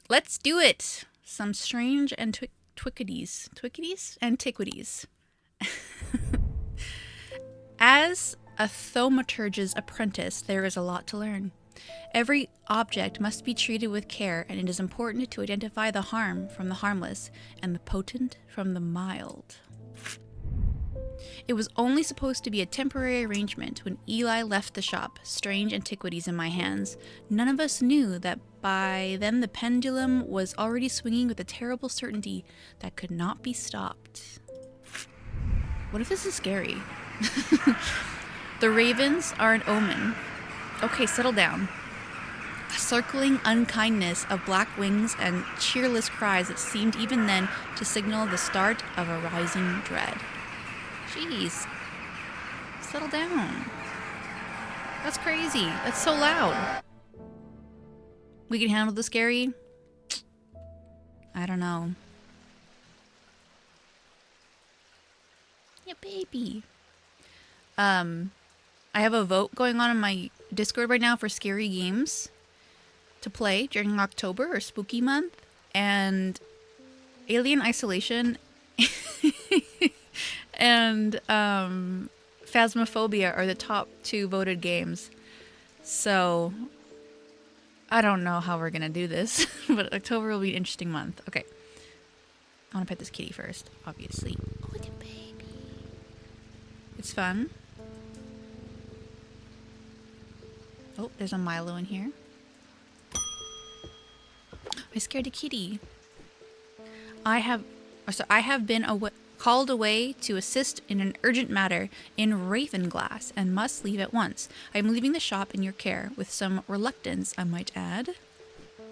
Let's do it. Some strange antiquities. Antiquities. As a thaumaturge's apprentice, there is a lot to learn. Every object must be treated with care, and it is important to identify the harm from the harmless and the potent from the mild. It was only supposed to be a temporary arrangement when Eli left the shop, strange antiquities in my hands. None of us knew that by then the pendulum was already swinging with a terrible certainty that could not be stopped. What if this is scary? The ravens are an omen. Okay, settle down. A circling unkindness of black wings and cheerless cries that seemed even then to signal the start of a rising dread. Jeez. Settle down. That's crazy. That's so loud. We can handle the scary? I don't know. Yeah, baby. I have a vote going on in my Discord right now for scary games to play during October or Spooky Month, and Alien Isolation and Phasmophobia are the top 2 voted games. So I don't know how we're gonna do this, but October will be an interesting month. Okay, I want to pet this kitty first, obviously. Oh, the baby. It's fun. Oh, there's a Milo in here. I scared a kitty. I have been called away to assist in an urgent matter in Ravenglass and must leave at once. I am leaving the shop in your care with some reluctance, I might add.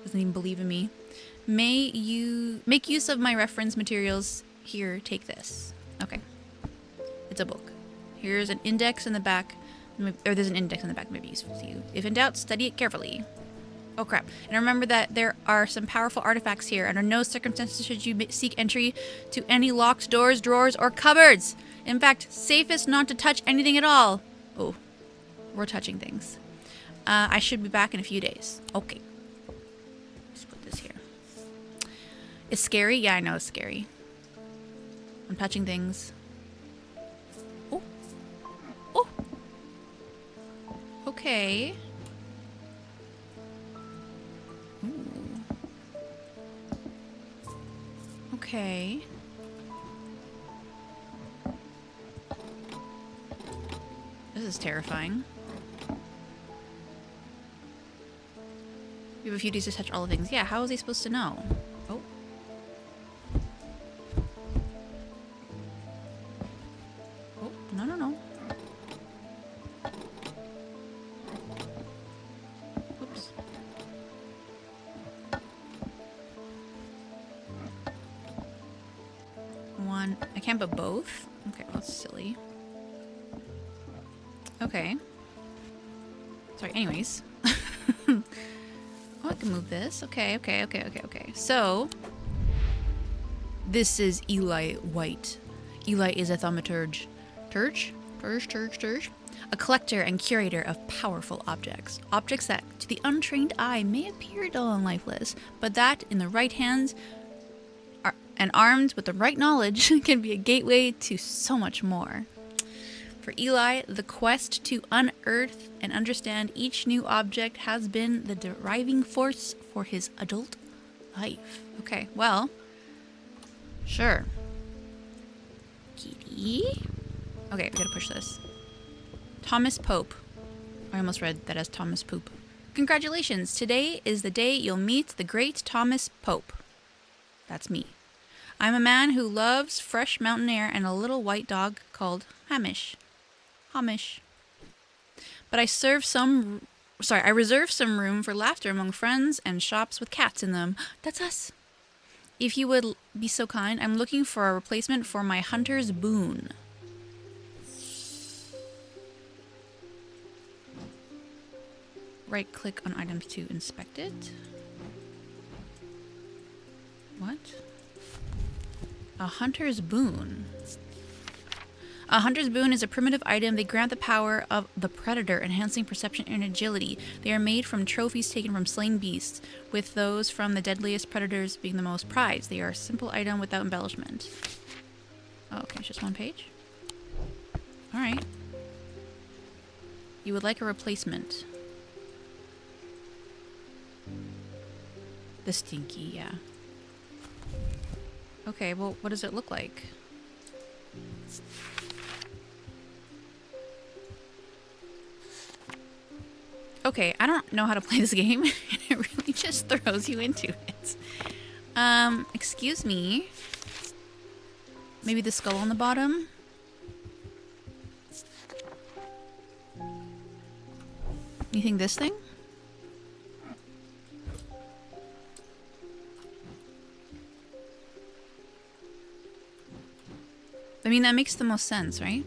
Doesn't even believe in me. May you make use of my reference materials. Here, take this. Okay. It's a book. Here's an index in the back. Or there's an index in the back, maybe useful to you. If in doubt, study it carefully. Oh crap. And remember that there are some powerful artifacts here. Under no circumstances should you seek entry to any locked doors, drawers, or cupboards. In fact, safest not to touch anything at all. Oh, we're touching things. I should be back in a few days. Okay. Let's put this here. It's scary? Yeah, I know it's scary. I'm touching things. Oh. Oh. Okay. Ooh. Okay. This is terrifying. We have a few days to touch all the things. Yeah, how is he supposed to know? Oh. Oh, no, no, no. Oops. One. I can't put both? Okay, well, that's silly. Okay. Sorry, anyways. Oh, I can move this. Okay. So, this is Eli White. Eli is a thaumaturge. Turge? A collector and curator of powerful objects. Objects that, to the untrained eye, may appear dull and lifeless, but that, in the right hands, and armed with the right knowledge, can be a gateway to so much more. For Eli, the quest to unearth and understand each new object has been the driving force for his adult life. Okay, well, sure. Kitty. Okay, we gotta push this. Thomas Pope. I almost read that as Thomas Poop. Congratulations, today is the day you'll meet the great Thomas Pope. That's me. I'm a man who loves fresh mountain air and a little white dog called Hamish. But I reserve some room for laughter among friends and shops with cats in them. That's us. If you would be so kind, I'm looking for a replacement for my hunter's boon. Right-click on items to inspect it. What? A hunter's boon. A hunter's boon is a primitive item. They grant the power of the predator, enhancing perception and agility. They are made from trophies taken from slain beasts, with those from the deadliest predators being the most prized. They are a simple item without embellishment. Oh, okay, it's just one page? Alright. You would like a replacement. The stinky, yeah. Okay, well, what does it look like? Okay, I don't know how to play this game. It really just throws you into it. Excuse me. Maybe the skull on the bottom? You think this thing? I mean, that makes the most sense, right?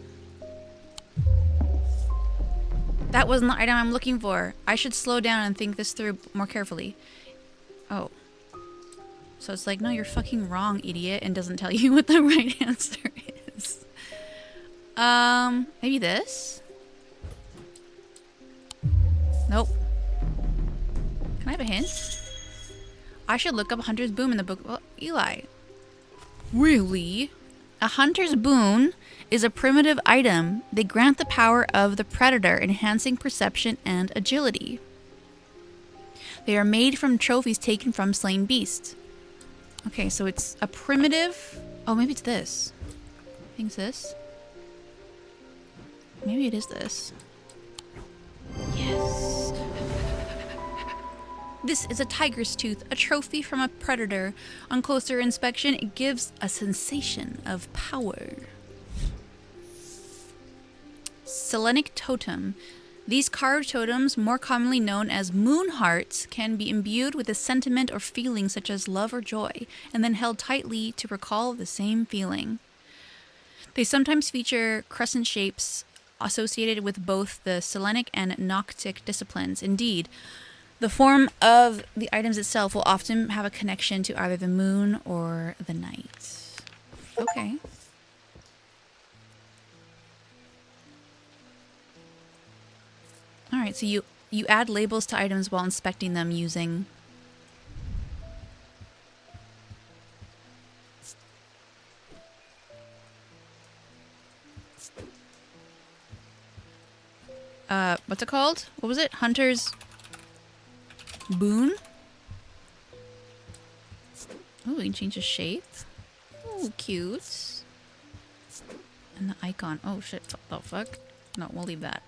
That wasn't the item I'm looking for. I should slow down and think this through more carefully. Oh. So it's like, no, you're fucking wrong, idiot, and doesn't tell you what the right answer is. Maybe this? Nope. Can I have a hint? I should look up Hunter's Boon in the book. Well, Eli. Really? A Hunter's Boon is a primitive item. They grant the power of the predator, enhancing perception and agility. They are made from trophies taken from slain beasts. Okay, so it's a primitive... Oh, maybe it's this. I think it's this. Maybe it is this. Yes. This is a tiger's tooth, a trophy from a predator. On closer inspection, it gives a sensation of power. Selenic totem. These carved totems, more commonly known as moon hearts, can be imbued with a sentiment or feeling such as love or joy, and then held tightly to recall the same feeling. They sometimes feature crescent shapes associated with both the Selenic and Noctic disciplines. Indeed, the form of the items itself will often have a connection to either the moon or the night. Okay. Alright, so you add labels to items while inspecting them using... what's it called? What was it? Hunter's Boon? Oh, we can change the shape. Oh, cute. And the icon. Oh shit, what the fuck? No, we'll leave that.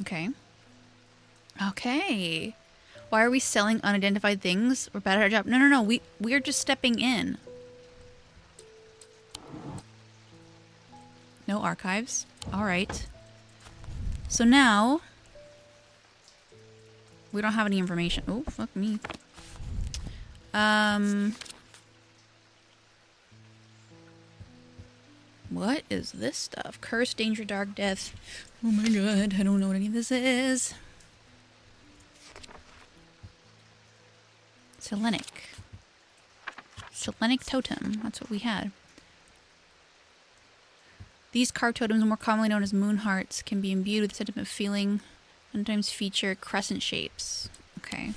Okay. Okay. Why are we selling unidentified things? We're bad at our job. No. We're just stepping in. No archives. Alright. So now... we don't have any information. Oh, fuck me. What is this stuff? Curse, danger, dark, death. Oh my god, I don't know what any of this is. Selenic. Selenic totem. That's what we had. These carved totems, more commonly known as moon hearts, can be imbued with a sentiment of feeling. Sometimes feature crescent shapes. Okay.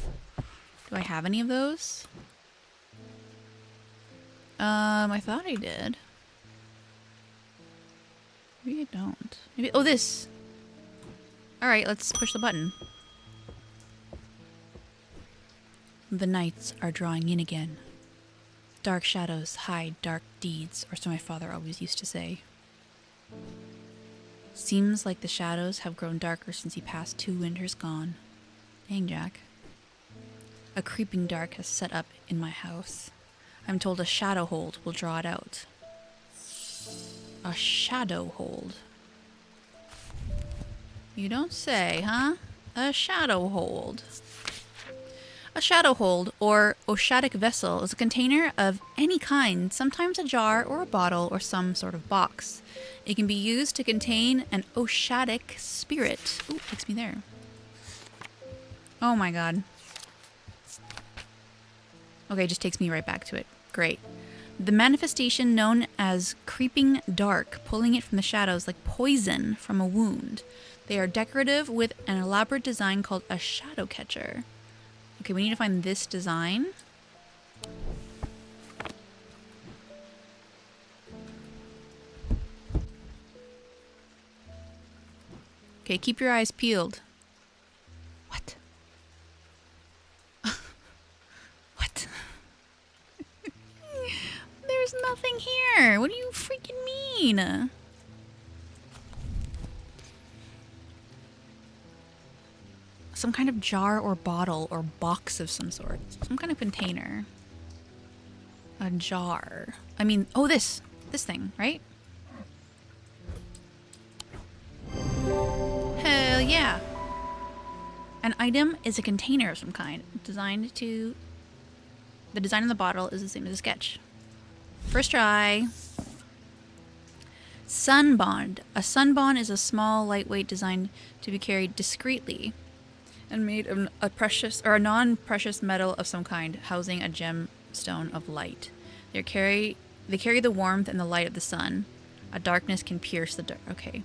Do I have any of those? I thought I did. Maybe I don't. Maybe... oh, this! Alright, let's push the button. The nights are drawing in again. Dark shadows hide dark deeds, or so my father always used to say. Seems like the shadows have grown darker since he passed 2 winters gone. Dang, Jack. A creeping dark has set up in my house. I'm told a shadow hold will draw it out. A shadow hold. You don't say, huh? A shadow hold. A shadow hold, or oshatic vessel, is a container of any kind, sometimes a jar or a bottle or some sort of box. It can be used to contain an oshatic spirit. Ooh, takes me there. Oh my god. Okay, just takes me right back to it. Great. The manifestation known as creeping dark, pulling it from the shadows like poison from a wound. They are decorative with an elaborate design called a shadow catcher. Okay, we need to find this design. Okay, keep your eyes peeled. What? What? There's nothing here. What do you freaking mean? Some kind of jar or bottle or box of some sort. Some kind of container. A jar. I mean, oh, this thing, right? Hell yeah. An item is a container of some kind, designed to... The design on the bottle is the same as a sketch. First try. Sunbond. A sunbond is a small, lightweight designed to be carried discreetly and made of a precious or a non-precious metal of some kind, housing a gemstone of light. They carry the warmth and the light of the sun. A darkness can pierce the dark. Okay.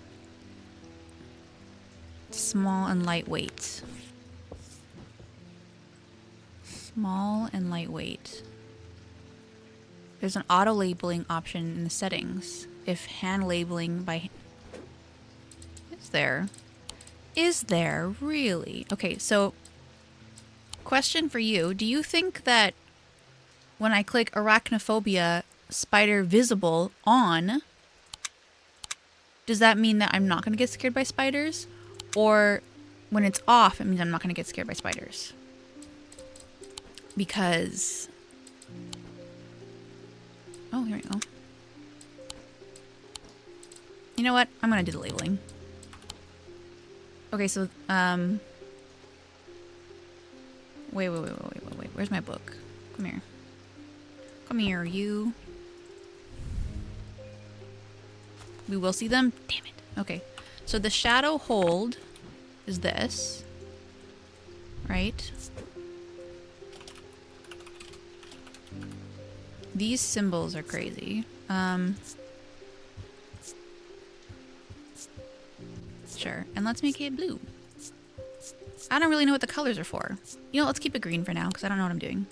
Small and lightweight. Small and lightweight. There's an auto labeling option in the settings. If hand labeling by... Is there really? Okay, so question for you. Do you think that when I click arachnophobia, spider visible on, does that mean that I'm not going to get scared by spiders? Or when it's off, it means I'm not going to get scared by spiders? Because... Oh, here we go. You know what? I'm going to do the labeling. Okay, so, wait. Where's my book? Come here. Come here, you. We will see them? Damn it. Okay. So the shadow hold is this. Right? These symbols are crazy. Sure. And let's make it blue. I don't really know what the colors are for. You know, let's keep it green for now, because I don't know what I'm doing.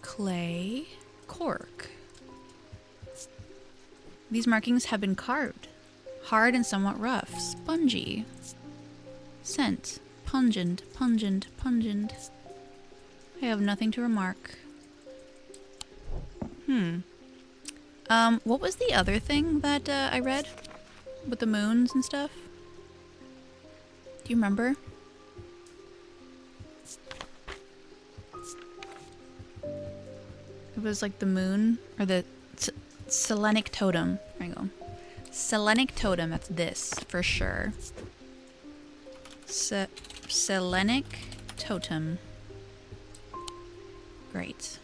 Clay. Cork. These markings have been carved. Hard and somewhat rough. Spongy. Scent. Pungent, pungent, pungent. I have nothing to remark. What was the other thing that I read? With the moons and stuff? Do you remember? It was like the moon, or the Selenic totem. There you go. Selenic totem, that's this, for sure. Selenic totem. Great.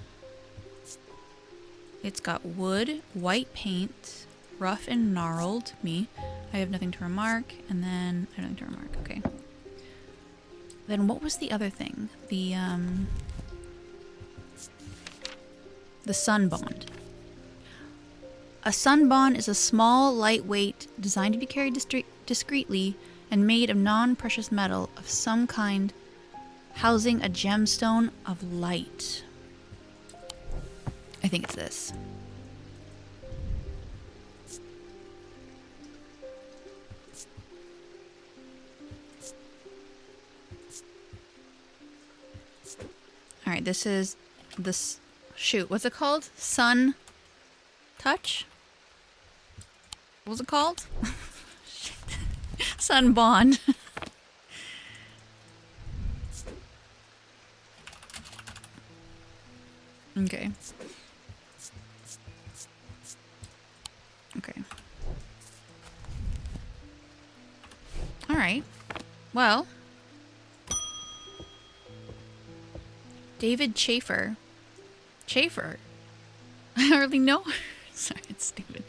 It's got wood, white paint, rough and gnarled. Me. I have nothing to remark, and then I have nothing to remark. Okay. Then what was the other thing? The sunbond. A sunbond is a small, lightweight, designed to be carried discreetly and made of non-precious metal of some kind, housing a gemstone of light. I think it's this. All right, this is this. Shoot, what's it called? Sun touch? What was it called? Sun bond. Okay. Okay. All right. Well, David Chafer. Chafer? I don't really know. Sorry, it's stupid.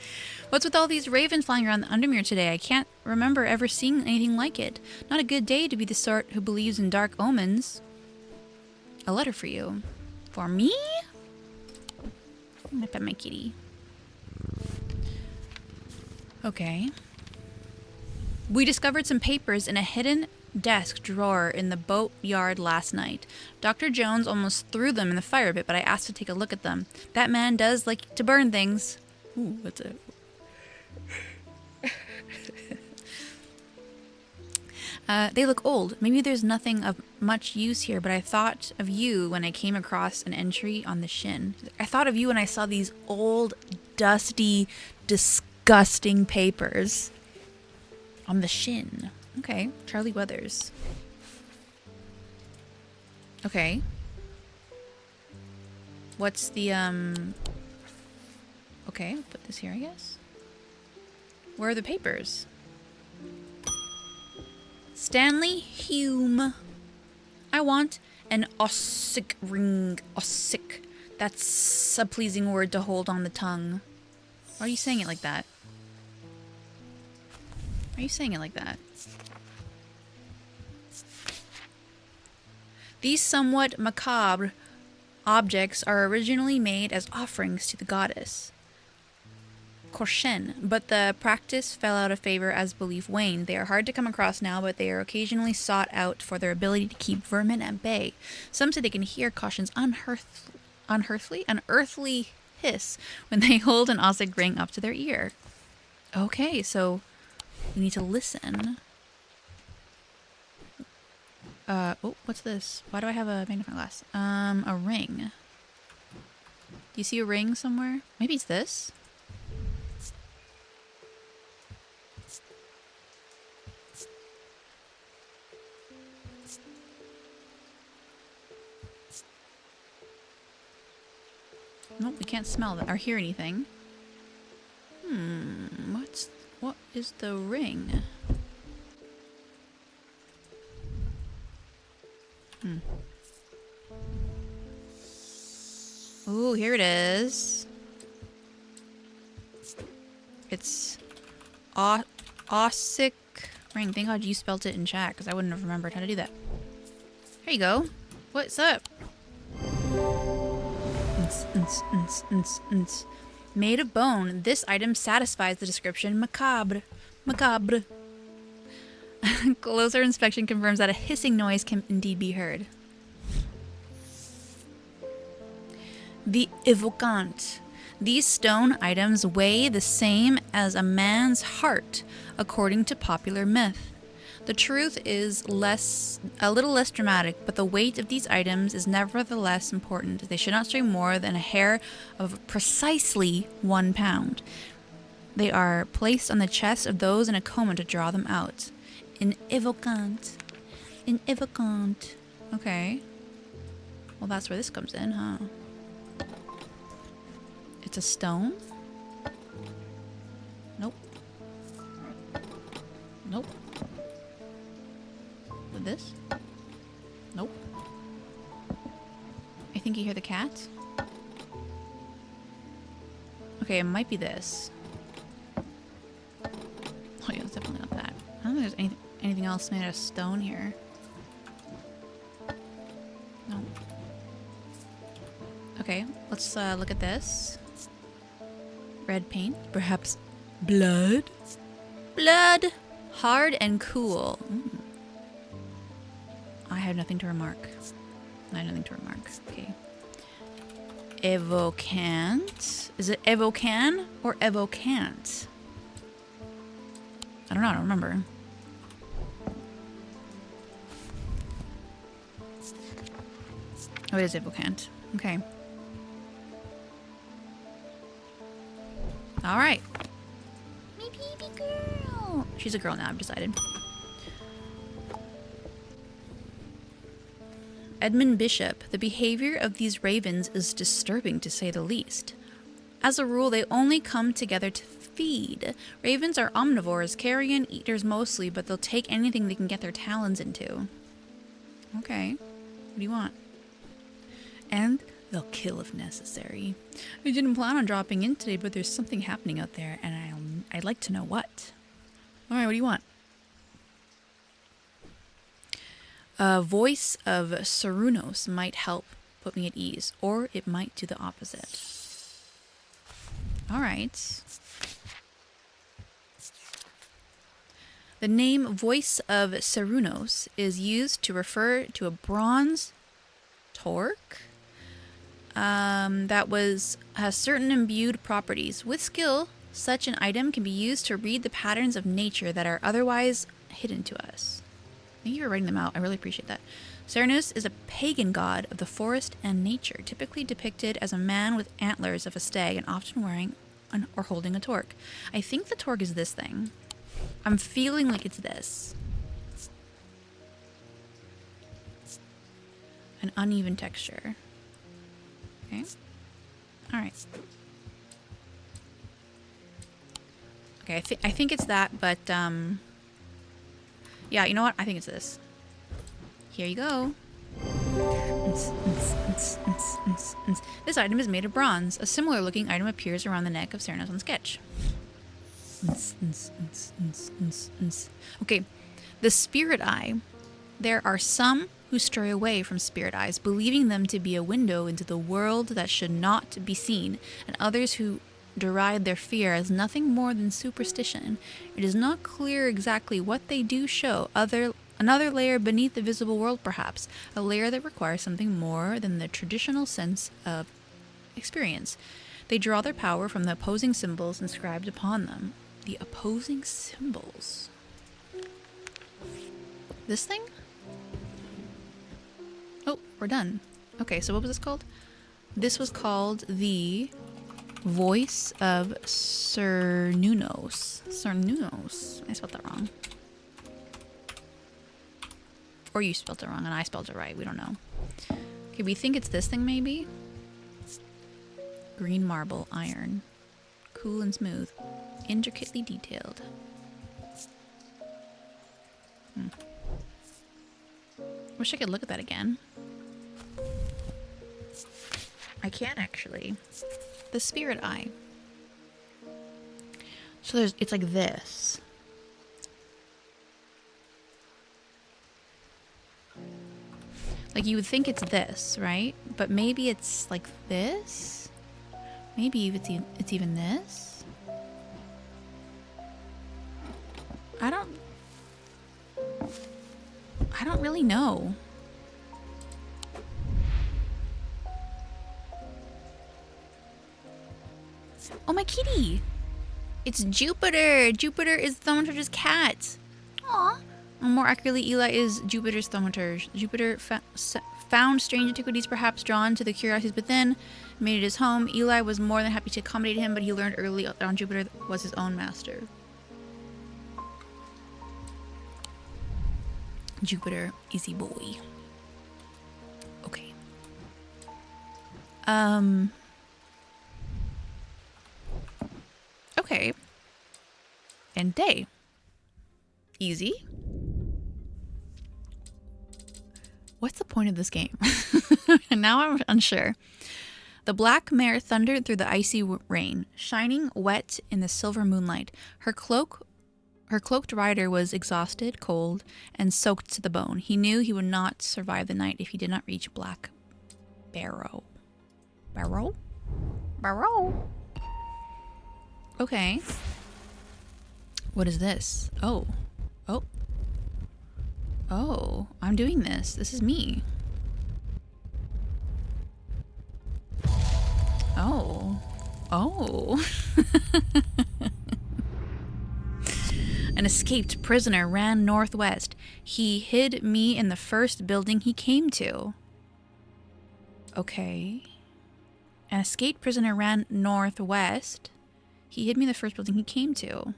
What's with all these ravens flying around the Undermere today? I can't remember ever seeing anything like it. Not a good day to be the sort who believes in dark omens. A letter for you. For me? I'm gonna pet my kitty. Okay. We discovered some papers in a hidden desk drawer in the boatyard last night. Dr. Jones almost threw them in the fire pit, but I asked to take a look at them. That man does like to burn things. Ooh, what's it? They look old. Maybe there's nothing of much use here, but I thought of you when I came across an entry on the shin. I thought of you when I saw these old, dusty, disgusting papers on the shin. Okay, Charlie Weathers. Okay. What's the, okay, I'll put this here, I guess. Where are the papers? Stanley Hume. I want an ossic ring. Ossic. That's a pleasing word to hold on the tongue. Why are you saying it like that? Why are you saying it like that? These somewhat macabre objects are originally made as offerings to the goddess Korshen, but the practice fell out of favor as belief waned. They are hard to come across now, but they are occasionally sought out for their ability to keep vermin at bay. Some say they can hear Korshen's unearthly hiss when they hold an Ossig ring up to their ear. Okay, so we need to listen. Oh, what's this? Why do I have a magnifying glass? A ring. Do you see a ring somewhere? Maybe it's this? Nope, we can't smell that or hear anything. What is the ring? Ooh, here it is. It's Ossic ring. Thank God you spelled it in chat, because I wouldn't have remembered how to do that. Here you go. What's up? Made of bone, this item satisfies the description macabre. Macabre. Closer inspection confirms that a hissing noise can indeed be heard. The evocant. These stone items weigh the same as a man's heart, according to popular myth. The truth is a little less dramatic, but the weight of these items is nevertheless important. They should not stray more than a hair of precisely 1 pound. They are placed on the chest of those in a coma to draw them out. An evocant. An evocant. Okay. Well, that's where this comes in, huh? It's a stone? Nope. Nope. With this? Nope. I think you hear the cat. Okay, it might be this. Oh yeah, it's definitely not that. I don't think there's anything else made of stone here. No. Okay, let's look at this. Red paint, perhaps blood? Blood! Hard and cool. I have nothing to remark. I have nothing to remark. Okay. Evocant. Is it evocan or evocant? I don't know. I don't remember. Oh, it is evocant. Okay. All right. My baby girl. She's a girl now, I've decided. Edmund Bishop. The behavior of these ravens is disturbing, to say the least. As a rule, they only come together to feed. Ravens are omnivores, carrion eaters mostly, but they'll take anything they can get their talons into. Okay. What do you want? And they'll kill if necessary. I didn't plan on dropping in today, but there's something happening out there, and I'd like to know what. Alright, what do you want? A voice of Cernunnos might help put me at ease, or it might do the opposite. All right. The name Voice of Cernunnos is used to refer to a bronze torque that has certain imbued properties. With skill, such an item can be used to read the patterns of nature that are otherwise hidden to us. Thank you for writing them out. I really appreciate that. Cernunnos is a pagan god of the forest and nature, typically depicted as a man with antlers of a stag and often wearing or holding a torque. I think the torque is this thing. I'm feeling like it's this. An uneven texture. Okay. All right. Okay, I think it's that, but yeah, you know what? I think it's this. Here you go. This item is made of bronze. A similar looking item appears around the neck of Cernunnos on sketch. Okay, the spirit eye. There are some who stray away from spirit eyes, believing them to be a window into the world that should not be seen, and others who deride their fear as nothing more than superstition. It is not clear exactly what they do show. Another layer beneath the visible world, perhaps. A layer that requires something more than the traditional sense of experience. They draw their power from the opposing symbols inscribed upon them. The opposing symbols. This thing? Oh, we're done. Okay, so what was this called? This was called the Voice of Cernunnos. Cernunnos. I spelled that wrong. Or you spelled it wrong and I spelled it right. We don't know. Okay, we think it's this thing maybe? Green marble, iron. Cool and smooth. Intricately detailed. Wish I could look at that again. I can actually. The spirit eye. So it's like this. Like you would think it's this, right? But maybe it's like this? Maybe it's even this? I don't really know. Oh, my kitty! It's Jupiter! Jupiter is Thaumaturge's cat! Aww. Or more accurately, Eli is Jupiter's Thaumaturge. Jupiter found strange antiquities, perhaps drawn to the curiosities within, made it his home. Eli was more than happy to accommodate him, but he learned early on Jupiter was his own master. Jupiter, easy boy. Okay. Okay. And day. Easy. What's the point of this game? Now I'm unsure. The black mare thundered through the icy rain, shining wet in the silver moonlight. Her cloaked rider was exhausted, cold, and soaked to the bone. He knew he would not survive the night if he did not reach Black Barrow. Barrow? Barrow? Okay. What is this? Oh. Oh. Oh, I'm doing this. This is me. Oh. Oh. An escaped prisoner ran northwest. He hid me in the first building he came to. Okay. An escaped prisoner ran northwest. He hid me in the first building he came to.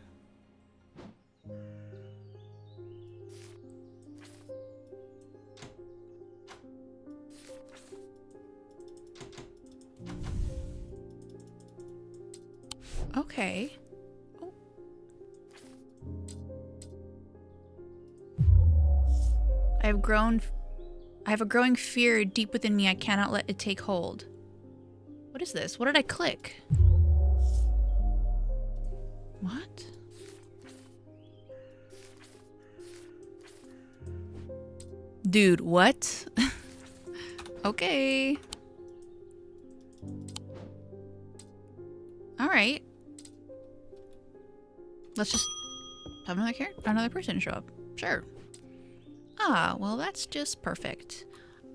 Okay. Oh. I have a growing fear deep within me. I cannot let it take hold. What is this? What did I click? What? Dude, what? Okay. Alright. Let's just have another person show up. Sure. Ah, well that's just perfect.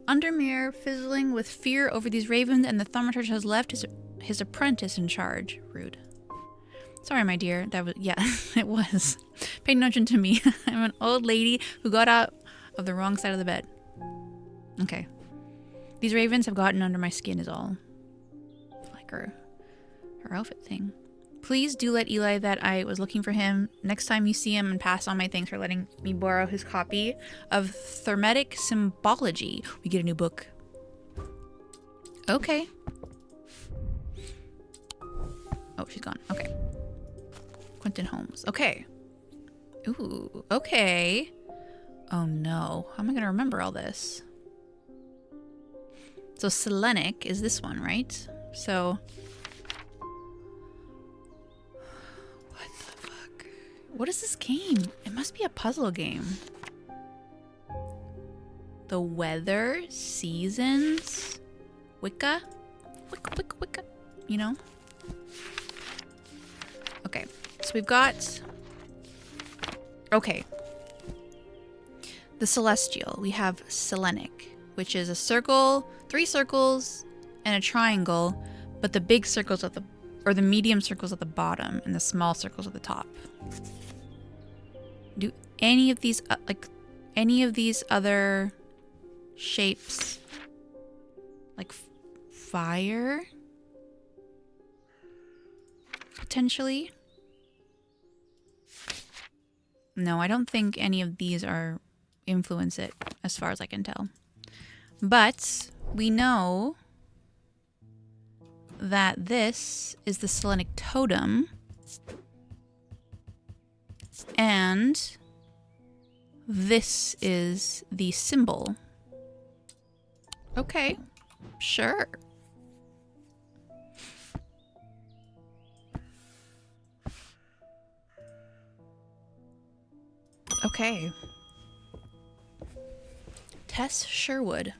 Undermere fizzling with fear over these ravens, and the thaumaturge has left his apprentice in charge. Rude. Sorry, my dear. That was, yeah, it was. Pay no attention to me. I'm an old lady who got out of the wrong side of the bed. Okay. These ravens have gotten under my skin is all. Like her outfit thing. Please do let Eli that I was looking for him next time you see him, and pass on my thanks for letting me borrow his copy of Thermetic Symbology. We get a new book. Okay. Oh, she's gone. Okay. Quentin Holmes. Okay. Ooh, okay. Oh no. How am I going to remember all this? So Selenic is this one, right? So... what the fuck? What is this game? It must be a puzzle game. The weather, seasons, Wicca? Wicca. You know? Okay. So we've got... okay. The Celestial. We have Selenic, which is a circle, 3 circles, and a triangle, but the big circles at the... or the medium circles at the bottom, and the small circles at the top. Do any of these, any of these other shapes, like fire? Potentially? No, I don't think any of these are influence it, as far as I can tell. But we know that this is the Selenic totem, and this is the symbol. Okay, sure. Okay. Tess Sherwood.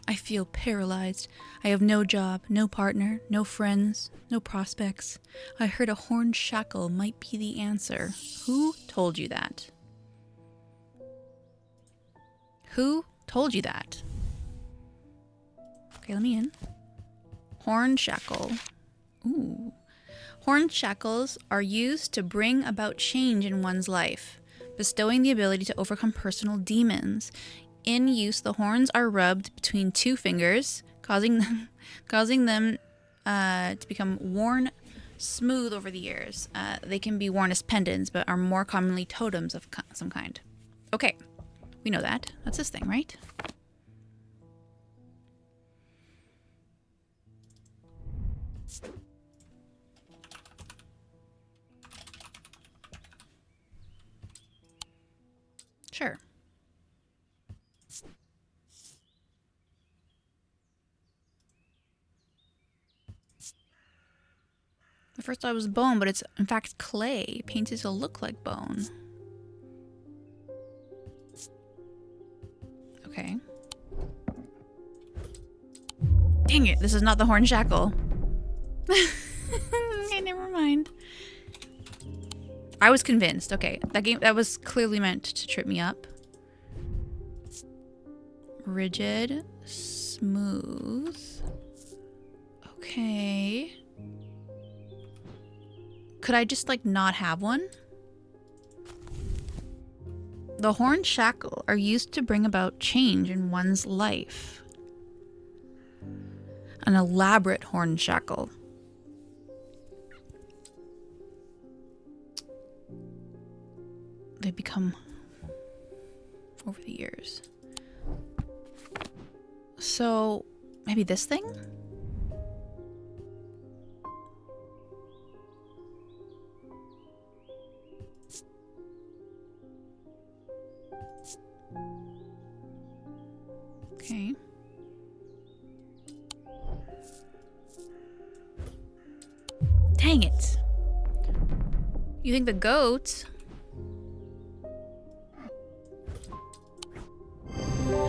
I feel paralyzed. I have no job, no partner, no friends, no prospects. I heard a horn shackle might be the answer. Who told you that? Who told you that? Okay, let me in. Horn shackle. Ooh. Horn shackles are used to bring about change in one's life, bestowing the ability to overcome personal demons. In use, the horns are rubbed between 2 fingers, causing them to become worn smooth over the years. They can be worn as pendants, but are more commonly totems of some kind. Okay, we know that. That's this thing, right? Sure. At first I was bone, but it's in fact clay, painted to look like bone. Okay. Dang it, this is not the horn shackle. Okay, never mind. I was convinced. Okay, that was clearly meant to trip me up. Rigid, smooth. Okay. Could I just like not have one? The horn shackle are used to bring about change in one's life. An elaborate horn shackle. They become over the years. So maybe this thing? Okay. Dang it. You think the goat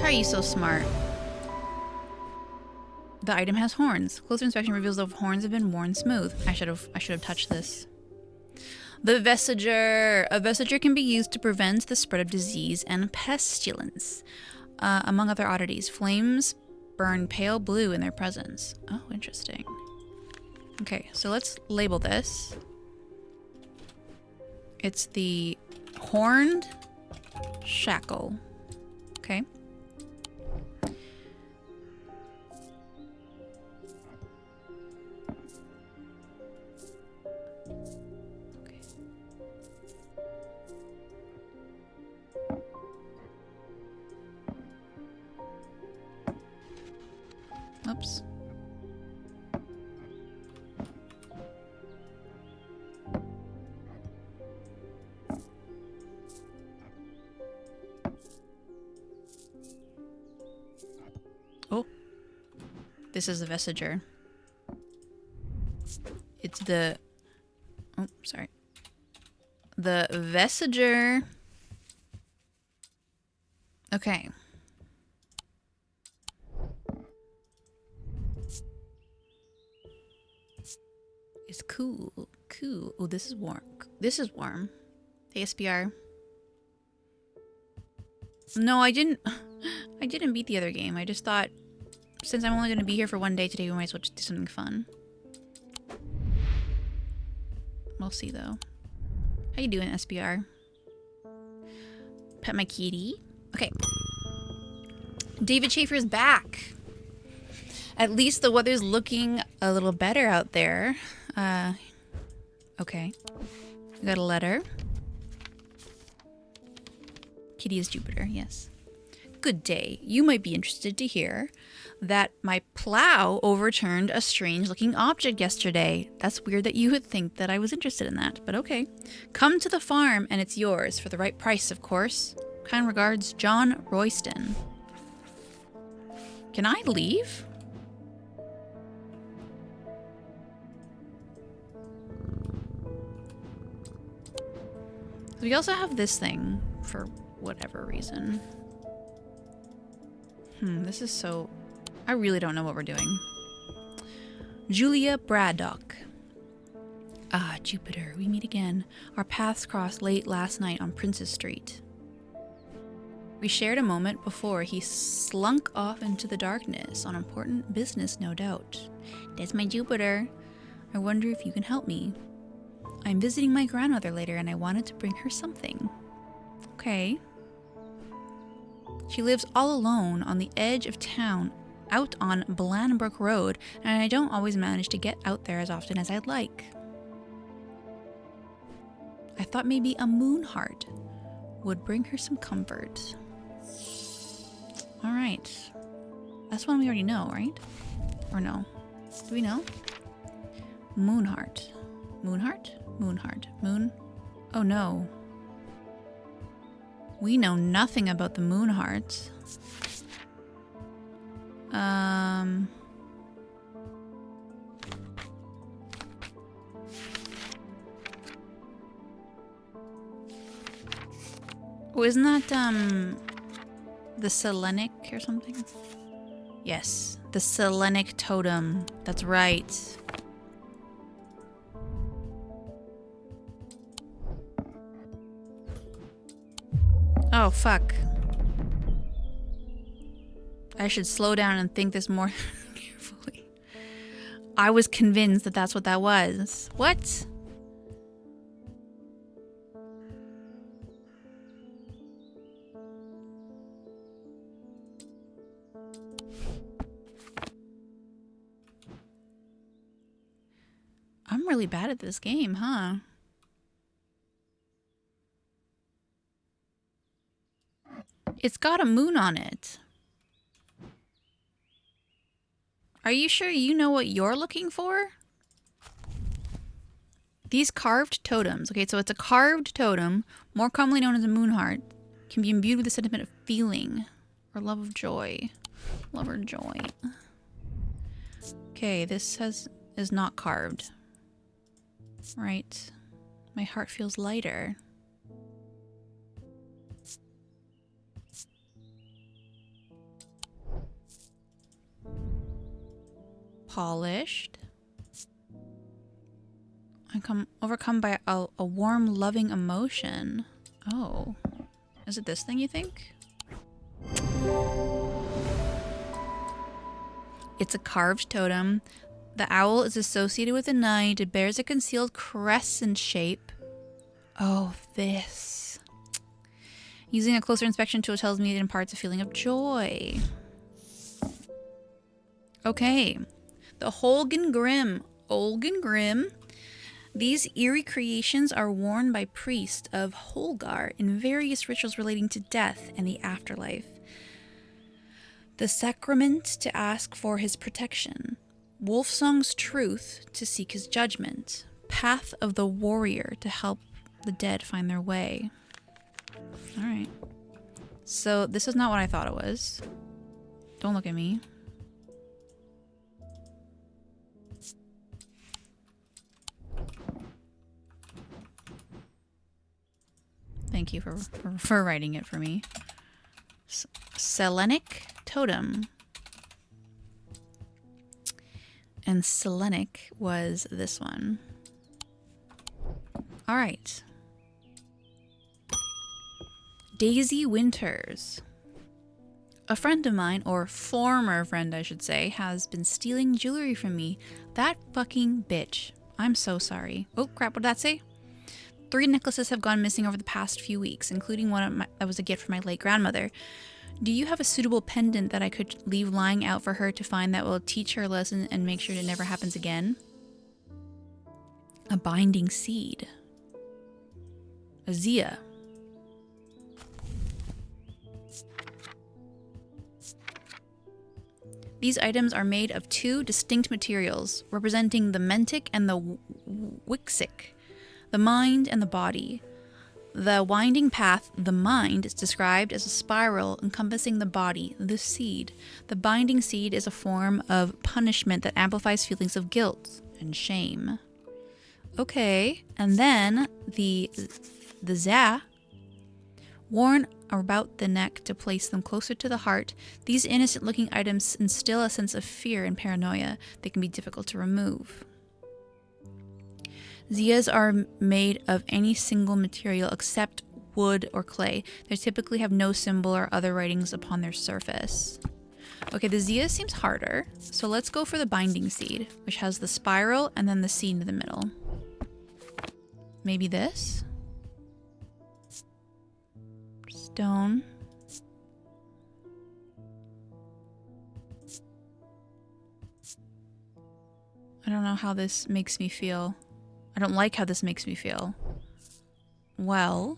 are you so smart? The item has horns. Closer inspection reveals the horns have been worn smooth. I should have touched this. The Vesiger. A Vesiger can be used to prevent the spread of disease and pestilence. Among other oddities, flames burn pale blue in their presence. Oh, interesting. Okay, so let's label this. It's the horned shackle. Okay. Oops. Oh. This is the Vesiger. It's the... Oh, sorry. The Vesiger. Okay. It's cool. Cool. Oh, this is warm. This is warm. Hey, SPR. No, I didn't beat the other game. I just thought, since I'm only going to be here for one day today, we might as well just do something fun. We'll see, though. How you doing, SPR? Pet my kitty. Okay. David Schaefer's back. At least the weather's looking a little better out there. Okay. We got a letter. Kitty is Jupiter, yes. Good day. You might be interested to hear that my plow overturned a strange-looking object yesterday. That's weird that you would think that I was interested in that, but okay. Come to the farm and it's yours for the right price, of course. Kind regards, John Royston. Can I leave? We also have this thing for whatever reason. This is so... I really don't know what we're doing. Julia Braddock. Ah, Jupiter, we meet again. Our paths crossed late last night on Princess Street. We shared a moment before he slunk off into the darkness on important business, no doubt. That's my Jupiter. I wonder if you can help me. I'm visiting my grandmother later and I wanted to bring her something. Okay. She lives all alone on the edge of town, out on Blanbrook Road, and I don't always manage to get out there as often as I'd like. I thought maybe a moon heart would bring her some comfort. Alright. That's one we already know, right? Or no? Do we know? Moonheart. Moonheart? Moonheart. Moon? Oh no. We know nothing about the Moonheart. Oh, isn't that, the Selenic or something? Yes, the Selenic totem. That's right. Oh, fuck. I should slow down and think this more carefully. I was convinced that that's what that was. What? I'm really bad at this game, huh? It's got a moon on it. Are you sure you know what you're looking for? These carved totems. Okay, so it's a carved totem, more commonly known as a moon heart, can be imbued with the sentiment of feeling or love of joy. Love or joy. Okay, this is not carved. Right. My heart feels lighter. polished. I'm overcome by a warm, loving emotion. Oh. Is it this thing, you think? It's a carved totem. The owl is associated with the night. It bears a concealed crescent shape. Oh, this. Using a closer inspection tool tells me it imparts a feeling of joy. Okay. The Holgen Grimm. Olgen Grimm. These eerie creations are worn by priests of Holgar in various rituals relating to death and the afterlife. The sacrament to ask for his protection. Wolfsong's truth to seek his judgment. Path of the warrior to help the dead find their way. Alright. So this is not what I thought it was. Don't look at me. Thank you for writing it for me. Selenic totem. And Selenic was this one. Alright. Daisy Winters. A friend of mine, or former friend I should say, has been stealing jewelry from me. That fucking bitch. I'm so sorry. Oh crap, what did that say? 3 necklaces have gone missing over the past few weeks, including one that was a gift from my late grandmother. Do you have a suitable pendant that I could leave lying out for her to find that will teach her a lesson and make sure it never happens again? A binding seed. A Zia. These items are made of 2 distinct materials, representing the mentic and the wixic, the mind and the body. The winding path, the mind, is described as a spiral encompassing the body, the seed. The binding seed is a form of punishment that amplifies feelings of guilt and shame. Okay, and then the za, worn about the neck to place them closer to the heart. These innocent-looking items instill a sense of fear and paranoia that can be difficult to remove. Zias are made of any single material except wood or clay. They typically have no symbol or other writings upon their surface. Okay, the Zia seems harder, so let's go for the binding seed, which has the spiral and then the seed in the middle. Maybe this? Stone. I don't know how this makes me feel. I don't like how this makes me feel. Well,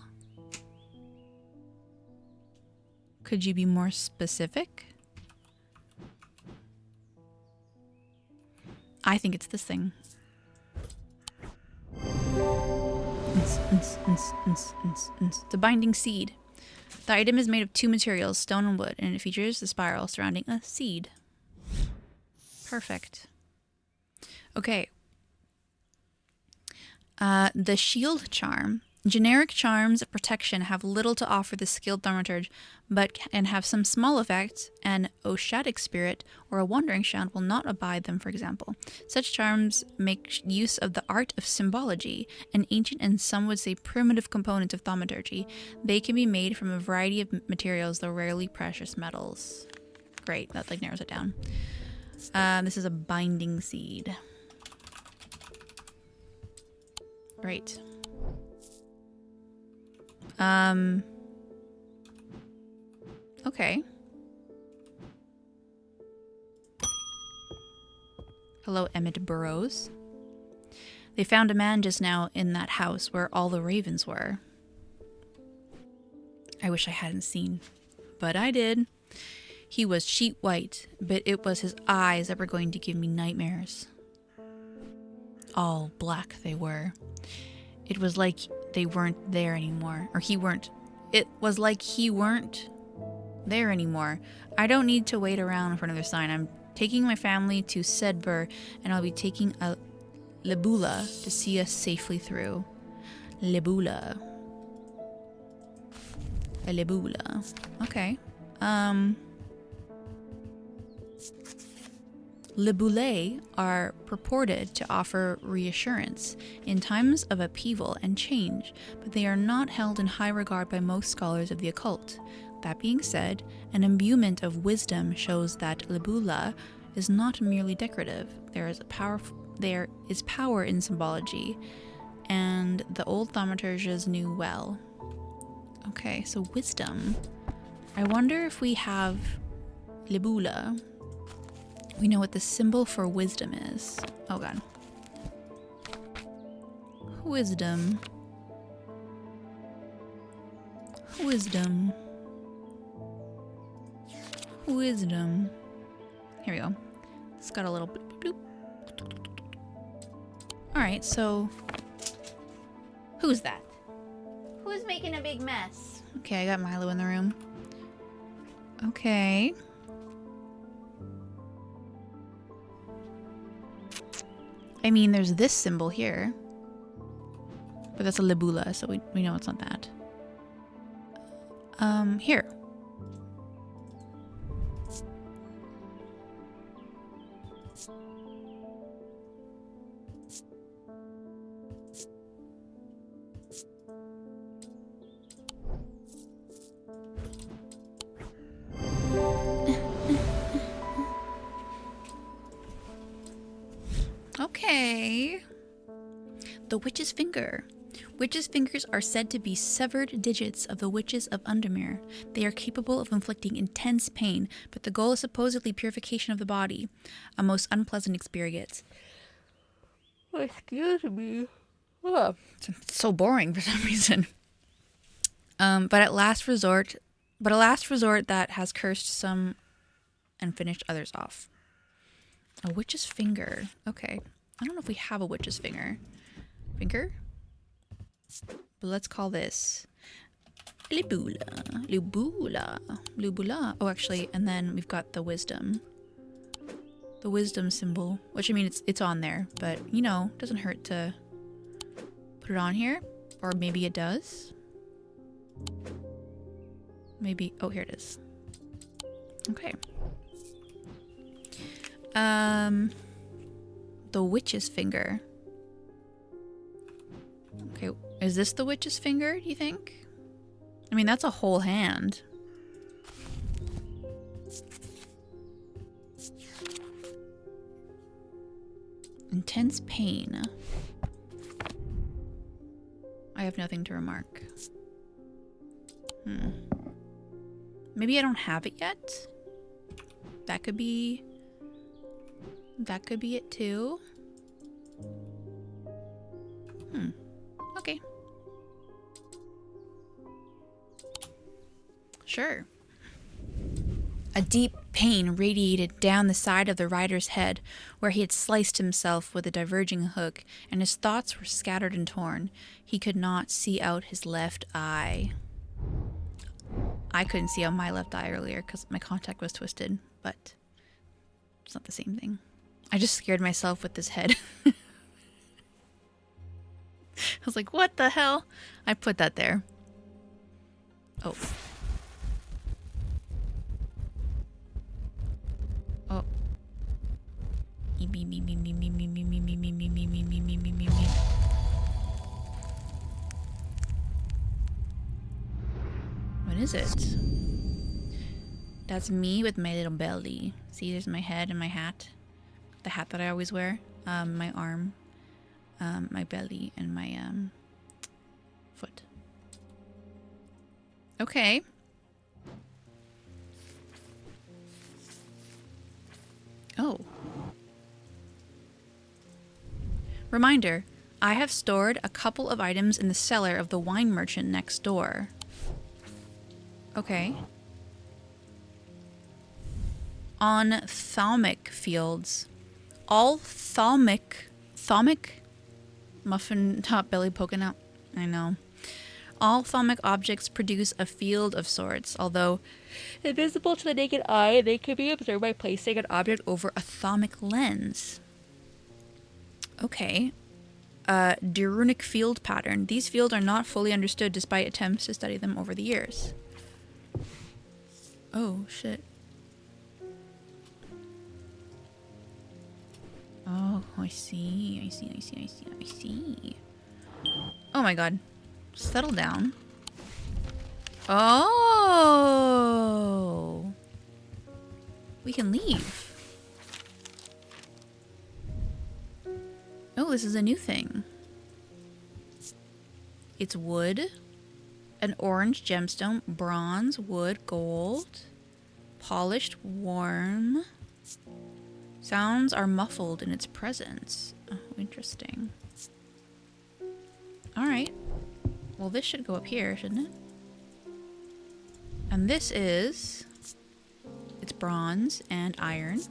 could you be more specific? I think it's this thing. It's a binding seed. The item is made of 2 materials, stone and wood, and it features the spiral surrounding a seed. Perfect. Okay. The shield charm. Generic charms of protection have little to offer the skilled thaumaturge, but can have some small effects. An Oshadic spirit or a wandering shaman will not abide them, for example. Such charms make use of the art of symbology, an ancient and some would say primitive component of thaumaturgy. They can be made from a variety of materials, though rarely precious metals. Great, that like narrows it down. This is a binding seed. Right. Okay. Hello, Emmett Burrows. They found a man just now in that house where all the ravens were. I wish I hadn't seen, but I did. He was sheet white, but it was his eyes that were going to give me nightmares. All black they were. It was like they weren't there anymore. It was like he weren't there anymore. I don't need to wait around for another sign. I'm taking my family to Sedbur, and I'll be taking a Lebula to see us safely through. Lebula. A Lebula. Okay. Liboulet are purported to offer reassurance in times of upheaval and change, but they are not held in high regard by most scholars of the occult. That being said, an imbuement of wisdom shows that Libula is not merely decorative. There is power in symbology, and the old thaumaturges knew well. Okay, so wisdom. I wonder if we have Libula. We know what the symbol for wisdom is. Oh god. Wisdom. Wisdom. Wisdom. Here we go. It's got a little bloop, bloop. Alright, so who's that? Who's making a big mess? Okay, I got Milo in the room. Okay. I mean, there's this symbol here. But that's a Libula, so we know it's not that. Here. Okay. The witch's finger. Witches' fingers are said to be severed digits of the witches of Undermere. They are capable of inflicting intense pain, but the goal is supposedly purification of the body. A most unpleasant experience. Oh, excuse me. Oh, it's so boring for some reason. But a last resort that has cursed some and finished others off. A witch's finger. Okay. I don't know if we have a witch's finger. Finger? But let's call this Libula. Libula. Libula. Oh, actually, and then we've got the wisdom. The wisdom symbol. Which, I mean, it's on there. But, you know, doesn't hurt to put it on here. Or maybe it does. Maybe. Oh, here it is. Okay. The witch's finger. Okay, is this the witch's finger, do you think? I mean, that's a whole hand. Intense pain. I have nothing to remark. Maybe I don't have it yet? That could be it too. Okay. Sure. A deep pain radiated down the side of the rider's head, where he had sliced himself with a diverging hook, and his thoughts were scattered and torn. He could not see out his left eye. I couldn't see out my left eye earlier because my contact was twisted, but it's not the same thing. I just scared myself with this head. I was like, what the hell? I put that there. Oh. Oh. What is it? That's me with my little belly. See, there's my head and my hat. The hat that I always wear. My arm. My belly and my foot. Okay. Oh. Reminder, I have stored a couple of items in the cellar of the wine merchant next door. Okay. On thalmic fields. All thalmic muffin top belly poking out. I know. All thalmic objects produce a field of sorts. Although invisible to the naked eye, they can be observed by placing an object over a thalmic lens. Okay. Derunic field pattern. These fields are not fully understood despite attempts to study them over the years. Oh, shit. Oh, I see. I see. I see. I see. I see. Oh my god. Settle down. Oh. We can leave. Oh, this is a new thing. It's wood, an orange gemstone, bronze, wood, gold, polished, warm. Sounds are muffled in its presence. Oh, interesting. Alright. Well, this should go up here, shouldn't it? And this is... It's bronze and iron.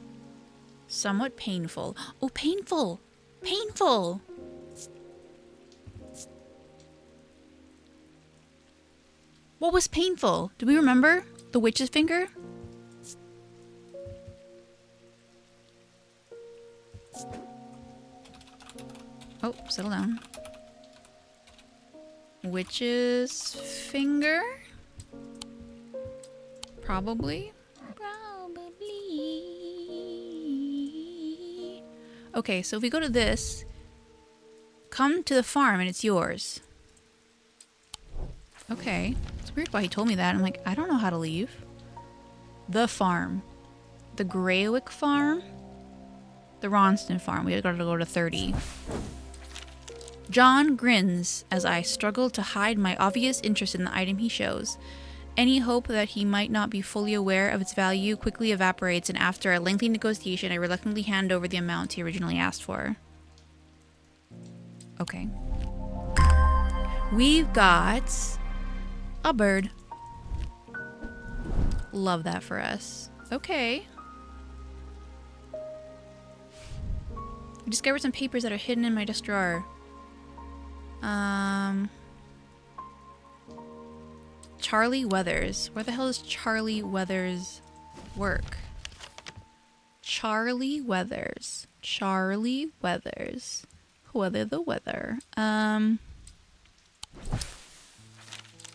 Somewhat painful. Oh, painful! Painful! What was painful? Do we remember? The witch's finger? Oh, settle down. Witch's finger? Probably. Probably. Okay, so if we go to this, come to the farm and it's yours. Okay. It's weird why he told me that. I'm like, I don't know how to leave. The farm. The Greywick farm? The Ronston farm. We gotta go to 30. John grins as I struggle to hide my obvious interest in the item he shows. Any hope that he might not be fully aware of its value quickly evaporates, and after a lengthy negotiation, I reluctantly hand over the amount he originally asked for. Okay. We've got a bird. Love that for us. Okay. We discovered some papers that are hidden in my desk drawer. Charlie Weathers. Where the hell does Charlie Weathers work? Charlie Weathers. Charlie Weathers. Weather the weather.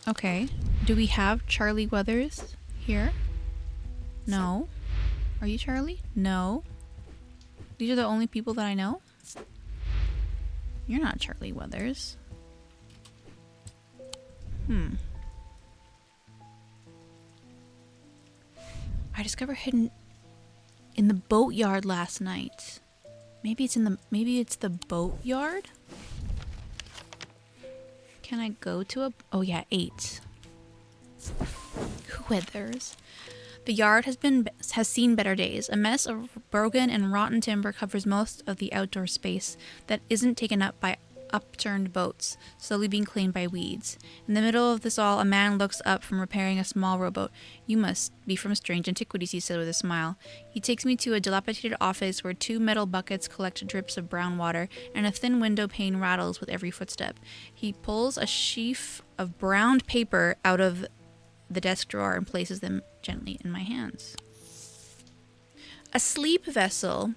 Okay. Do we have Charlie Weathers here? No. Are you Charlie? No. These are the only people that I know? You're not Charlie Weathers. I discovered hidden in the boatyard last night. Maybe it's the boatyard? Can I go to a... Oh yeah, 8. Weathers. The yard has seen better days. A mess of broken and rotten timber covers most of the outdoor space that isn't taken up by upturned boats, slowly being cleaned by weeds. In the middle of this all, a man looks up from repairing a small rowboat. You must be from Strange Antiquities, he said with a smile. He takes me to a dilapidated office where 2 metal buckets collect drips of brown water, and a thin window pane rattles with every footstep. He pulls a sheaf of browned paper out of the desk drawer and places them gently in my hands. A sleep vessel.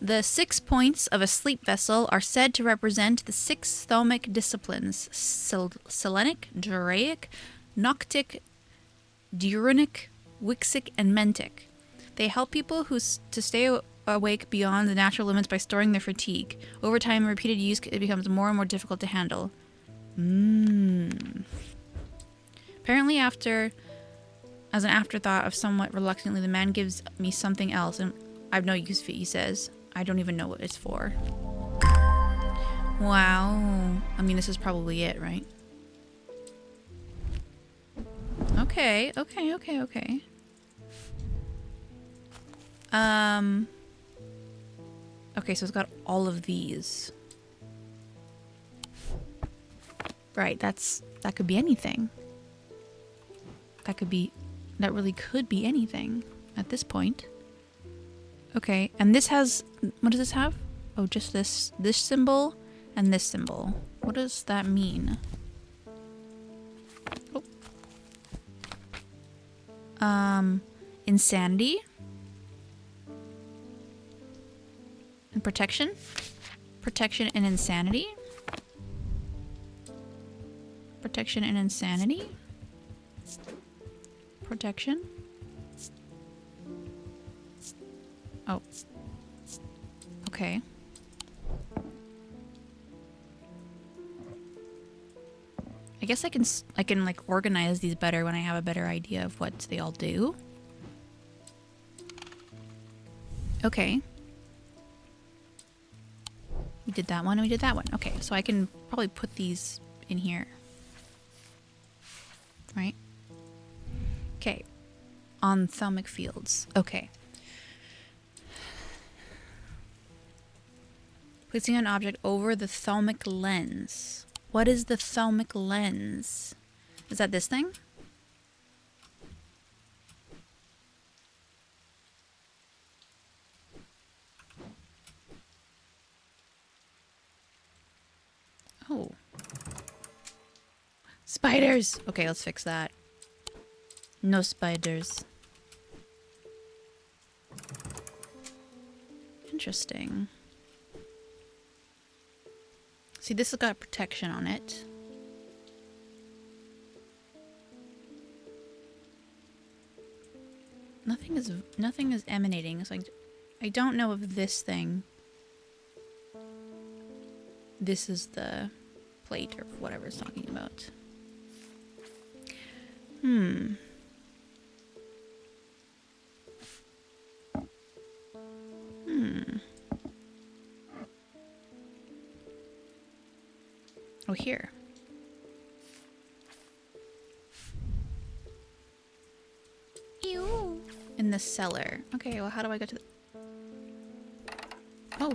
The 6 points of a sleep vessel are said to represent the 6 thaumic disciplines: Selenic, Draic, Noctic, Diurnic, Wixic, and Mentic. They help people to stay awake beyond the natural limits by storing their fatigue. Over time, repeated use, it becomes more and more difficult to handle. Apparently as an afterthought of somewhat reluctantly, the man gives me something else, and I've no use for it, he says. I don't even know what it's for. Wow. I mean, this is probably it, right? Okay. Okay, so it's got all of these. Right, that could be anything. That really could be anything at this point. Okay, and this has, what does this have? Oh, just this symbol and this symbol. What does that mean? Oh. Insanity? And protection? Protection and insanity? Protection and insanity? Protection? Oh. Okay. guess I can like organize these better when I have a better idea of what they all do. Okay. We did that one and we did that one. Okay, so I can probably put these in here. Right? Okay. On thalamic fields. Okay. Placing an object over the thalamic lens. What is the thalamic lens? Is that this thing? Oh. Spiders! Okay, let's fix that. No spiders. Interesting. See, this has got protection on it. Nothing is emanating. It's like I don't know if this thing. This is the plate or whatever it's talking about. Oh, here. Ew. In the cellar. Okay, well, how do I get to the... Oh.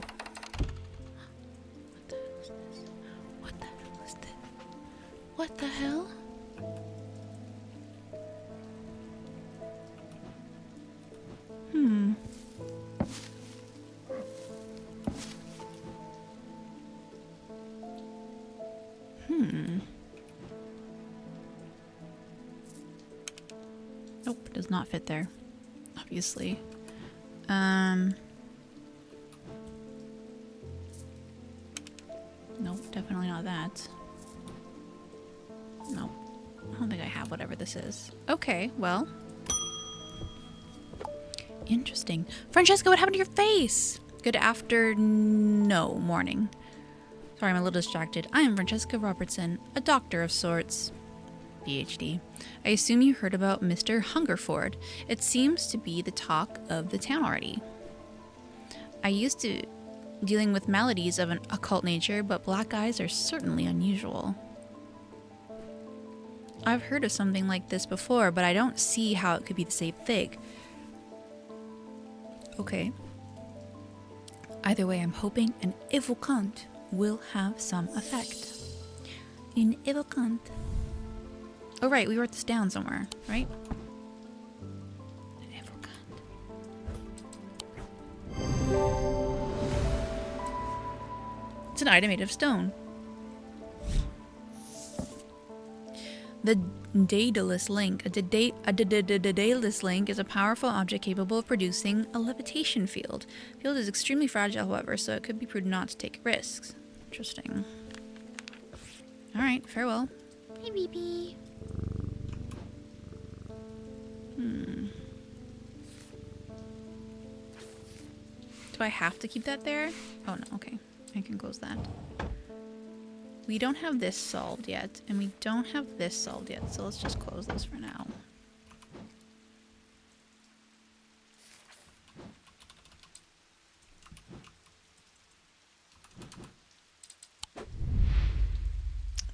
What the hell is this? What the hell? Nope, does not fit there. Obviously. Nope, definitely not that. Nope. I don't think I have whatever this is. Okay, well. Interesting. Francesca, what happened to your face? Good no, morning. Sorry, I'm a little distracted. I am Francesca Robertson, a doctor of sorts. PhD. I assume you heard about Mr. Hungerford. It seems to be the talk of the town already. I used to dealing with maladies of an occult nature, but black eyes are certainly unusual. I've heard of something like this before, but I don't see how it could be the same thing. Okay. Either way, I'm hoping an evocant will have some effect. An evocant. Oh right, we wrote this down somewhere, right? An evocant. It's an item made of stone. The Daedalus link. A Daedalus link is a powerful object capable of producing a levitation field. The field is extremely fragile, however, so it could be prudent not to take risks. Interesting. Alright, farewell. Bye, baby. Do I have to keep that there? Oh no, okay. I can close that. We don't have this solved yet, and we don't have this solved yet, so let's just close this for now.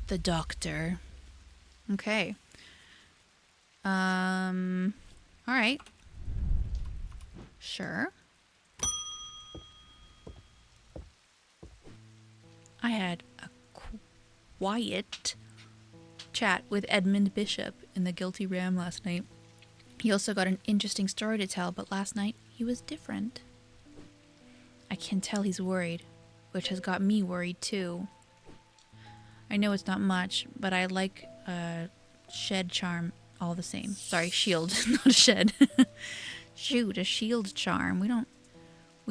The doctor. Okay. Alright. Sure. I had a quiet chat with Edmund Bishop in the Guilty Ram last night. He also got an interesting story to tell, but last night he was different. I can tell he's worried, which has got me worried too. I know it's not much, but I like shed charm all the same. Sorry, shield, not a shed. Shoot, a shield charm. We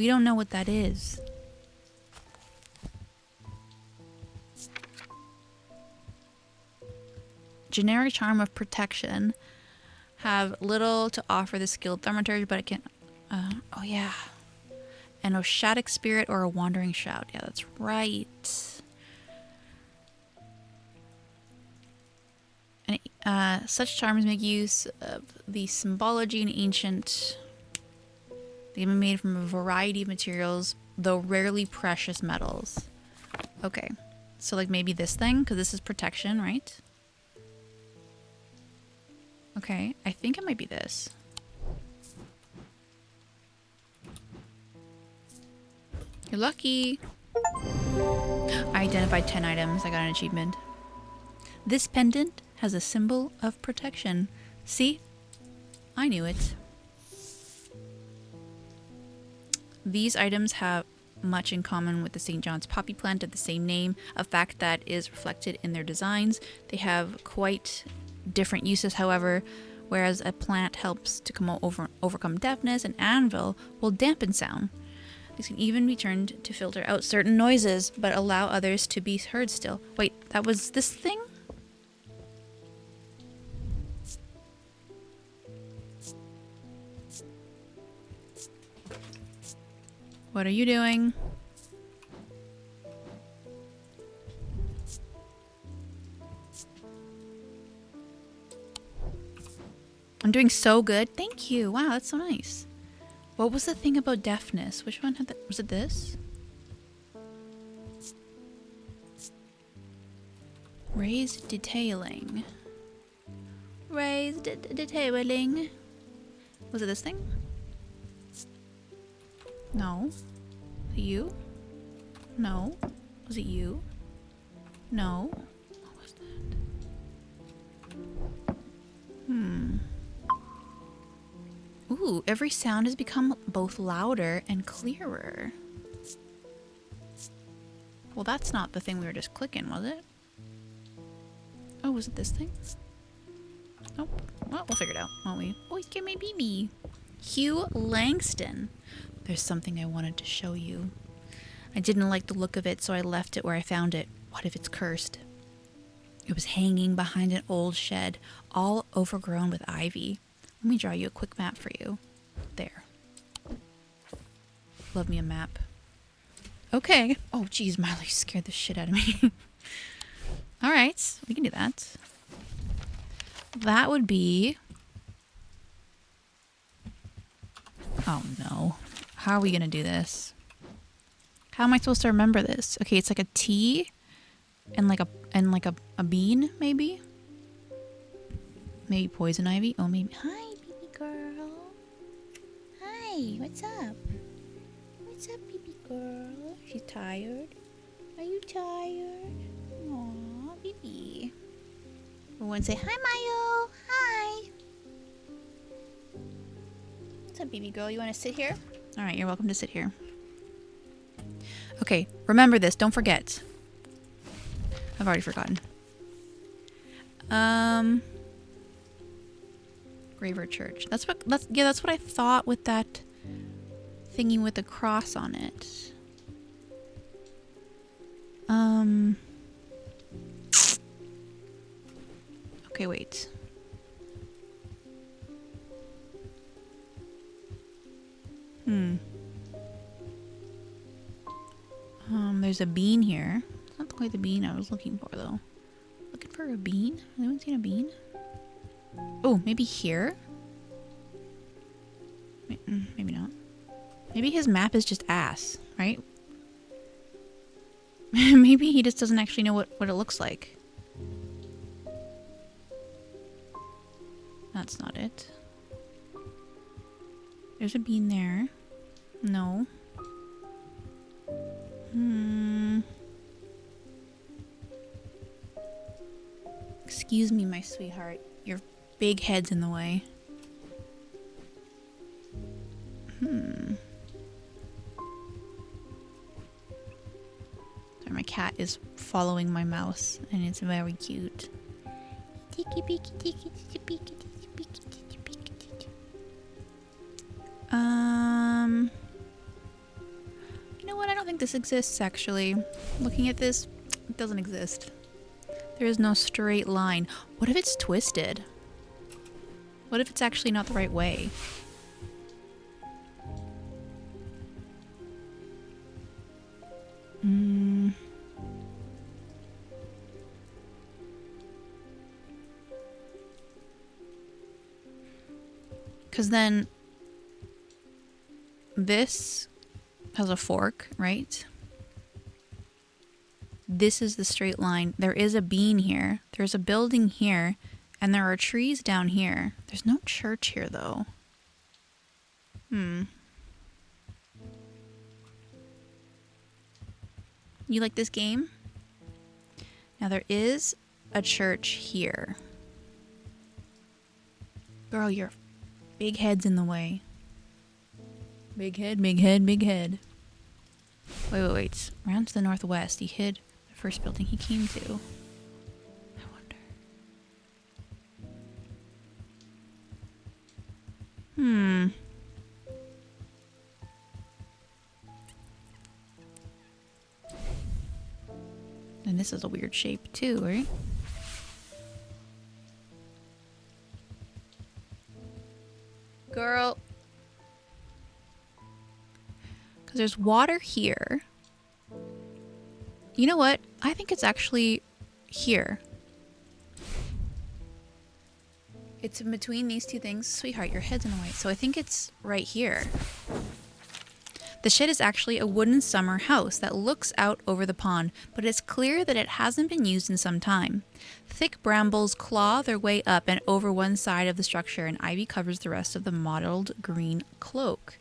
don't know what that is. Generic charm of protection. Have little to offer the skilled thaumaturge, but it can... oh yeah. An Oshatic spirit or a wandering shout. Yeah, that's right. Such charms make use of the symbology and ancient. They have been made from a variety of materials, though rarely precious metals. Okay, so like maybe this thing, because this is protection, right? Okay, I think it might be this. You're lucky. I identified 10 items. I got an achievement. This pendant has a symbol of protection. See? I knew it. These items have much in common with the St. John's poppy plant of the same name, a fact that is reflected in their designs. They have quite different uses, however. Whereas a plant helps to overcome deafness, an anvil will dampen sound. These can even be turned to filter out certain noises, but allow others to be heard still. Wait, that was this thing? What are you doing? I'm doing so good. Thank you. Wow, that's so nice. What was the thing about deafness? Which one had that? Was it this? Raised detailing. Raised detailing. Was it this thing? No. Was it you? No. Was it you? No. What was that? Ooh, every sound has become both louder and clearer. Well, that's not the thing we were just clicking, was it? Oh, was it this thing? Nope. Well, we'll figure it out, won't we? Oh, he's getting my BB. Hugh Langston. There's something I wanted to show you. I didn't like the look of it, so I left it where I found it. What if it's cursed? It was hanging behind an old shed, all overgrown with ivy. Let me draw you a quick map for you. There. Love me a map. Okay. Oh, geez, Miley scared the shit out of me. All right, we can do that. That would be... Oh, no. How are we going to do this? How am I supposed to remember this? Okay, it's like a T and like a bean, maybe? Maybe poison ivy? Oh, maybe... Hi, baby girl. Hi, what's up? What's up, baby girl? She's tired. Are you tired? Aw, baby. Everyone say, hi, Mayo. Hi. What's up, baby girl? You want to sit here? All right, you're welcome to sit here. Okay, remember this. Don't forget. I've already forgotten. Graver Church. That's what I thought with that thingy with the cross on it. Okay, wait. There's a bean here. It's not quite the bean I was looking for, though. Looking for a bean? Has anyone seen a bean? Oh, maybe here? Maybe not. Maybe his map is just ass, right? Maybe he just doesn't actually know what it looks like. That's not it. There's a bean there. No. Excuse me, my sweetheart. Your big head's in the way. Sorry, my cat is following my mouse, and it's very cute. Tiki piki tiki tiki piki tiki piki tiki piki tiki. You know what? I don't think this exists, actually. Looking at this, it doesn't exist. There is no straight line. What if it's twisted? What if it's actually not the right way? Because then this has a fork, right? This is the straight line. There is a bean here. There's a building here. And there are trees down here. There's no church here, though. You like this game? Now there is a church here. Girl, your big head's in the way. Big head, big head, big head. Wait. Around to the northwest. He hid the first building he came to. I wonder. And this is a weird shape too, right? Girl. Because there's water here. You know what? I think it's actually here. It's in between these two things. Sweetheart, your head's in the way. So I think it's right here. The shed is actually a wooden summer house that looks out over the pond, but it's clear that it hasn't been used in some time. Thick brambles claw their way up and over one side of the structure, and ivy covers the rest of the mottled green cloak.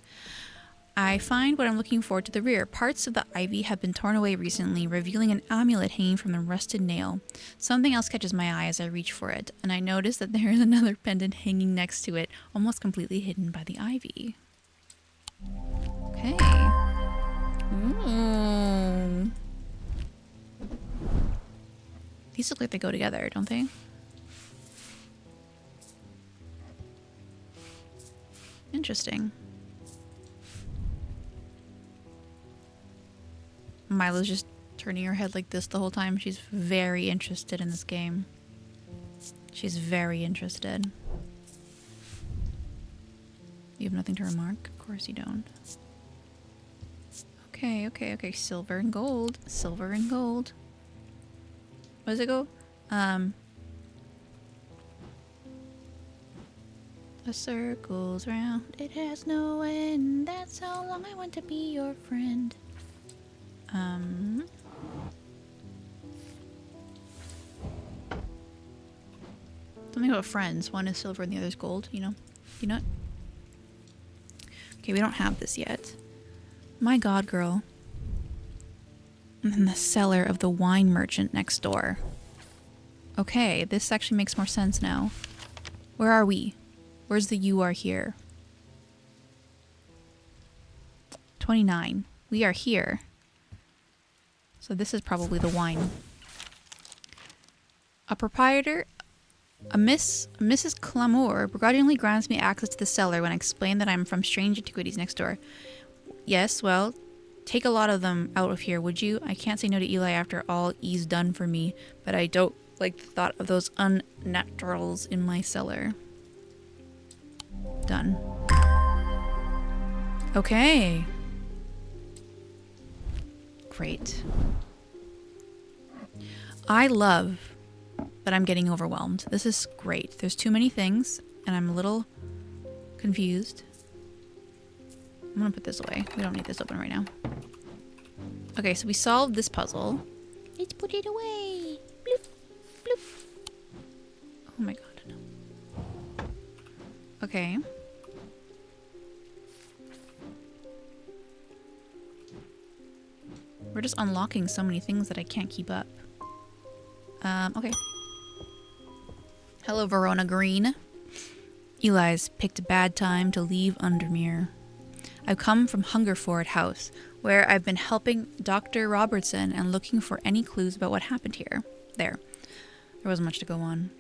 I find what I'm looking for to the rear. Parts of the ivy have been torn away recently, revealing an amulet hanging from a rusted nail. Something else catches my eye as I reach for it, and I notice that there is another pendant hanging next to it, almost completely hidden by the ivy. Okay. Ooh. These look like they go together, don't they? Interesting. Milo's just turning her head like this the whole time. She's very interested in this game. She's very interested. You have nothing to remark? Of course you don't. Okay. Silver and gold. Silver and gold. What does it go? The circles round. It has no end. That's how long I want to be your friend. Something about friends. One is silver and the other is gold, you know? You know it? Okay, we don't have this yet. My god, girl. And then the cellar of the wine merchant next door. Okay, this actually makes more sense now. Where are we? Where's the you are here? 29. We are here. So this is probably the wine. A proprietor, Mrs. Clamour, begrudgingly grants me access to the cellar when I explain that I'm from Strange Antiquities next door. Yes, well, take a lot of them out of here, would you? I can't say no to Eli after all he's done for me, but I don't like the thought of those unnaturals in my cellar. Done. Okay. Great. I love that I'm getting overwhelmed. This is great. There's too many things, and I'm a little confused. I'm gonna put this away. We don't need this open right now. Okay, so we solved this puzzle. Let's put it away. Bloop, bloop. Oh my god, no. Okay. We're just unlocking so many things that I can't keep up. Okay. Hello, Verona Green. Eli's picked a bad time to leave Undermere. I've come from Hungerford House, where I've been helping Dr. Robertson and looking for any clues about what happened here. There wasn't much to go on.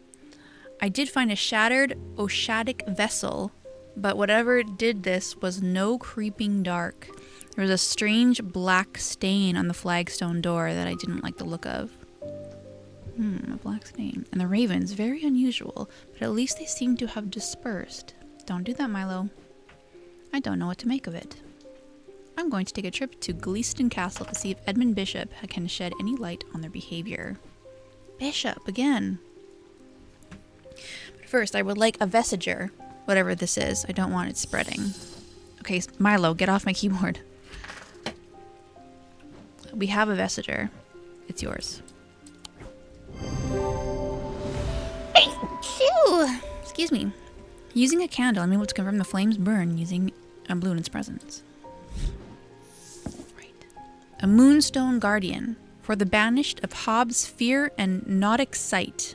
I did find a shattered Oshadic vessel, but whatever did this was no creeping dark. There was a strange black stain on the flagstone door that I didn't like the look of. A black stain. And the ravens, very unusual, but at least they seem to have dispersed. Don't do that, Milo. I don't know what to make of it. I'm going to take a trip to Gleeston Castle to see if Edmund Bishop can shed any light on their behavior. Bishop, again. But first, I would like a vestiger. Whatever this is. I don't want it spreading. Okay, Milo, get off my keyboard. We have a vestiger. It's yours. Excuse me. Using a candle, I'm able to confirm the flames burn using a blue in its presence. Right. A moonstone guardian. For the banished of Hobbs' fear and nautic sight.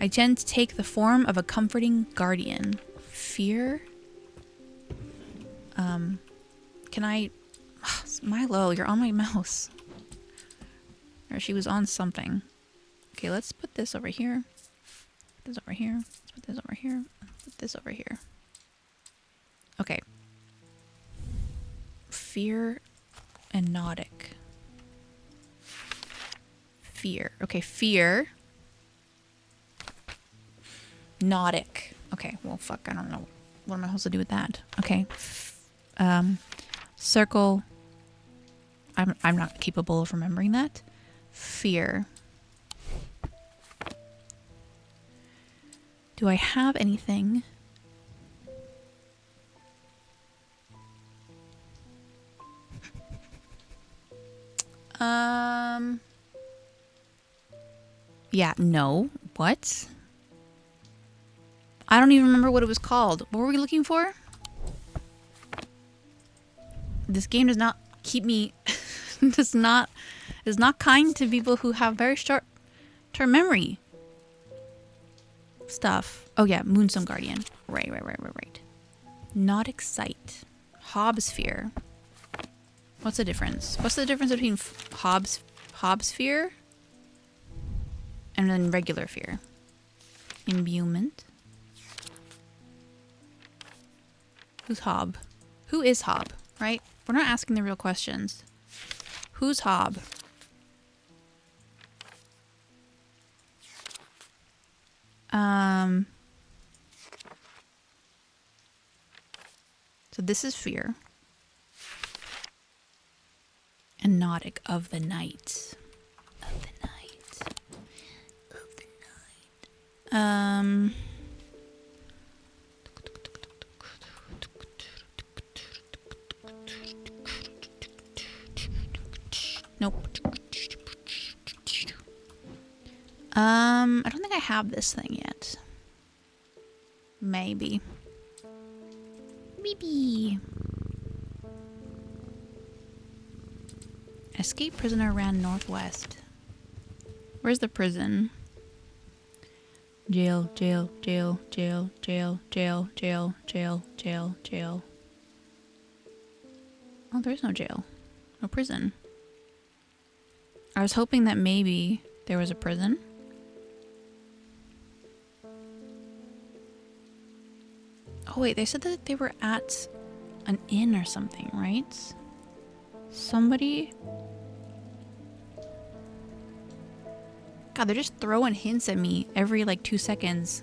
I tend to take the form of a comforting guardian. Fear? Can I... Milo, you're on my mouse. Or she was on something. Okay, let's put this over here. Put this over here. Let's put this over here. Put this over here. Okay. Fear and nautic. Fear. Okay, fear. Nautic. Okay, well, fuck, I don't know. What am I supposed to do with that? Okay. Circle. I'm not capable of remembering that. Fear. Do I have anything? Yeah, no. What? I don't even remember what it was called. What were we looking for? This game does not keep me... is not kind to people who have very short-term memory. Stuff. Oh yeah, Moonstone Guardian. Right. Nautic sight. Hobbs fear. What's the difference? What's the difference between Hobbs fear and then regular fear? Imbuement. Who's Hob? Who is Hob, right? We're not asking the real questions. Who's Hob? So this is fear. And nautic of the night. Of the night. Of the night. Nope. I don't think I have this thing yet. Maybe. Maybe. Escape prisoner ran northwest. Where's the prison? Jail. Oh, there's no jail. No prison. I was hoping that maybe there was a prison. Oh wait, they said that they were at an inn or something, right? Somebody... God, they're just throwing hints at me every like 2 seconds.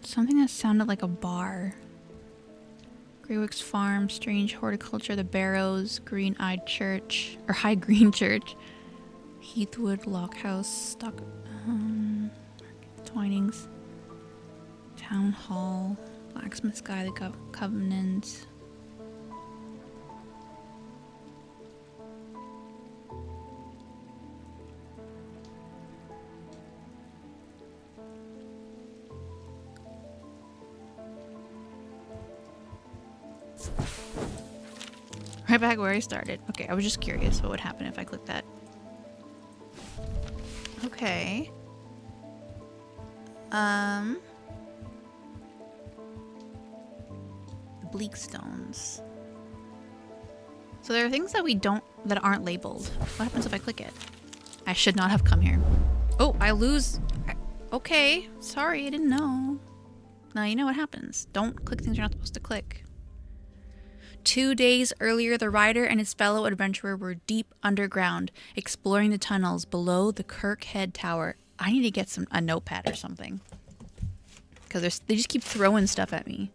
Something that sounded like a bar. Greywick's Farm, Strange Horticulture, The Barrows, Green-Eyed Church, or High Green Church, Heathwood, Lockhouse, Stock, Twinings, Town Hall, Blacksmith Sky, The Covenant. Right back where I started. Okay, I was just curious what would happen if I clicked that. Okay. Bleak stones. So there are things that that aren't labeled. What happens if I click it? I should not have come here. Oh, I lose. Okay, sorry, I didn't know. Now you know what happens. Don't click things you're not supposed to click. 2 days earlier, the rider and his fellow adventurer were deep underground, exploring the tunnels below the Kirkhead Tower. I need to get a notepad or something. Because they just keep throwing stuff at me.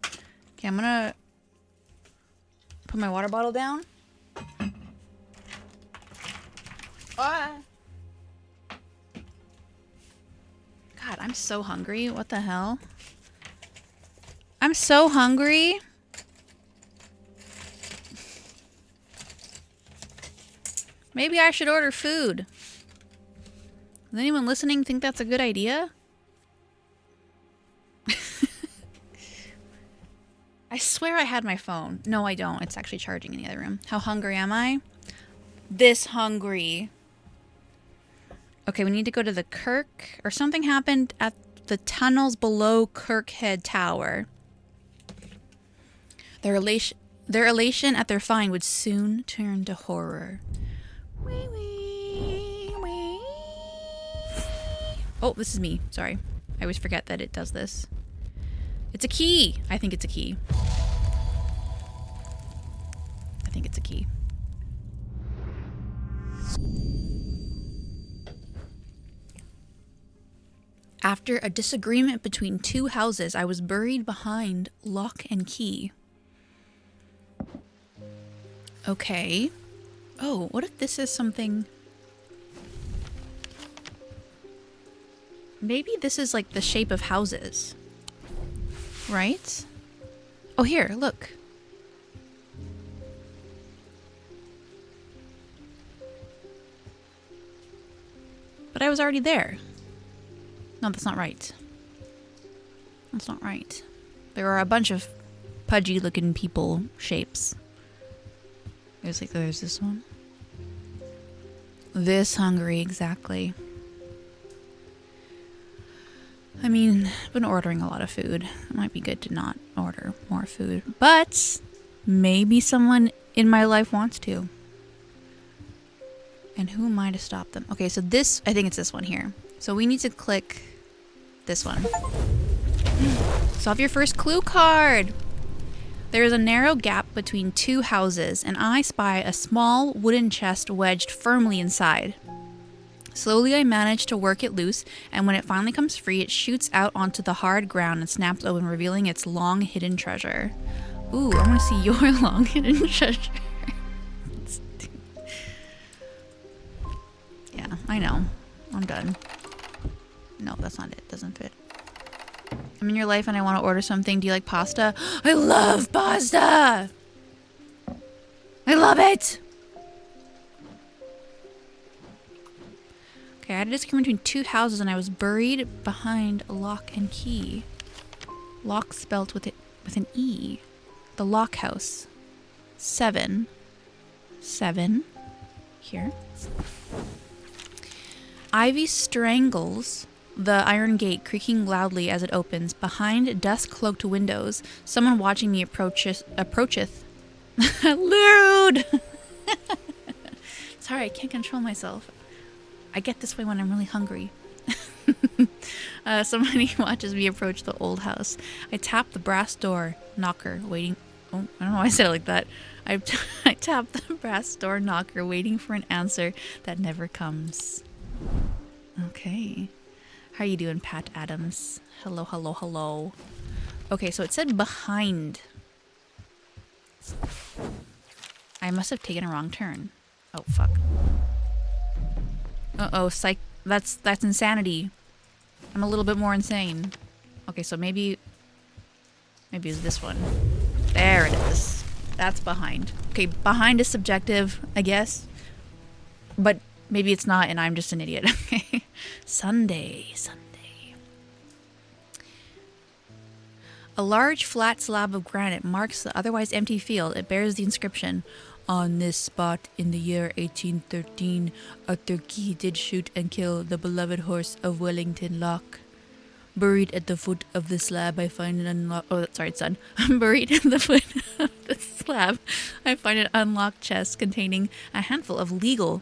Okay, I'm gonna put my water bottle down. Ah. God, I'm so hungry. What the hell? I'm so hungry. Maybe I should order food. Does anyone listening think that's a good idea? I swear I had my phone. No, I don't. It's actually charging in the other room. How hungry am I? This hungry. Okay, we need to go to the Kirk, or something happened at the tunnels below Kirkhead Tower. Their elation at their find would soon turn to horror. Wee, wee, wee. Oh, this is me. Sorry. I always forget that it does this. It's a key. I think it's a key. I think it's a key. After a disagreement between two houses, I was buried behind lock and key. Okay. Oh, what if this is something... Maybe this is like the shape of houses. Right? Oh, here, look. But I was already there. No, that's not right. That's not right. There are a bunch of pudgy looking people shapes. There's this one. This hungry, exactly. I mean, I've been ordering a lot of food. It might be good to not order more food. But maybe someone in my life wants to. And who am I to stop them? Okay, so this, I think it's this one here. So we need to click this one. Solve your first clue card. There is a narrow gap between two houses, and I spy a small wooden chest wedged firmly inside. Slowly I manage to work it loose, and when it finally comes free, it shoots out onto the hard ground and snaps open, revealing its long hidden treasure. Ooh, I want to see your long hidden treasure. Yeah, I know. I'm done. No, that's not it. Doesn't fit. I'm in your life and I want to order something. Do you like pasta? I love pasta! I love it! Okay, I had a disagreement between two houses and I was buried behind a lock and key. Lock spelt with an E. The lock house. 7. 7. Here. Ivy strangles the iron gate, creaking loudly as it opens. Behind dust-cloaked windows, someone watching me approacheth. Lewd! Sorry, I can't control myself. I get this way when I'm really hungry. Somebody watches me approach the old house. I tap the brass door knocker, waiting... Oh, I don't know why I said it like that. I tap the brass door knocker, waiting for an answer that never comes. Okay. How you doing, Pat Adams? Hello, hello, hello. Okay, so it said behind. I must have taken a wrong turn. Oh, fuck. Uh-oh, psych. That's insanity. I'm a little bit more insane. Okay, so maybe it's this one. There it is. That's behind. Okay, behind is subjective, I guess. But maybe it's not and I'm just an idiot. Okay. Sunday. A large flat slab of granite marks the otherwise empty field. It bears the inscription, "On this spot in the year 1813, Arthur Key did shoot and kill the beloved horse of Wellington Loch. Buried at the foot of the slab, I find an unlocked... Oh, sorry, it's done. Buried at the foot of the slab, I find an unlocked chest containing a handful of legal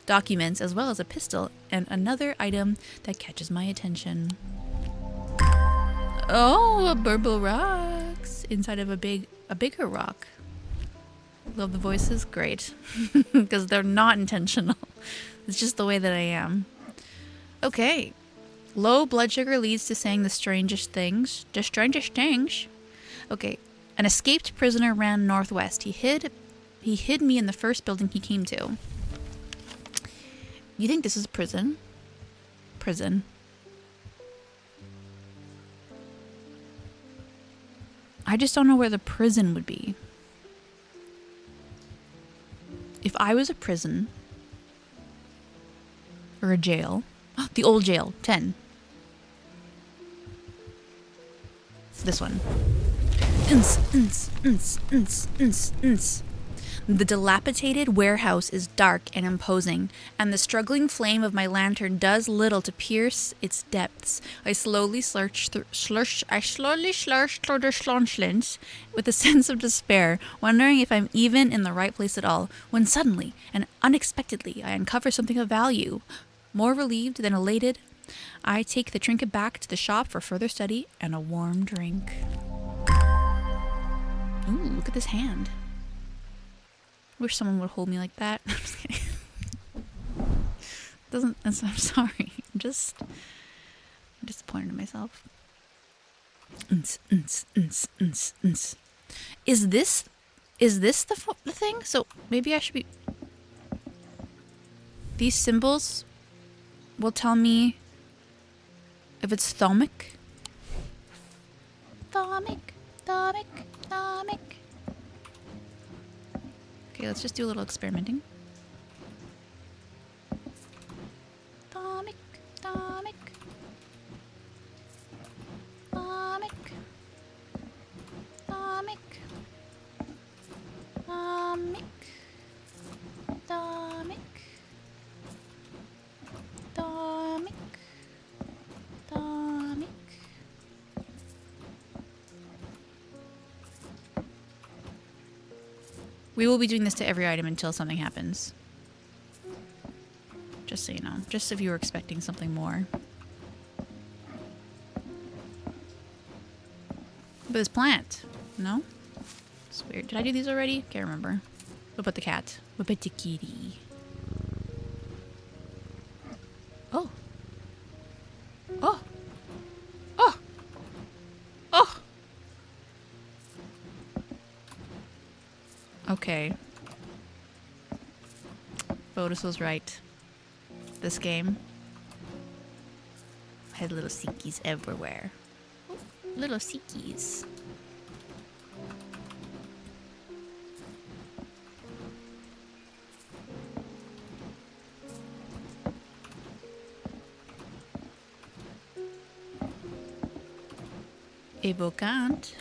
documents, as well as a pistol and another item that catches my attention. Oh, a burble rocks inside of a bigger rock. Love the voices, great, because they're not intentional. It's just the way that I am. Okay, low blood sugar leads to saying the strangest things. The strangest things. Okay, An escaped prisoner ran northwest. He hid me in the first building he came to. You think this is a prison? Prison. I just don't know where the prison would be. If I was a prison or a jail, the old jail, 10. This one. The dilapidated warehouse is dark and imposing, and the struggling flame of my lantern does little to pierce its depths. I slowly slurch through the schlonschlins with a sense of despair, wondering if I'm even in the right place at all, when suddenly and unexpectedly I uncover something of value. More relieved than elated, I take the trinket back to the shop for further study and a warm drink. Ooh, look at this hand. Wish someone would hold me like that. I'm just kidding. I'm sorry. I'm disappointed in myself. Is this the thing? So maybe I should be. These symbols will tell me if it's thalmic. Thalmic. Okay, let's just do a little experimenting. Thalmic. We will be doing this to every item until something happens. Just so you know. Just if you were expecting something more. But this plant. No? It's weird. Did I do these already? Can't remember. What about the cat? What about the kitty? Oh. Oh. Oh. Oh. Okay. Bodus was right. This game had little seekies everywhere. Oh, little seekies. Evocant.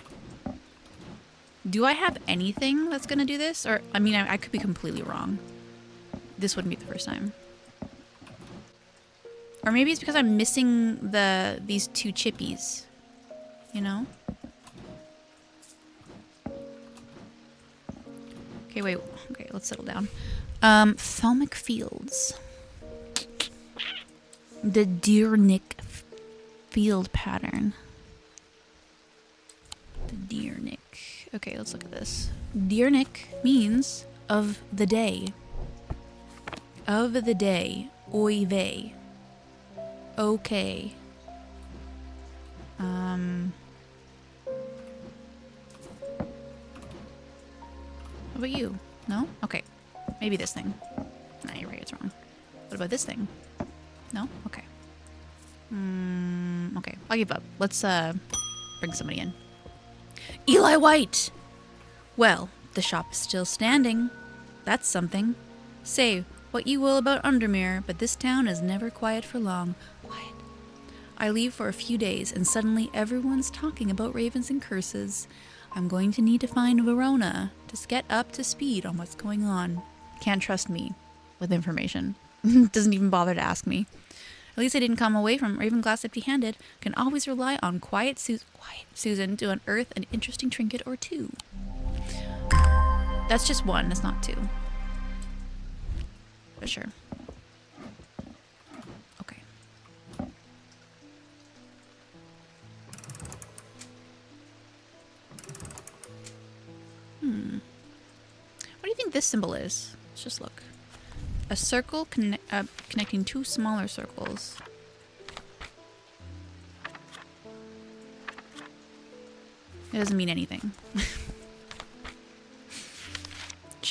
Do I have anything that's gonna do this? Or, I mean, I could be completely wrong. This wouldn't be the first time. Or maybe it's because I'm missing these two chippies. You know? Okay, wait. Okay, let's settle down. Thalmic Fields. The Deernick field pattern. The Deernick. Okay, let's look at this. Deernick means of the day. Of the day. Oy vey. Okay. What about you? No? Okay. Maybe this thing. Nah, you're right, it's wrong. What about this thing? No? Okay. Okay, I'll give up. Let's bring somebody in. Eli White! Well, the shop is still standing. That's something. Say what you will about Undermere, but this town is never quiet for long. Quiet. I leave for a few days, and suddenly everyone's talking about ravens and curses. I'm going to need to find Verona to get up to speed on what's going on. Can't trust me with information. Doesn't even bother to ask me. At least I didn't come away from Ravenglass empty-handed. Can always rely on Quiet Susan to unearth an interesting trinket or two. That's just one, that's not two. But sure. Okay. What do you think this symbol is? Let's just look. A circle connecting two smaller circles. It doesn't mean anything.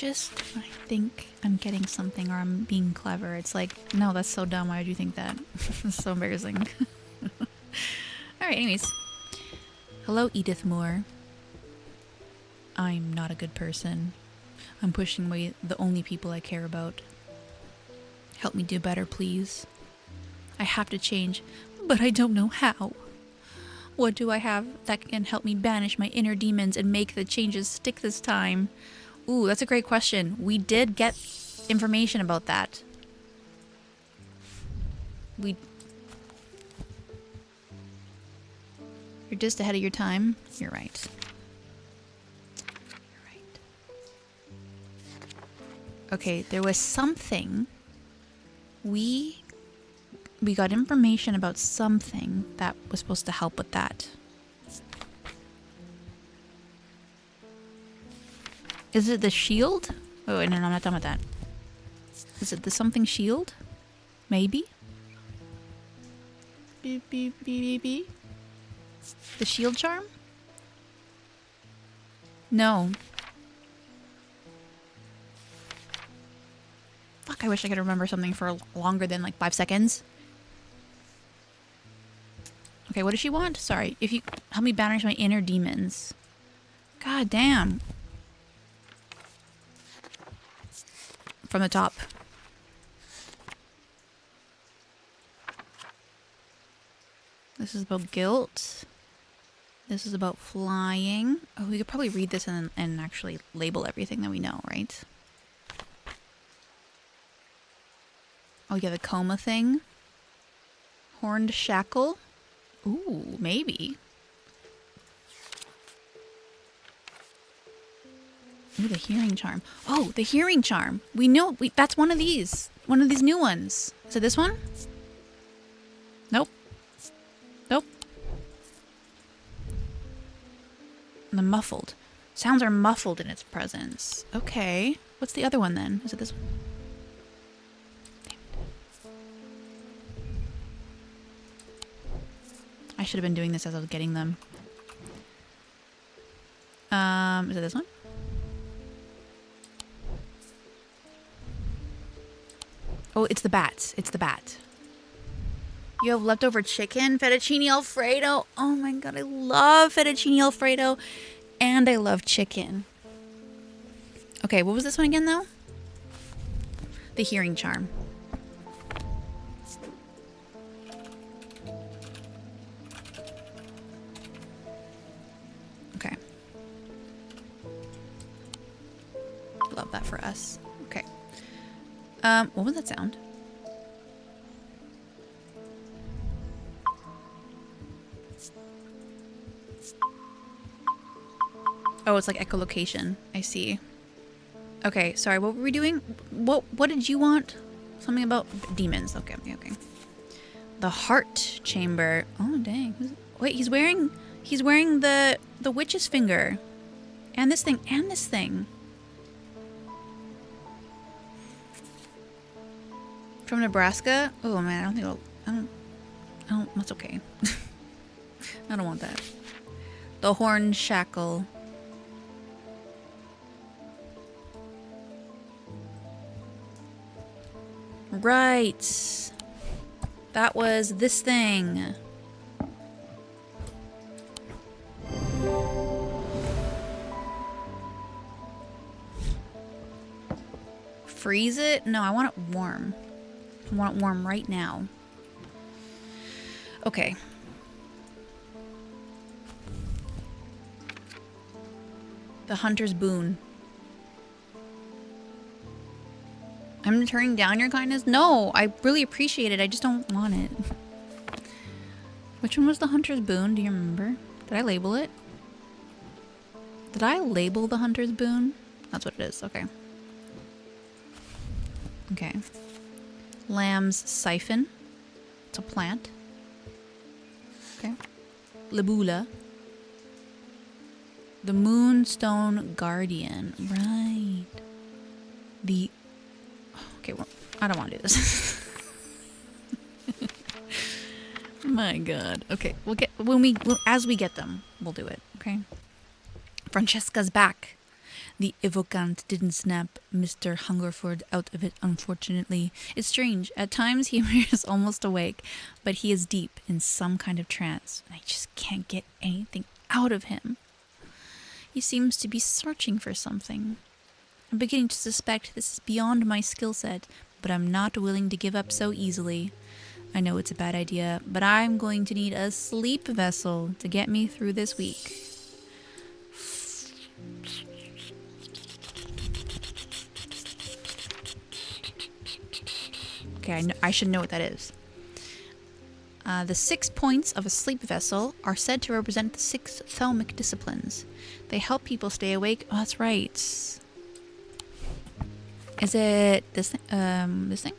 I think I'm getting something or I'm being clever. It's like, no, that's so dumb. Why would you think that? It's so embarrassing. Alright, anyways. Hello, Edith Moore. I'm not a good person. I'm pushing away the only people I care about. Help me do better, please. I have to change, but I don't know how. What do I have that can help me banish my inner demons and make the changes stick this time? Ooh, that's a great question. We did get information about that. You're just ahead of your time. You're right. You're right. Okay, there was something. We got information about something that was supposed to help with that. Is it the shield? Oh, wait, no, I'm not done with that. Is it the something shield? Maybe? Beep, beep, beep, beep, beep. The shield charm? No. Fuck, I wish I could remember something for longer than like 5 seconds. Okay, what does she want? Sorry. If you help me banish my inner demons. God damn. From the top. This is about guilt. This is about flying. Oh, we could probably read this and actually label everything that we know, right? Oh, yeah, the coma thing. Horned shackle. Ooh, maybe. Ooh, the hearing charm. Oh, the hearing charm. We know that's one of these. One of these new ones. Is it this one? Nope. Nope. The muffled. Sounds are muffled in its presence. Okay. What's the other one then? Is it this one? I should have been doing this as I was getting them. Is it this one? Oh, it's the bat. It's the bat. You have leftover chicken, fettuccine alfredo. Oh my god, I love fettuccine alfredo. And I love chicken. Okay, what was this one again though? The hearing charm. Okay. Love that for us. Okay. What was that sound? Oh, it's like echolocation. I see. Okay, sorry, what were we doing? What did you want? Something about demons. Okay, okay. The heart chamber. Oh, dang. Wait, he's wearing the witch's finger. And this thing, and this thing. From Nebraska? Oh man, I don't think I don't, that's okay. I don't want that. The horn shackle. Right. That was this thing. Freeze it? No, I want it warm. I want it warm right now. Okay. The hunter's boon. I'm turning down your kindness? No, I really appreciate it. I just don't want it. Which one was the hunter's boon? Do you remember? Did I label it? Did I label the hunter's boon? That's what it is. Okay. Okay. Lamb's siphon. It's a plant. Okay. Libula. The Moonstone Guardian. Right. The... Okay, well, I don't want to do this. My god. Okay, we'll get... as we get them, we'll do it. Okay? Francesca's back. The evocant didn't snap Mr. Hungerford out of it, unfortunately. It's strange. At times he appears almost awake, but he is deep in some kind of trance, and I just can't get anything out of him. He seems to be searching for something. I'm beginning to suspect this is beyond my skill set, but I'm not willing to give up so easily. I know it's a bad idea, but I'm going to need a sleep vessel to get me through this week. Okay, I should know what that is. The 6 points of a sleep vessel are said to represent the 6 thelmic disciplines. They help people stay awake. Oh, that's right. Is it this thing? This thing?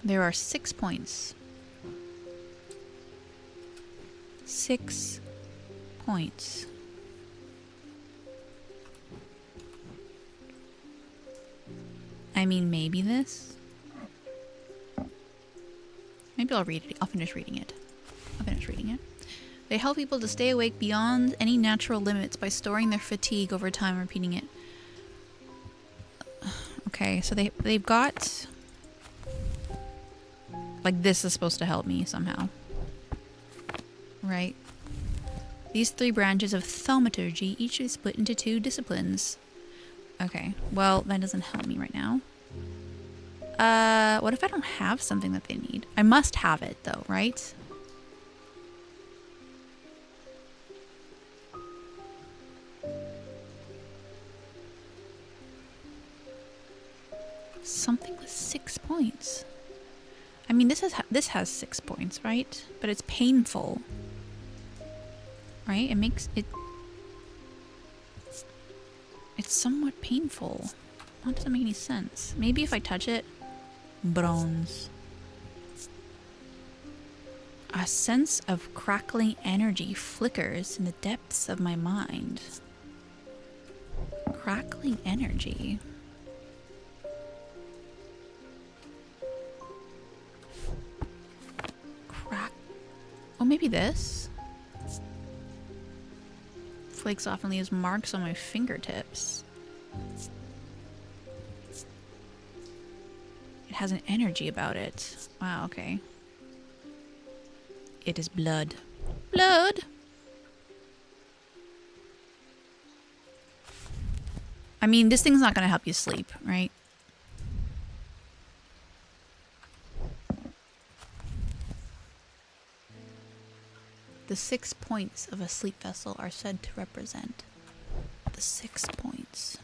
There are 6 points. 6 points. I mean, maybe this? Maybe I'll read it. I'll finish reading it. They help people to stay awake beyond any natural limits by storing their fatigue over time, repeating it. Okay, so they've got... Like, this is supposed to help me somehow. Right. These 3 branches of thaumaturgy each is split into 2 disciplines. Okay, well, that doesn't help me right now. What if I don't have something that they need? I must have it, though, right? Something with 6 points. I mean, this has 6 points, right? But it's painful. Right? It makes it... It's somewhat painful. That doesn't make any sense. Maybe if I touch it... Bronze. A sense of crackling energy flickers in the depths of my mind. Crackling energy. Oh, maybe this? Flakes off and leaves marks on my fingertips. It has an energy about it. Wow, okay. It is blood. Blood! I mean, this thing's not gonna help you sleep, right? The 6 points of a sleep vessel are said to represent the 6 points.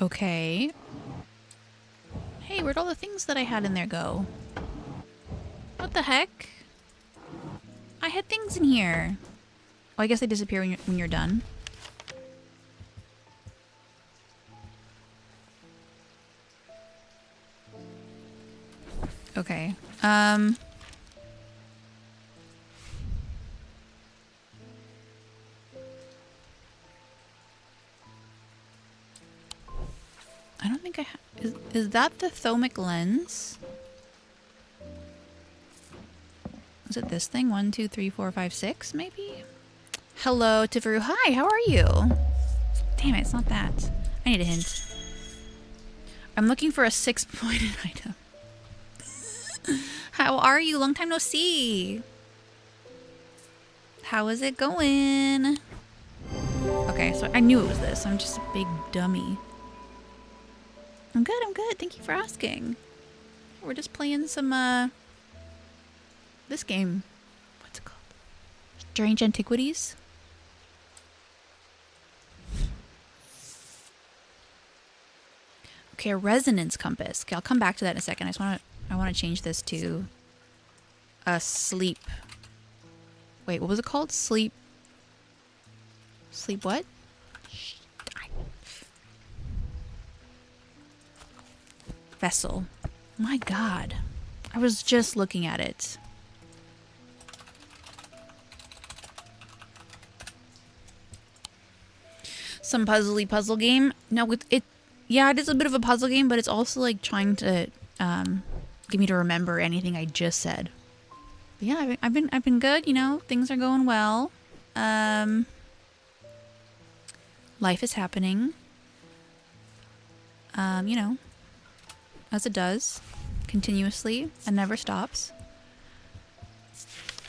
Okay. Hey, where'd all the things that I had in there go? What the heck? I had things in here. Oh, I guess they disappear when you're done. Okay. I don't think I have... Is that the thermic lens? Is it this thing? 1, 2, 3, 4, 5, 6, maybe? Hello, Tifaru. Hi, how are you? Damn it, it's not that. I need a hint. I'm looking for a 6-pointed item. How are you? Long time no see. How is it going? Okay, so I knew it was this. I'm just a big dummy. I'm good, I'm good. Thank you for asking. We're just playing some, this game. What's it called? Strange Antiquities? Okay, a resonance compass. Okay, I'll come back to that in a second. I want to change this to a sleep. Wait, what was it called? Sleep what? Vessel. My God. I was just looking at it. Some puzzly puzzle game. No, it Yeah, it is a bit of a puzzle game, but it's also like trying to get me to remember anything I just said. But yeah, I've been good. You know, things are going well. Life is happening. You know, as it does, continuously and never stops.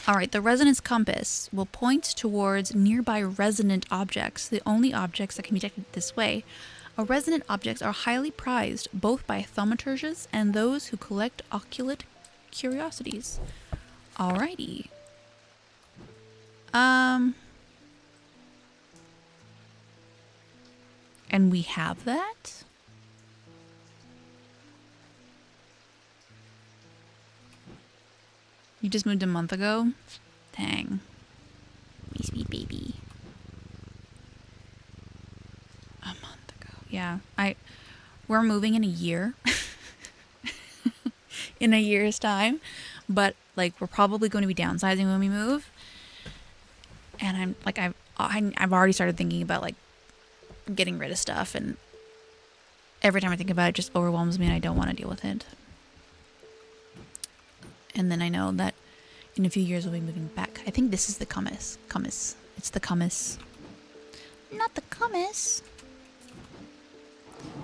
All right, the resonance compass will point towards nearby resonant objects, the only objects that can be detected this way. Resonant objects are highly prized both by thaumaturges and those who collect occult curiosities. Alrighty. And we have that? You just moved a month ago? Dang. My sweet baby. A month ago. Yeah. We're moving in a year. In a year's time. But like we're probably going to be downsizing when we move. And I'm like I've already started thinking about like getting rid of stuff, and every time I think about it, it just overwhelms me and I don't want to deal with it. And then I know that in a few years we'll be moving back. I think this is the Kummis. It's the Kummis. Not the Kummis.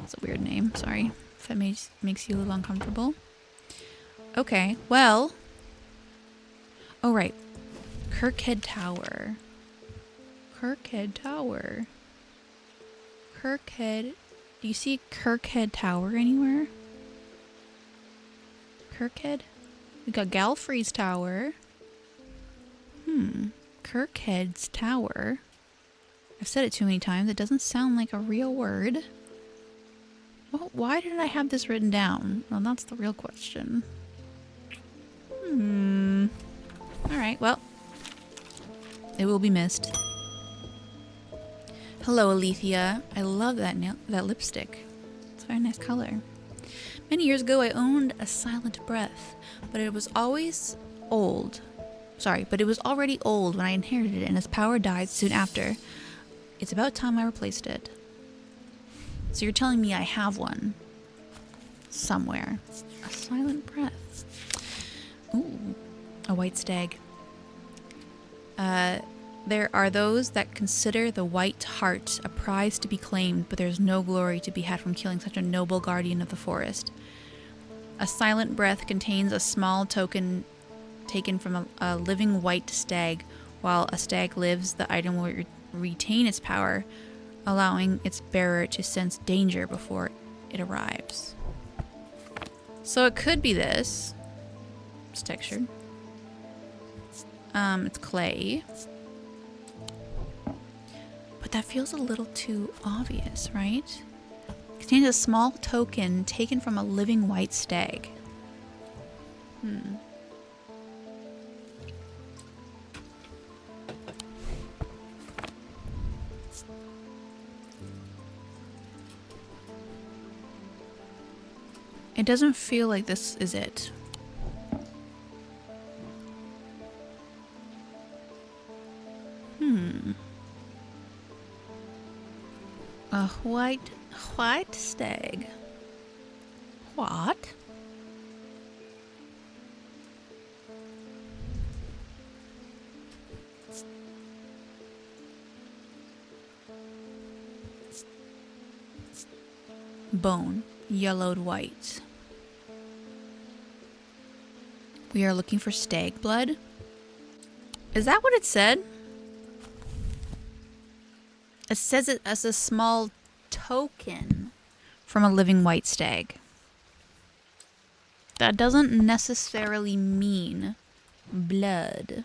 It's a weird name. Sorry if it makes you a little uncomfortable. Okay, well. Oh, right. Kirkhead Tower. Kirkhead Tower. Kirkhead. Do you see Kirkhead Tower anywhere? Kirkhead? We got Galfrey's Tower. Kirkhead's Tower. I've said it too many times. It doesn't sound like a real word. Well, why did I have this written down? Well, that's the real question. Alright, well. It will be missed. Hello, Alethea. I love that lipstick. It's a very nice color. Many years ago, I owned a silent breath, but it was already old when I inherited it, and its power died soon after. It's about time I replaced it. So you're telling me I have one somewhere. A silent breath. Ooh, a white stag. There are those that consider the white hart a prize to be claimed, but there's no glory to be had from killing such a noble guardian of the forest. A silent breath contains a small token taken from a living white stag. While a stag lives, the item will retain its power, allowing its bearer to sense danger before it arrives. So it could be this. It's textured. It's clay. But that feels a little too obvious, right? It contains a small token taken from a living white stag. It doesn't feel like this is it. A white stag. What? Bone, yellowed white. We are looking for stag blood. Is that what it said? It says it as a small token from a living white stag. That doesn't necessarily mean blood.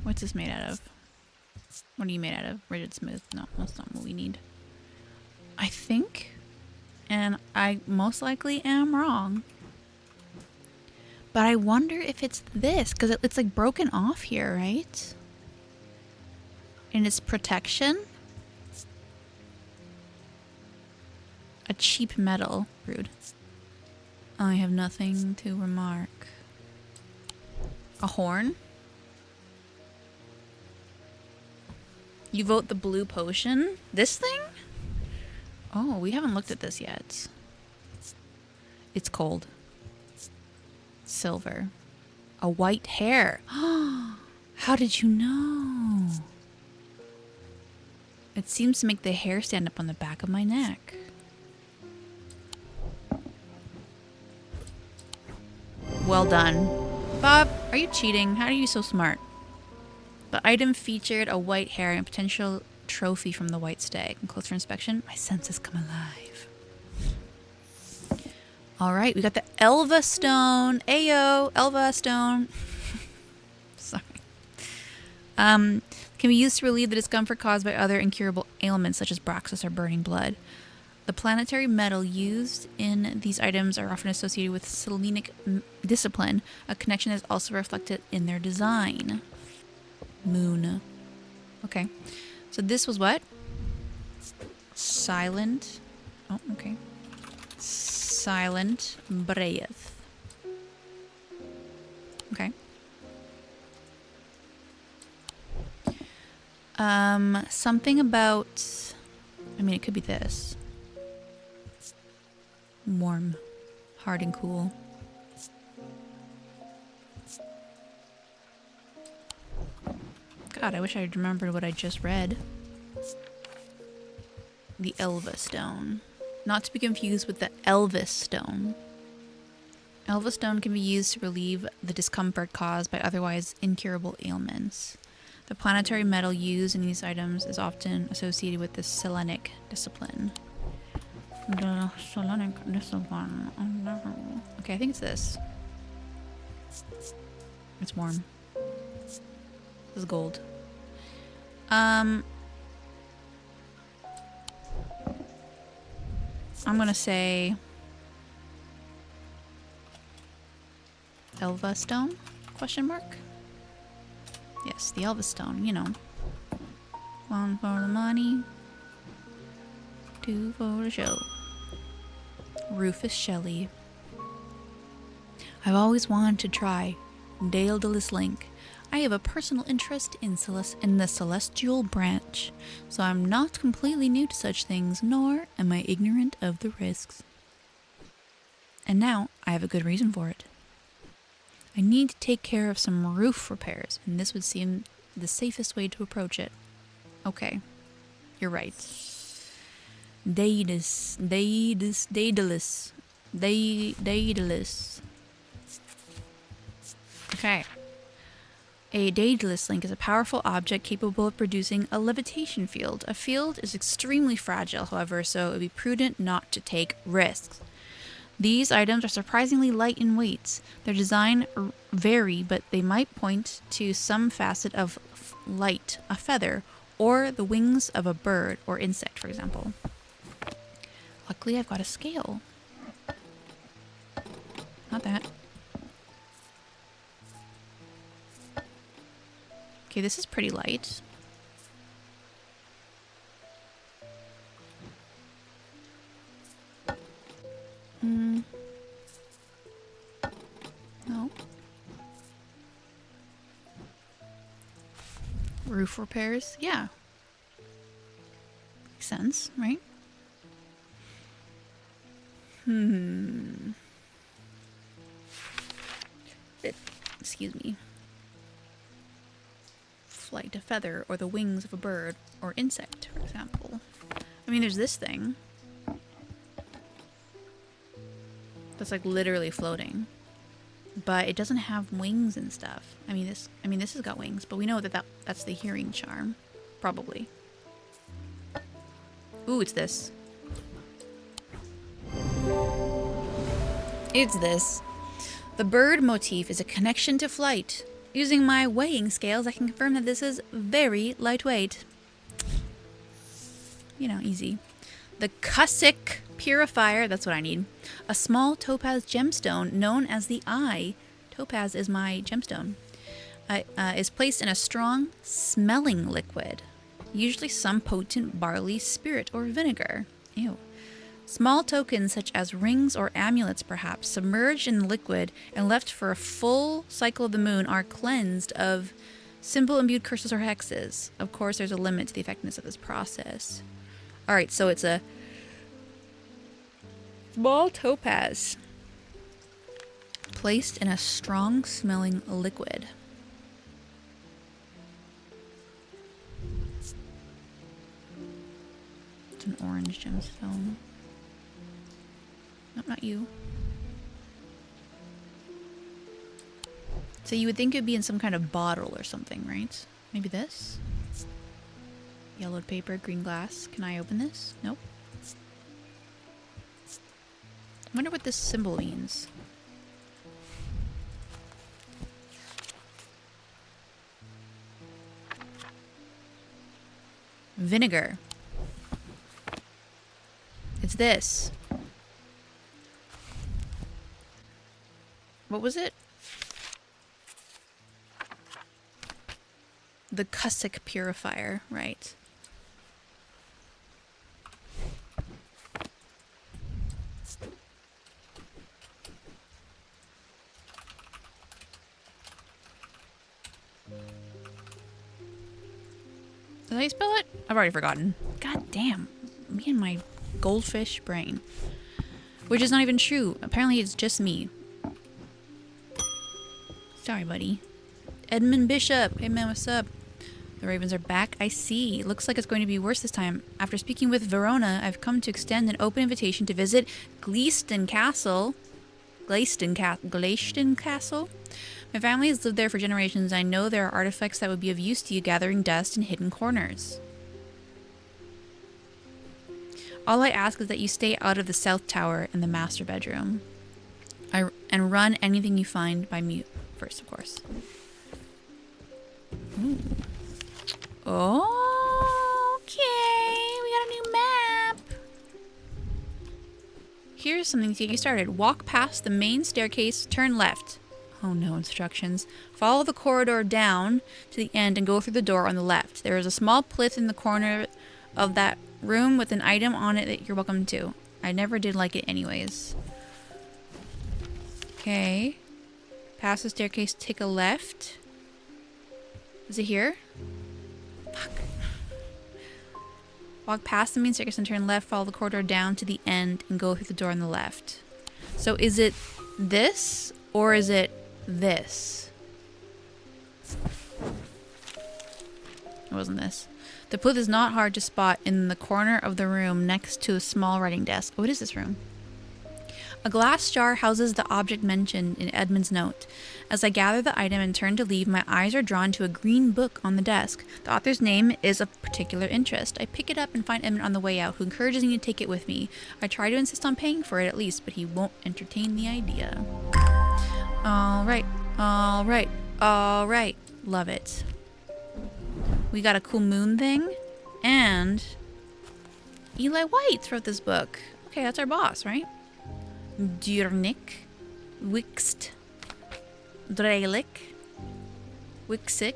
What's this made out of? What are you made out of? Rigid smooth? No, that's not what we need. I think, and I most likely am wrong, but I wonder if it's this, because it's like broken off here, right? And it's protection. A cheap metal. Rude. I have nothing to remark. A horn? You vote the blue potion? This thing? Oh, we haven't looked at this yet. It's cold. Silver. A white hair. How did you know? It seems to make the hair stand up on the back of my neck. Well done. Bob, are you cheating? How are you so smart? The item featured a white hair and a potential trophy from the white stag. On closer inspection, my senses come alive. All right, we got the Elva stone. Ayo, Elva stone. Sorry. Can be used to relieve the discomfort caused by other incurable ailments such as Braxis or burning blood. The planetary metal used in these items are often associated with Selenic discipline, a connection that is also reflected in their design. Moon. Okay. So this was what? Silent. Oh, okay. Silent Breath. Okay. Something about... I mean, it could be this. Warm. Hard and cool. God, I wish I remembered what I just read. The Elva stone. Not to be confused with the Elvis stone. Elva stone can be used to relieve the discomfort caused by otherwise incurable ailments. The planetary metal used in these items is often associated with the Selenic discipline. The Selenic discipline. Okay, I think it's this. It's warm. This is gold. I'm gonna say Elva stone? Question mark? Yes, the Elva stone, you know. 1 for the money. 2 for the show. Rufus Shelley. I've always wanted to try Daedalus Link. I have a personal interest in the celestial branch, so I'm not completely new to such things, nor am I ignorant of the risks. And now I have a good reason for it. I need to take care of some roof repairs, and this would seem the safest way to approach it. Okay, you're right. Daedalus. Okay. A Daedalus link is a powerful object capable of producing a levitation field. A field is extremely fragile, however, so it would be prudent not to take risks. These items are surprisingly light in weight. Their design vary, but they might point to some facet of light, a feather, or the wings of a bird or insect, for example. Luckily, I've got a scale. Not that. Okay, this is pretty light. No. Roof repairs? Yeah. Makes sense, right? Excuse me. Flight, a feather, or the wings of a bird or insect, for example. I mean, there's this thing that's like literally floating, but it doesn't have wings and stuff. I mean, this has got wings, but we know that's the hearing charm, probably. Ooh, it's this. It's this. The bird motif is a connection to flight. Using my weighing scales, I can confirm that this is very lightweight. You know, easy. The Cusick Purifier, that's what I need. A small topaz gemstone known as the Eye. Topaz is my gemstone. Is placed in a strong smelling liquid. Usually some potent barley spirit or vinegar. Ew. Small tokens such as rings or amulets, perhaps, submerged in the liquid and left for a full cycle of the moon are cleansed of symbol imbued curses or hexes. Of course, there's a limit to the effectiveness of this process. Alright, so it's a small topaz placed in a strong smelling liquid. It's an orange gemstone. No, not you. So you would think it'd be in some kind of bottle or something, right? Maybe this? Yellowed paper, green glass. Can I open this? Nope. I wonder what this symbol means. Vinegar. It's this. What was it? The Cussack purifier, right. Did I spell it? I've already forgotten. God damn. Me and my goldfish brain. Which is not even true. Apparently it's just me. Sorry, buddy. Edmund Bishop. Hey man, what's up? The ravens are back. I see. Looks like it's going to be worse this time. After speaking with Verona, I've come to extend an open invitation to visit Gleaston Castle. Glaiston Castle? My family has lived there for generations. I know there are artifacts that would be of use to you, gathering dust in hidden corners. All I ask is that you stay out of the south tower and the master bedroom. And run anything you find by me first, of course. Ooh. Okay, we got a new map. Here's something to get you started. Walk past the main staircase, turn left. Oh no, instructions. Follow the corridor down to the end and go through the door on the left. There is a small plinth in the corner of that room with an item on it that you're welcome to. I never did like it anyways. Okay. Past the staircase, take a left. Is it here? Fuck. Walk past the main staircase and turn left, follow the corridor down to the end and go through the door on the left. So is it this or is it this? It wasn't this. The plinth is not hard to spot in the corner of the room next to a small writing desk. What is this room? A glass jar houses the object mentioned in Edmund's note. As I gather the item and turn to leave, my eyes are drawn to a green book on the desk. The author's name is of particular interest. I pick it up and find Edmund on the way out, who encourages me to take it with me. I try to insist on paying for it at least, but he won't entertain the idea. Alright, alright, alright. Love it. We got a cool moon thing, and Eli White wrote this book. Okay, that's our boss, right? Dyrnik, Wixt, Dralik, Wixick.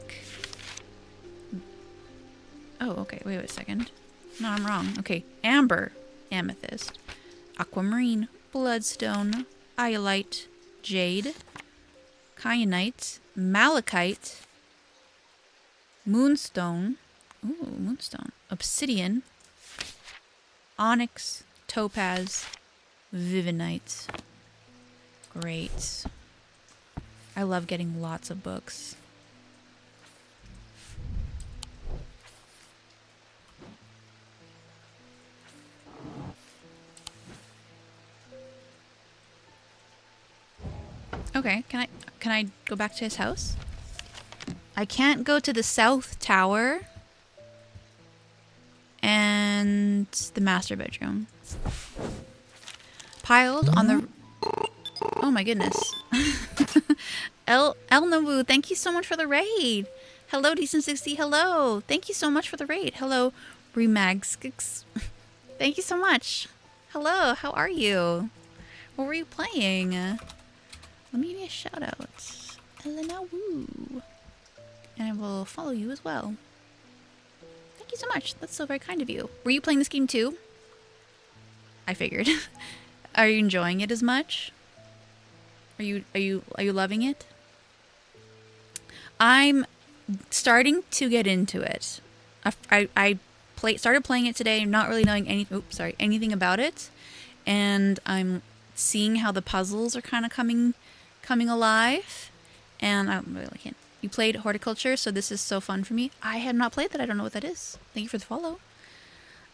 Oh, okay, wait a second. No, I'm wrong. Okay, Amber, Amethyst, Aquamarine, Bloodstone, Iolite, Jade, Kyanite, Malachite, Moonstone, ooh, Moonstone, Obsidian, Onyx, Topaz, Vivinite. Great. I love getting lots of books. Okay, can I go back to his house? I can't go to the south tower and the master bedroom. Piled on the... Oh my goodness. El Nobu, thank you so much for the raid. Hello, Decent60. Hello. Thank you so much for the raid. Hello, Remags. Thank you so much. Hello, how are you? What were you playing? Let me give you a shout out. Elena Woo. And I will follow you as well. Thank you so much. That's so very kind of you. Were you playing this game too? I figured. Are you enjoying it as much? Are you loving it? I'm starting to get into it. I started playing it today, not really knowing anything about it, and I'm seeing how the puzzles are kind of coming alive. And I really can't. You played horticulture, so this is so fun for me. I have not played that. I don't know what that is. Thank you for the follow.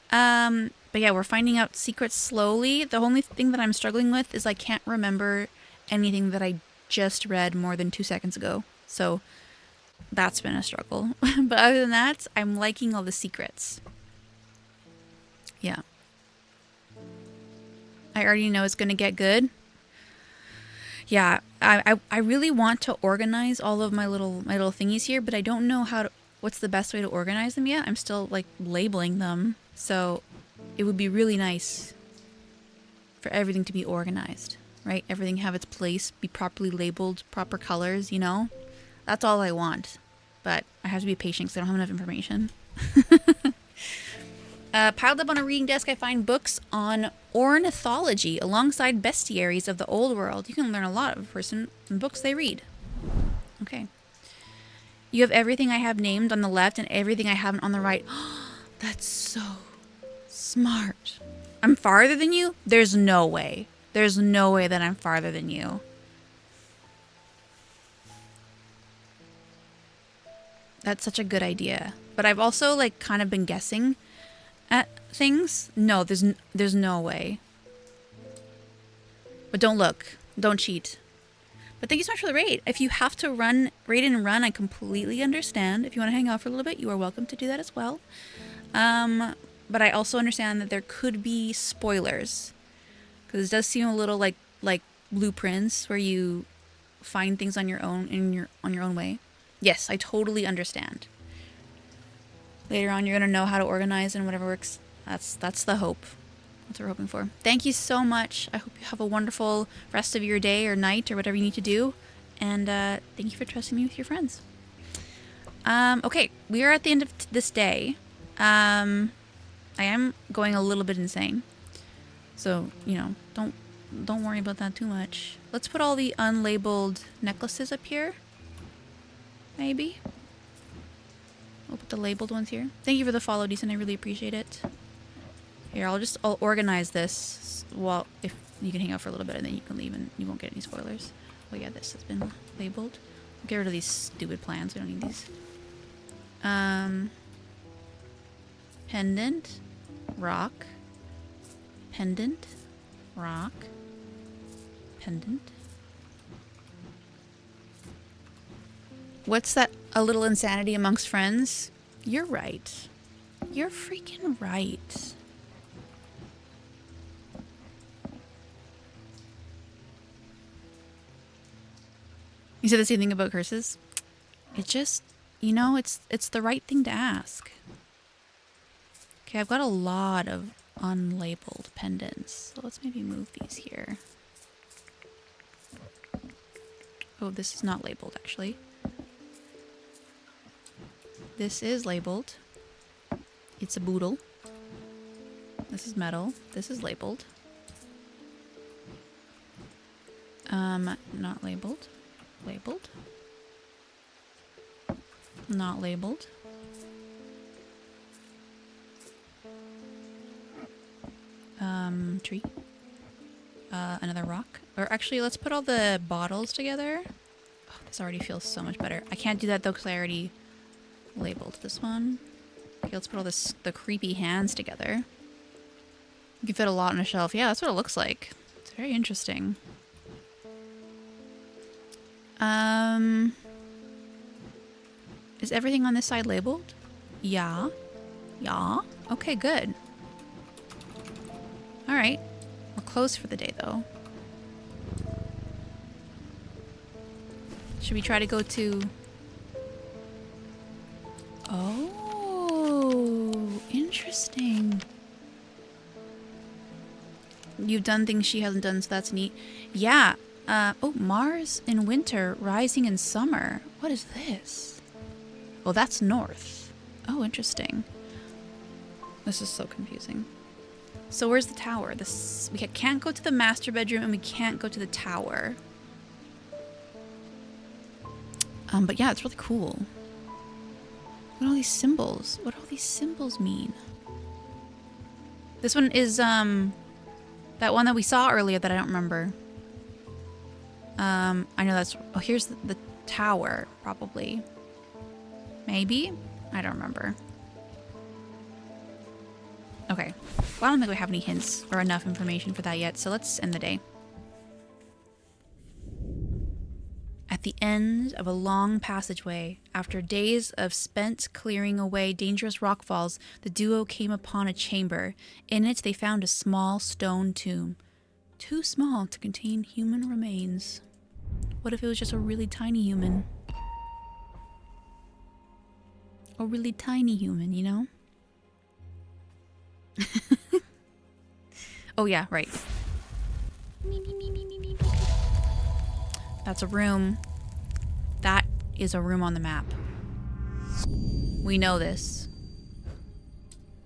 But yeah, we're finding out secrets slowly. The only thing that I'm struggling with is I can't remember anything that I just read more than 2 seconds ago. So that's been a struggle. But other than that, I'm liking all the secrets. Yeah. I already know it's going to get good. Yeah, I really want to organize all of my little thingies here, but I don't know what's the best way to organize them yet. I'm still like labeling them. So it would be really nice for everything to be organized, right? Everything have its place, be properly labeled, proper colors, you know? That's all I want. But I have to be patient because I don't have enough information. Piled up on a reading desk, I find books on ornithology alongside bestiaries of the old world. You can learn a lot of a person from books they read. Okay. You have everything I have named on the left and everything I haven't on the right. That's so smart. I'm farther than you? There's no way. There's no way that I'm farther than you. That's such a good idea. But I've also like kind of been guessing at things. No, there's no way. But don't look. Don't cheat. But thank you so much for the raid. If you have to raid and run, I completely understand. If you want to hang out for a little bit, you are welcome to do that as well. But I also understand that there could be spoilers. Because it does seem a little like blueprints where you find things on your own on your own way. Yes, I totally understand. Later on, you're going to know how to organize and whatever works. That's the hope. That's what we're hoping for. Thank you so much. I hope you have a wonderful rest of your day or night or whatever you need to do. And thank you for trusting me with your friends. Okay, we are at the end of this day. I am going a little bit insane. So, you know, don't worry about that too much. Let's put all the unlabeled necklaces up here. Maybe. We'll put the labeled ones here. Thank you for the follow, Decent. I really appreciate it. Here, I'll organize this. Well, if you can hang out for a little bit and then you can leave and you won't get any spoilers. Oh yeah, this has been labeled. I'll get rid of these stupid plans. We don't need these. Pendant. Rock. Pendant. Rock. Pendant. What's that? A little insanity amongst friends? You're right. You're freaking right. You said the same thing about curses? It just, you know, it's the right thing to ask. Okay, I've got a lot of unlabeled pendants. So let's maybe move these here. Oh, this is not labeled, actually. This is labeled. It's a boodle. This is metal. This is labeled. Not labeled. Labeled. Not labeled. Tree. Another rock. Or actually, let's put all the bottles together. Oh, this already feels so much better. I can't do that though because I already labeled this one. Okay, let's put all the creepy hands together. You can fit a lot on a shelf. Yeah, that's what it looks like. It's very interesting. Is everything on this side labeled? Yeah. Yeah. Okay, good. All right. We're closed for the day, though. Should we try to go to... Oh, interesting. You've done things she hasn't done, so that's neat. Yeah. Oh, Mars in winter, rising in summer. What is this? Oh, that's north. Oh, interesting. This is so confusing. So where's the tower? We can't go to the master bedroom and we can't go to the tower. But yeah, it's really cool. What are all these symbols? What do all these symbols mean? This one is, that one that we saw earlier that I don't remember. I know that's, oh, here's the tower, probably. Maybe? I don't remember. Okay. Well, I don't think we have any hints or enough information for that yet, so let's end the day. At the end of a long passageway, after days of spent clearing away dangerous rockfalls, the duo came upon a chamber. In it, they found a small stone tomb. Too small to contain human remains. What if it was just a really tiny human? A really tiny human, you know? Oh yeah, right. That's a room. That is a room on the map. We know this.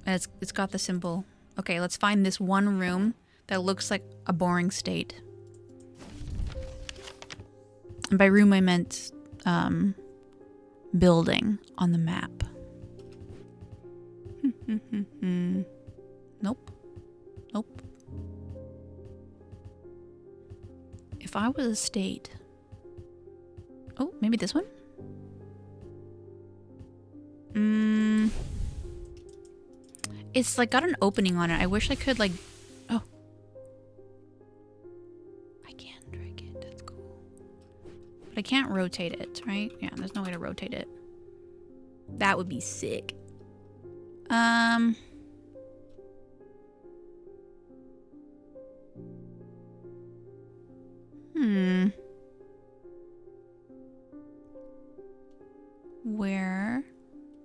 And it's got the symbol. Okay, let's find this one room that looks like a boring state. And by room I meant building on the map. Nope. Nope. If I was a state... Oh, maybe this one? It's like got an opening on it. I wish I could like... Oh. I can drag it. That's cool. But I can't rotate it, right? Yeah, there's no way to rotate it. That would be sick. Where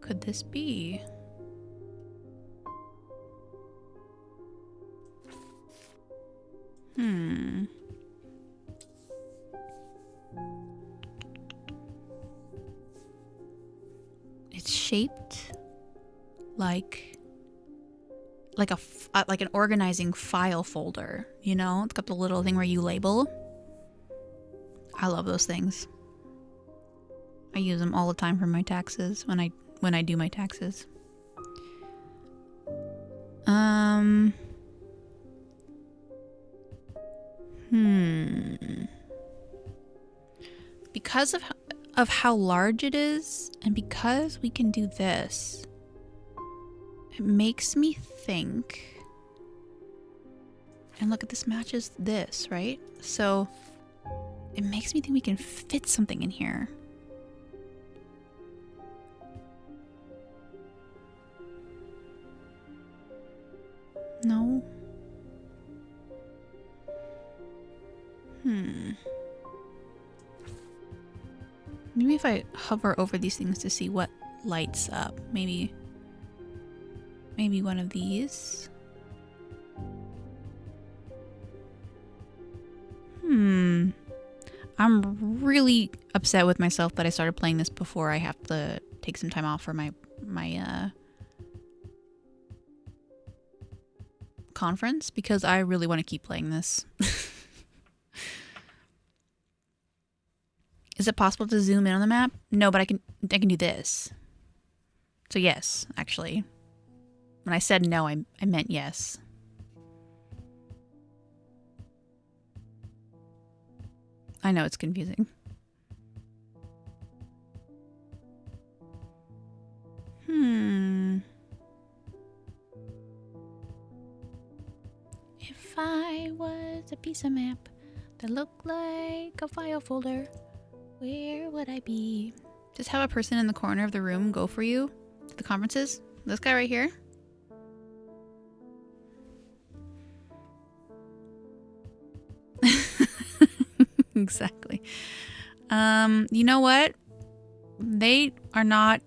could this be? It's shaped like an organizing file folder, you know? It's got the little thing where you label. I love those things. I use them all the time for my taxes when I do my taxes. Because of how large it is, and because we can do this, it makes me think. And look at this matches this, right? So it makes me think we can fit something in here. No. Maybe if I hover over these things to see what lights up. Maybe one of these. I'm really upset with myself that I started playing this before I have to take some time off for my conference, because I really want to keep playing this. Is it possible to zoom in on the map? No, but I can do this. So yes, actually. When I said no, I meant yes. I know it's confusing. If I was a piece of map that looked like a file folder, where would I be? Just have a person in the corner of the room go for you to the conferences. This guy right here. Exactly. You know what? They are not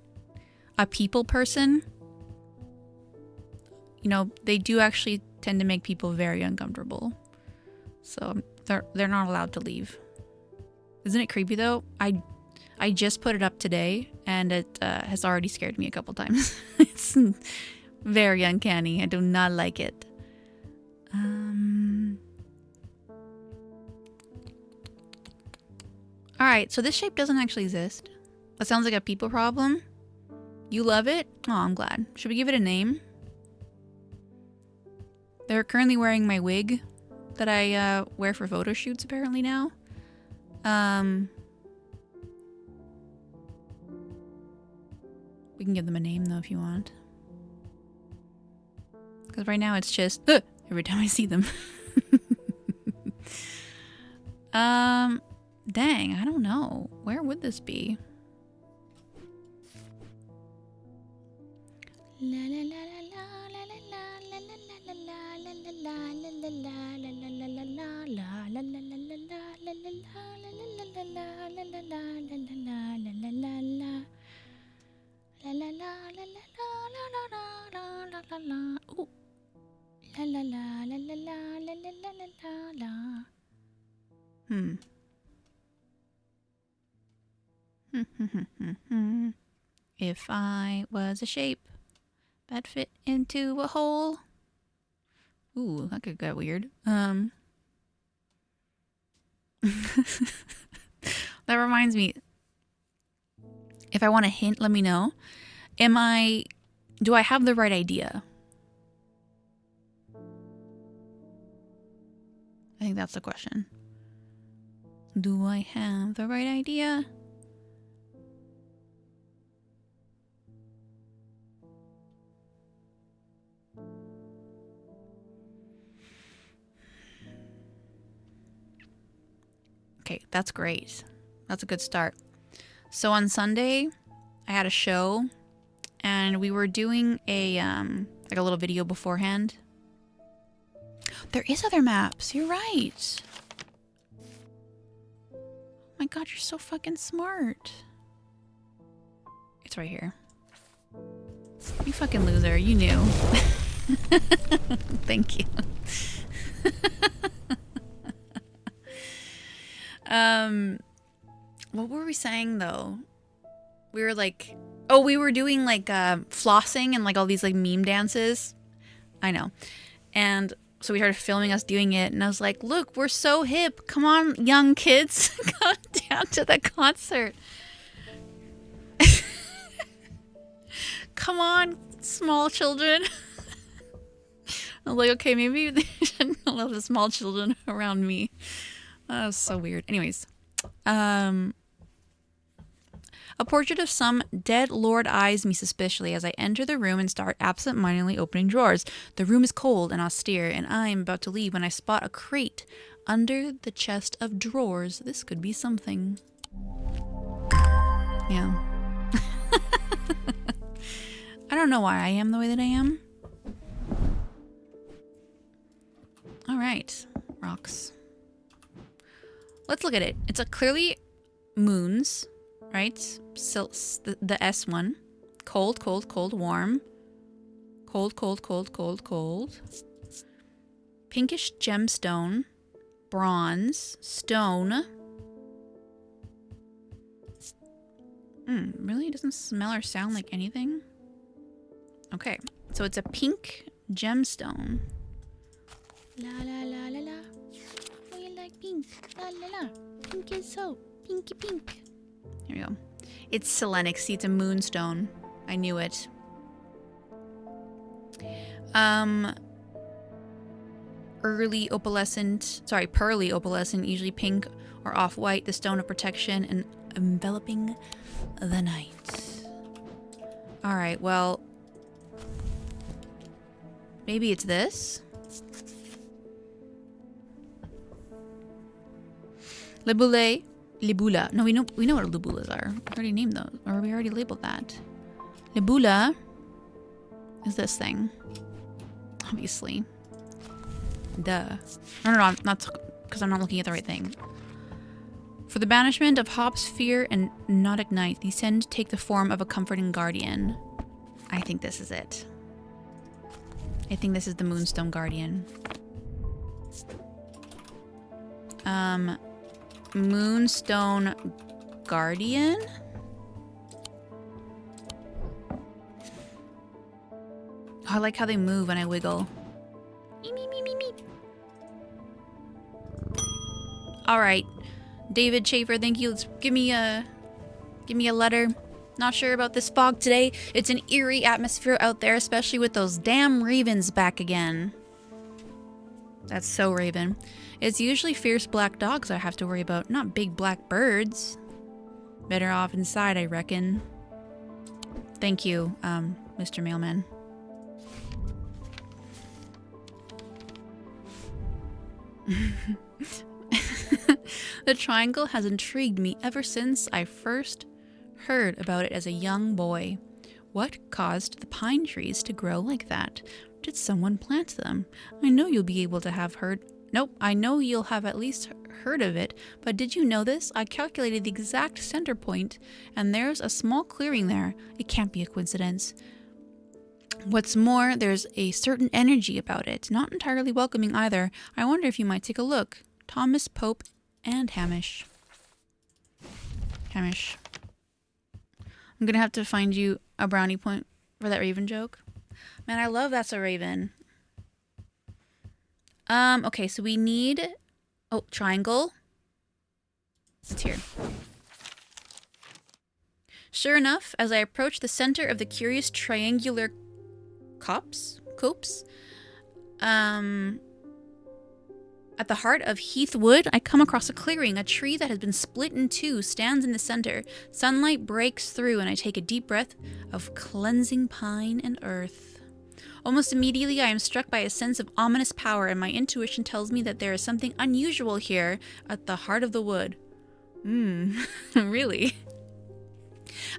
a people person. You know, they do actually tend to make people very uncomfortable. So they're not allowed to leave. Isn't it creepy though? I just put it up today and it has already scared me a couple times. It's very uncanny. I do not like it. Alright, so this shape doesn't actually exist. That sounds like a people problem. You love it? Oh, I'm glad. Should we give it a name? They're currently wearing my wig that I wear for photo shoots apparently now. We can give them a name though if you want. Because right now it's just every time I see them. Dang, I don't know. Where would this be? If I was a shape that fit into a hole. Ooh, that could get weird. That reminds me. If I want a hint, let me know. Do I have the right idea? I think that's the question. Do I have the right idea? Okay, that's great. That's a good start. So on Sunday, I had a show, and we were doing a like a little video beforehand. There is other maps. You're right. Oh my god, you're so fucking smart. It's right here. You fucking loser. You knew. Thank you. What were we saying though? We were like, oh, we were doing like flossing and like all these like meme dances. I know. And so we started filming us doing it, and I was like, look, we're so hip. Come on, young kids. Come down to the concert. Come on, small children. I was like, okay, maybe they shouldn't allow the small children around me. That was so weird. Anyways, a portrait of some dead lord eyes me suspiciously as I enter the room and start absent-mindedly opening drawers. The room is cold and austere, and I am about to leave when I spot a crate under the chest of drawers. This could be something. Yeah. I don't know why I am the way that I am. All right, rocks. Let's look at it. It's a clearly moons, right? So the S one. Cold, cold, cold, warm. Cold, cold, cold, cold, cold. Pinkish gemstone. Bronze. Stone. Really? It doesn't smell or sound like anything? Okay. So it's a pink gemstone. La la la la la. Oh, you like pink? La la la. Pink is so pinky pink. Here we go. It's selenic. See, it's a moonstone. I knew it. Pearly opalescent, usually pink or off-white, the stone of protection and enveloping the night. All right, well, maybe it's this. Libula. No, we know what libulas are. We already named those, or we already labeled that. Libula is this thing. Obviously. Duh. No, I'm not, because I'm not looking at the right thing. For the banishment of Hop's fear and not ignite, these tend to take the form of a comforting guardian. I think this is it. I think this is the Moonstone Guardian. Moonstone Guardian? Oh, I like how they move when I wiggle. Me. Alright. David Schaefer, thank you. Let's give me a letter. Not sure about this fog today. It's an eerie atmosphere out there, especially with those damn ravens back again. That's so Raven. It's usually fierce black dogs I have to worry about, not big black birds. Better off inside, I reckon. Thank you, Mr. Mailman. The triangle has intrigued me ever since I first heard about it as a young boy. What caused the pine trees to grow like that? Did someone plant them? I know you'll be able to have heard... Nope, I know you'll have at least heard of it, but did you know this? I calculated the exact center point, and there's a small clearing there. It can't be a coincidence. What's more, there's a certain energy about it, not entirely welcoming either. I wonder if you might take a look. Thomas, Pope, and Hamish. Hamish. I'm gonna have to find you a brownie point for that Raven joke. Man, I love That's a Raven. Okay, so we need... Oh, triangle. It's here. Sure enough, as I approach the center of the curious triangular copse, at the heart of Heath Wood, I come across a clearing. A tree that has been split in two stands in the center. Sunlight breaks through, and I take a deep breath of cleansing pine and earth. Almost immediately, I am struck by a sense of ominous power, and my intuition tells me that there is something unusual here at the heart of the wood. Really?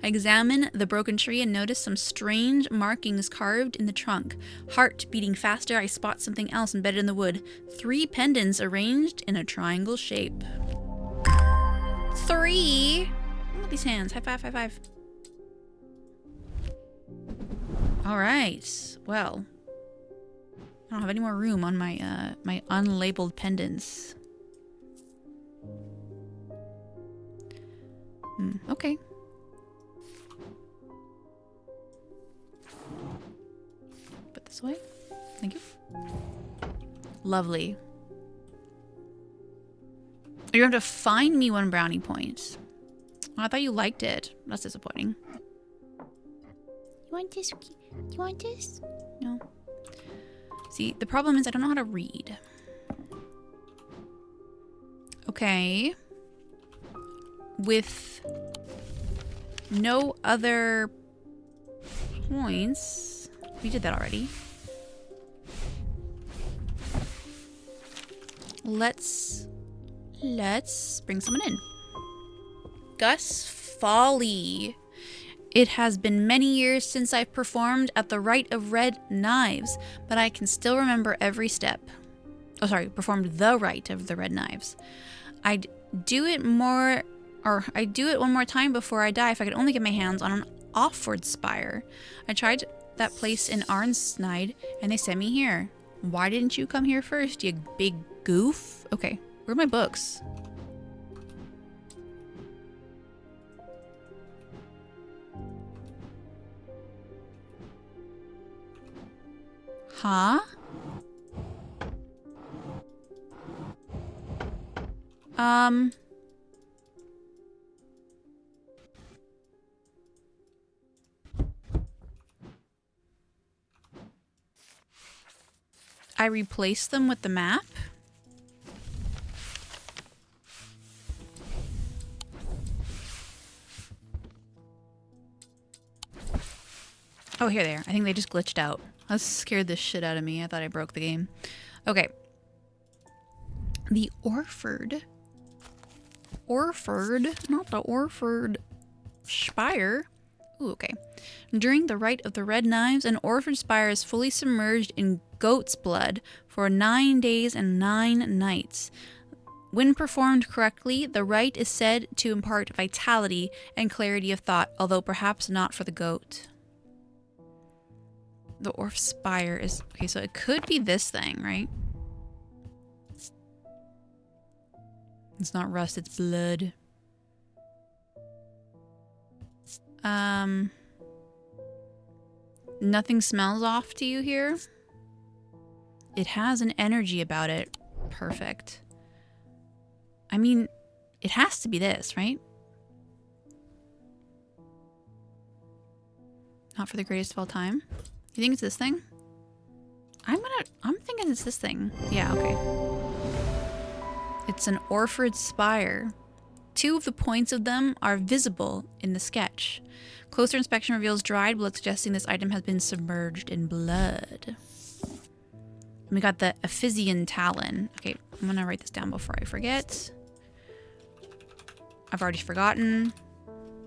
I examine the broken tree and notice some strange markings carved in the trunk. Heart beating faster, I spot something else embedded in the wood. 3 pendants arranged in a triangle shape. 3? Look at these hands. High five, high five. Alright. Well, I don't have any more room on my my unlabeled pendants. Okay. Put this away. Thank you. Lovely. You're going to have to find me 1 brownie point. Oh, I thought you liked it. That's disappointing. You want this? You want this? No. See, the problem is I don't know how to read. Okay. With no other points. We did that already. Let's bring someone in. Gus Folly. It has been many years since I've performed at the Rite of Red Knives, but I can still remember every step. Oh, sorry, performed the Rite of the Red Knives. I'd do it one more time before I die if I could only get my hands on an Offward Spire. I tried that place in Arnsnide, and they sent me here. Why didn't you come here first, you big goof? Okay, where are my books? Huh? I replaced them with the map? Oh, here they are. I think they just glitched out. That scared the shit out of me. I thought I broke the game. Okay. The Orford. Orford? Not the Orford Spire. Ooh, okay. During the Rite of the Red Knives, an Orford Spire is fully submerged in goat's blood for 9 days and 9 nights. When performed correctly, the rite is said to impart vitality and clarity of thought, although perhaps not for the goat. The Orf Spire is... Okay, so it could be this thing, right? It's not rust, it's blood. Nothing smells off to you here? It has an energy about it. Perfect. I mean, It has to be this, right? Not for the greatest of all time. You think it's this thing? I'm thinking it's this thing. Yeah, okay. It's an Orford spire. 2 of the points of them are visible in the sketch. Closer inspection reveals dried blood, suggesting this item has been submerged in blood. And we got the Ephesian talon. Okay, I'm gonna write this down before I forget. I've already forgotten.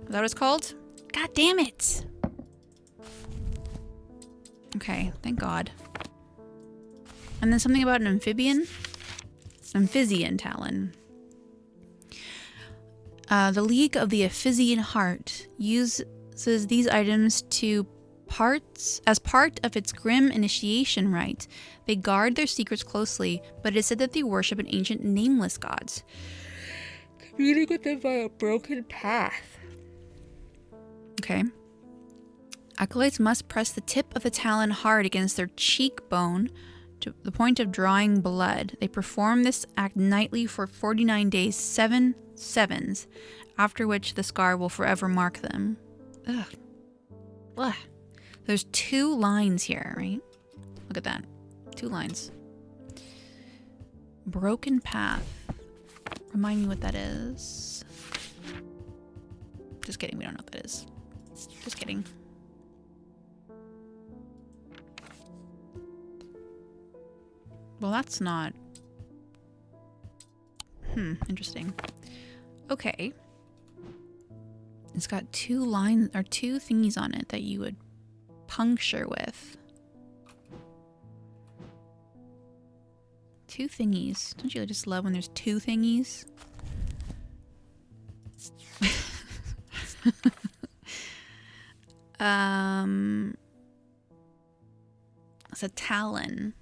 Is that what it's called? God damn it! Okay, thank God. And then something about an amphibian? Amphibian talon. The League of the Ephesian Heart uses these items as part of its grim initiation rite. They guard their secrets closely, but it is said that they worship an ancient nameless gods, communing with them by a broken path. Okay. Acolytes must press the tip of the talon hard against their cheekbone to the point of drawing blood. They perform this act nightly for 49 days, 7 sevens, after which the scar will forever mark them. Ugh. Ugh. There's 2 lines here, right? Look at that. 2 lines. Broken path. Remind me what that is. Just kidding, we don't know what that is. Just kidding. Well, that's not... interesting. Okay. It's got 2 lines, or 2 thingies on it that you would puncture with. 2 thingies. Don't you just love when there's 2 thingies? It's a talon.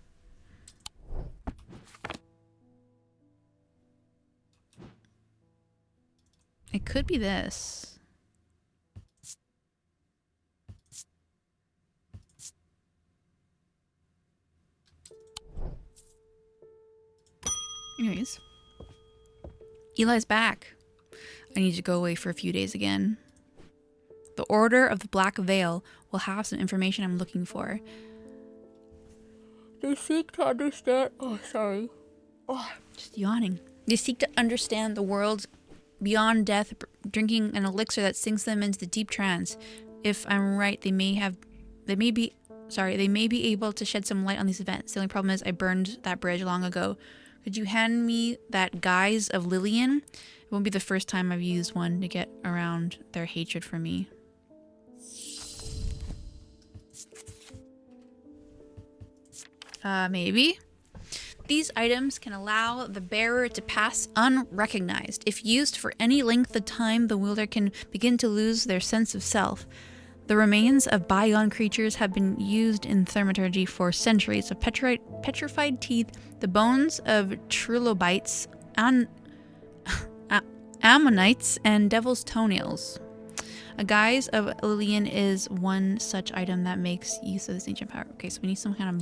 It could be this. Anyways. Eli's back. I need to go away for a few days again. The Order of the Black Veil will have some information I'm looking for. They seek to understand... Oh, sorry. Oh, just yawning. They seek to understand the world's beyond death, drinking an elixir that sinks them into the deep trance. If I'm right, they may be able to shed some light on these events. The only problem is I burned that bridge long ago. Could you hand me that Guise of Lillian? It won't be the first time I've used one to get around their hatred for me. Maybe. These items can allow the bearer to pass unrecognized. If used for any length of time, the wielder can begin to lose their sense of self. The remains of bygone creatures have been used in thaumaturgy for centuries. Of petrified teeth, the bones of trilobites, ammonites, and devil's toenails. A guise of Lillian is one such item that makes use of this ancient power. Okay, so we need some kind of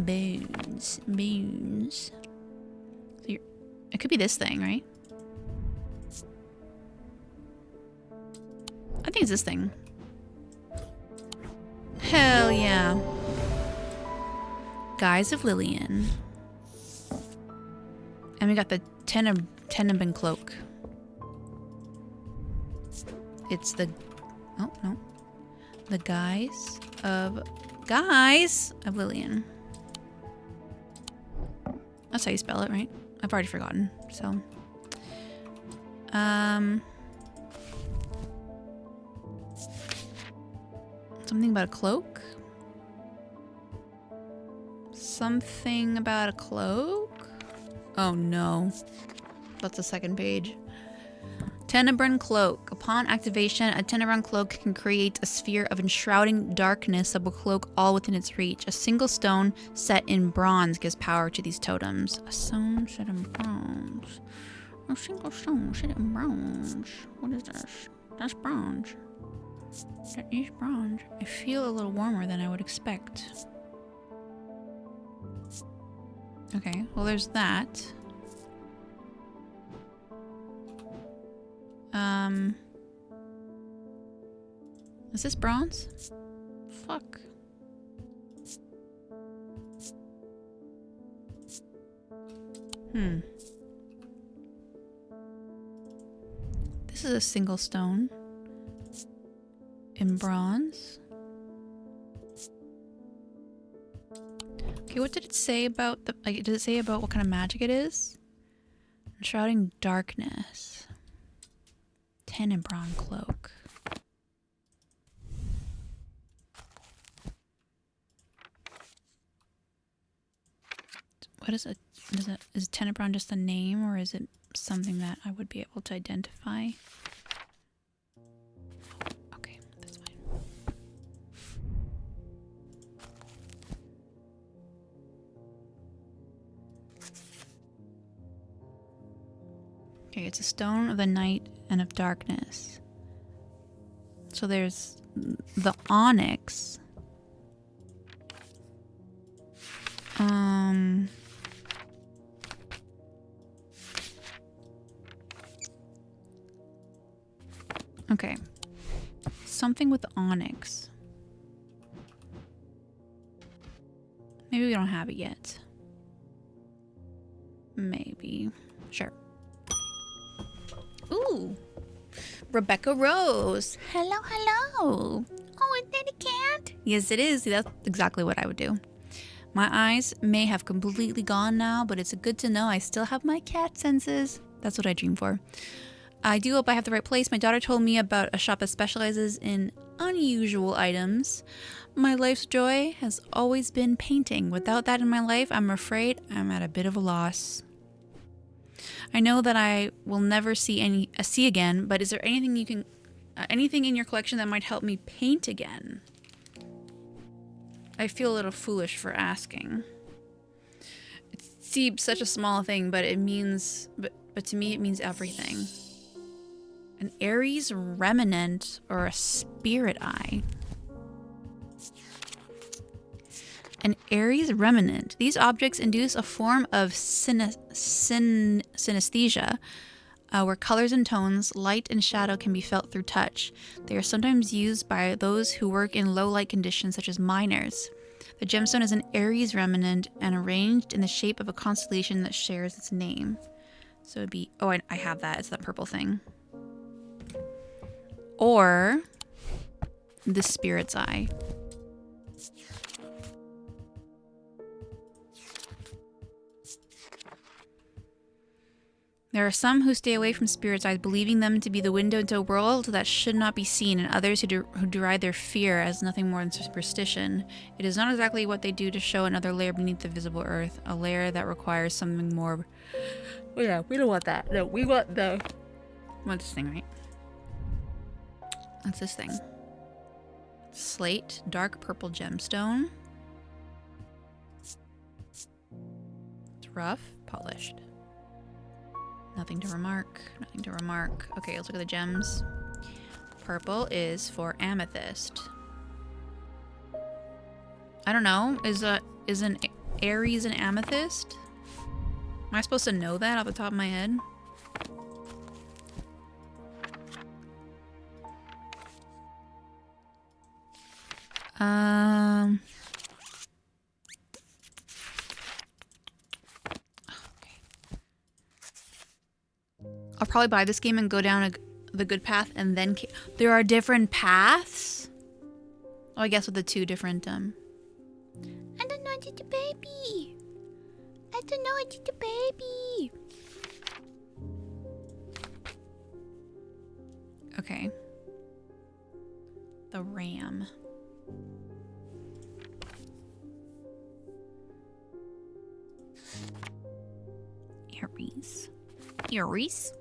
bones. So it could be this thing, right? I think it's this thing. Hell yeah. Guise of Lillian. And we got the Tenebin cloak. It's the... Oh, no. The Guise of Lillian. That's how you spell it, right? I've already forgotten, so... Something about a cloak? Something about a cloak? Oh no. That's the second page. Tenebrin cloak. Upon activation, a Tenebrin cloak can create a sphere of enshrouding darkness that will cloak all within its reach. A single stone set in bronze gives power to these totems. A stone set in bronze. A single stone set in bronze. What is this? That's bronze. That is bronze. I feel a little warmer than I would expect. Okay, well there's that. Is this bronze? Fuck. This is a single stone in bronze. Okay, what did it say about the, like, did it say about what kind of magic it is? Shrouding darkness. 10 in bronze cloak. What is it? Is 10 in bronze just a name, or is it something that I would be able to identify? Okay, that's fine. Okay, it's a stone of the night and of darkness. So there's the onyx. Okay. Something with onyx. Maybe we don't have it yet. Maybe. Sure. Ooh. Rebecca Rose. Hello, hello. Oh, is that a cat? Yes, it is. That's exactly what I would do. My eyes may have completely gone now, but it's good to know I still have my cat senses. That's what I dream for. I do hope I have the right place. My daughter told me about a shop that specializes in unusual items. My life's joy has always been painting. Without that in my life, I'm afraid I'm at a bit of a loss. I know that I will never see again, but is there anything you can, anything in your collection that might help me paint again? I feel a little foolish for asking. It seems such a small thing, but it means, but to me it means everything. An Aries remnant or a spirit eye. An Aries remnant. These objects induce a form of synesthesia, where colors and tones, light and shadow can be felt through touch. They are sometimes used by those who work in low light conditions, such as miners. The gemstone is an Aries remnant and arranged in the shape of a constellation that shares its name. So it'd be, oh, I have that. It's that purple thing. Or the spirit's eye. There are some who stay away from spirit's eyes, believing them to be the window into a world that should not be seen, and others who deride their fear as nothing more than superstition. It is not exactly what they do to show another layer beneath the visible earth, a layer that requires something more. Oh yeah, we don't want that. No, we want the. We want this thing, right? What's this thing? Slate, dark purple gemstone. It's rough, polished. Nothing to remark. Nothing to remark. Okay, let's look at the gems. Purple is for amethyst. I don't know. Is an Aries an amethyst? Am I supposed to know that off the top of my head? I'll probably buy this game and go down the good path, and then there are different paths. Oh, I guess with the two different I don't know, it's a baby. I don't know, it's a baby. Okay. The ram. Aries. Aries.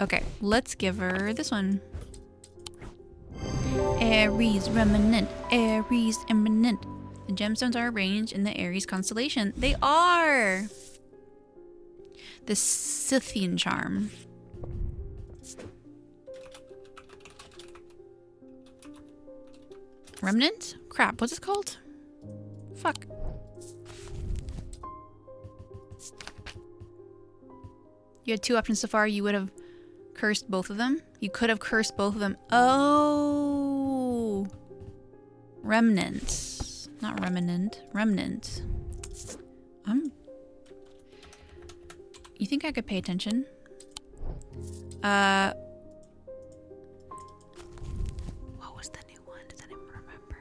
Okay, let's give her this one. Aries remnant. Aries remnant. The gemstones are arranged in the Aries constellation. They are! The Scythian charm. Remnant? Crap, what's this called? Fuck. You had two options so far. You would have Cursed both of them? You could have cursed both of them. Oh! Remnants. Not remnant. Remnant. You think I could pay attention? What was the new one? Does anyone remember?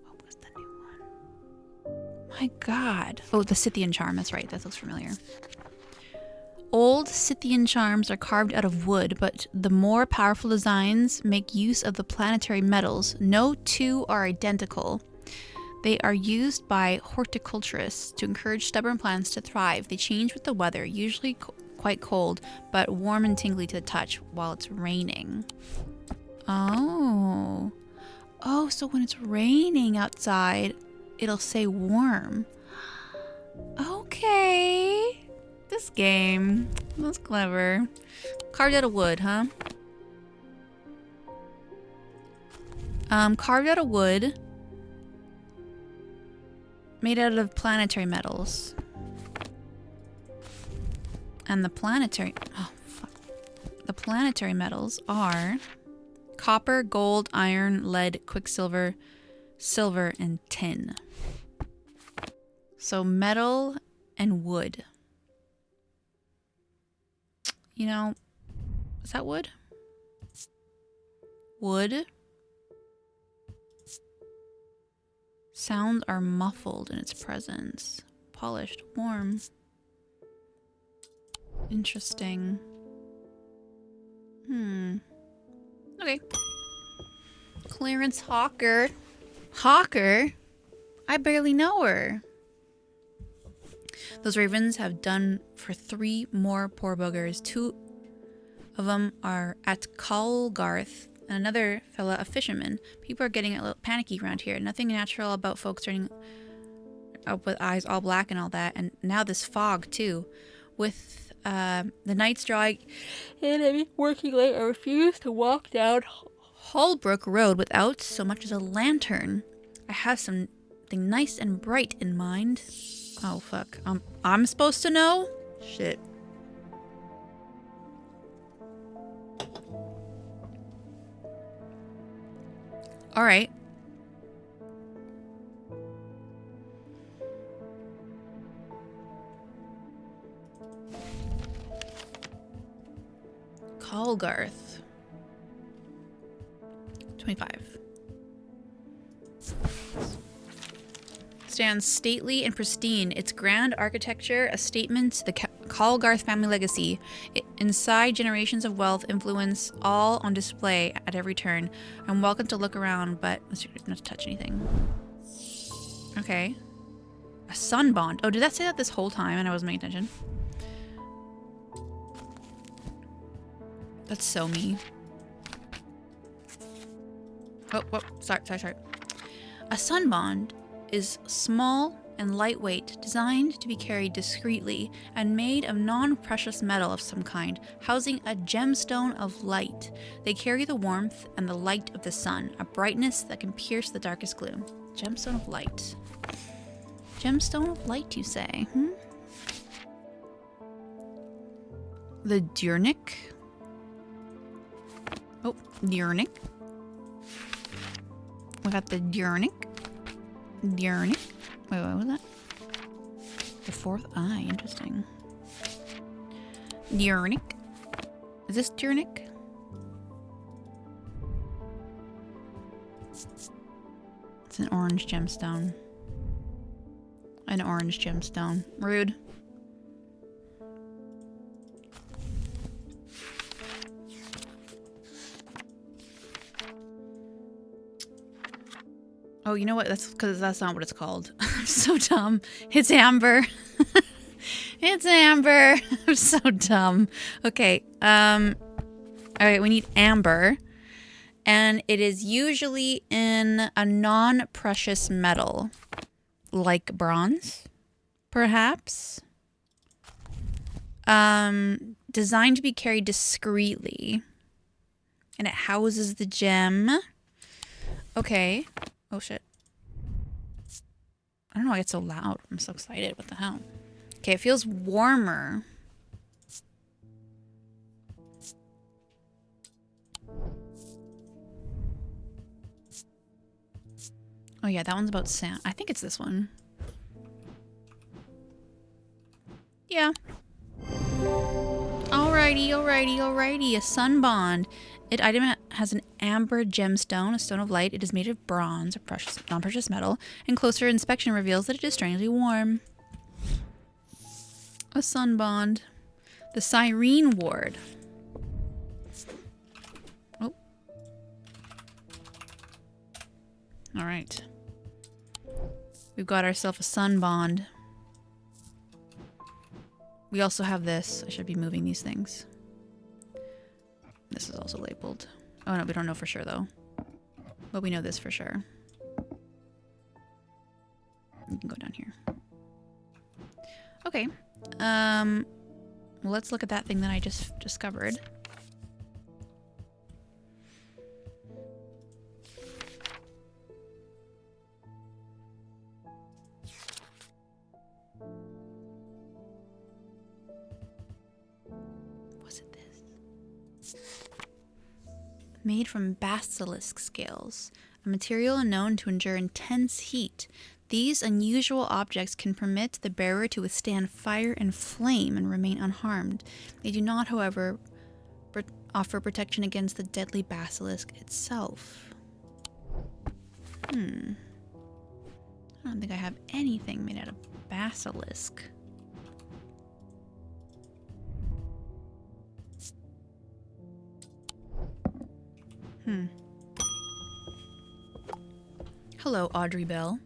What was the new one? My god. Oh, the Scythian charm. That's right. That looks familiar. Old Scythian charms are carved out of wood, but the more powerful designs make use of the planetary metals. No two are identical. They are used by horticulturists to encourage stubborn plants to thrive. They change with the weather, usually quite cold, but warm and tingly to the touch while it's raining. Oh. Oh, so when it's raining outside, it'll say warm. Okay. This game. That's clever. Carved out of wood, huh? Carved out of wood. Made out of planetary metals. And the planetary... Oh, fuck. The planetary metals are copper, gold, iron, lead, quicksilver, silver, and tin. So metal and wood. You know, is that wood? Wood. Sounds are muffled in its presence. Polished, warm. Interesting. Okay. Clarence Hawker. Hawker? I barely know her. Those ravens have done for 3 more poor buggers. 2 of them are at Colgarth, and another fella a fisherman. People are getting a little panicky around here. Nothing natural about folks turning up with eyes all black and all that. And now this fog, too. With the night's drawing and I'm working late, I refuse to walk down Holbrook Road without so much as a lantern. I have something nice and bright in mind. Oh, fuck. I'm supposed to know? Shit. Alright. Colgarth. 25. Stands stately and pristine, its grand architecture a statement to the Colgarth family legacy. Inside, generations of wealth influence all on display at every turn. I'm welcome to look around, but let's not touch anything. Okay. A sun bond. Oh, did that say that this whole time and I wasn't paying attention? That's so me. Oh, sorry. A sun bond is small and lightweight, designed to be carried discreetly, and made of non-precious metal of some kind, housing a gemstone of light. They carry the warmth and the light of the sun, a brightness that can pierce the darkest gloom. Gemstone of light. Gemstone of light, you say? The Durnick. Oh, Durnick. We got the Durnick. Durnick. Wait, what was that? The 4th eye. Interesting. Durnick. Is this Durnick? It's an orange gemstone. An orange gemstone. Rude. Oh, you know what? That's because that's not what it's called. I'm so dumb. It's amber. It's amber. I'm so dumb. Okay. All right, we need amber. And it is usually in a non-precious metal. Like bronze, perhaps. Designed to be carried discreetly. And it houses the gem. Okay. Oh, shit. I don't know why it's so loud. I'm so excited. What the hell? Okay, it feels warmer. Oh yeah, that one's about sound. I think it's this one. Yeah. Alrighty. A sun bond. It item has an amber gemstone, a stone of light. It is made of bronze, a precious, non-precious metal, and closer inspection reveals that it is strangely warm. A sun bond. The Cyrene Ward. Oh. Alright. We've got ourselves a sun bond. We also have this. I should be moving these things. This is also labeled. Oh no, we don't know for sure though. But we know this for sure. You can go down here. Okay. Well, let's look at that thing that I just discovered. Was it this? Made from basilisk scales, a material known to endure intense heat. These unusual objects can permit the bearer to withstand fire and flame and remain unharmed. They do not, however, offer protection against the deadly basilisk itself. I don't think I have anything made out of basilisk. Hello, Audrey Bell.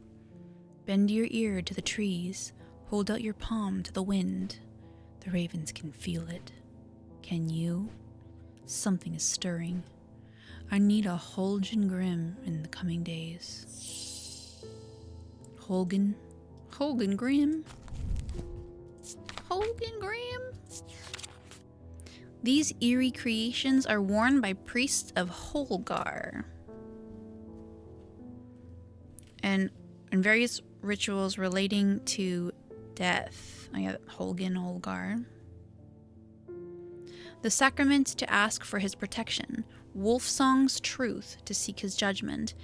Bend your ear to the trees. Hold out your palm to the wind. The ravens can feel it. Can you? Something is stirring. I need a Holgen Grimm in the coming days. Holgen Grimm? Holgen Grimm? These eerie creations are worn by priests of Holgar. And in various rituals relating to death. I got Holgar. The sacrament to ask for his protection, Wolfsong's truth to seek his judgment,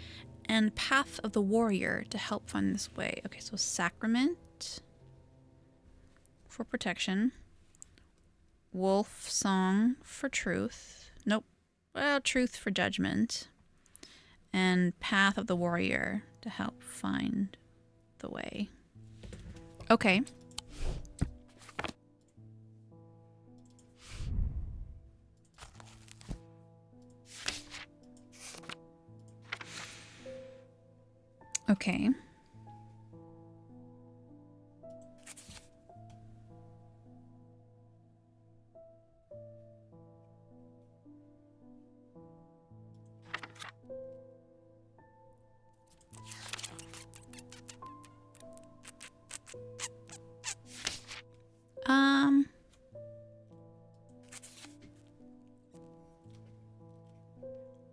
and Path of the Warrior to help find this way. Okay, so sacrament for protection, Wolfsong for truth. Nope. Well, truth for judgment, and Path of the Warrior to help find the way. Okay. Okay.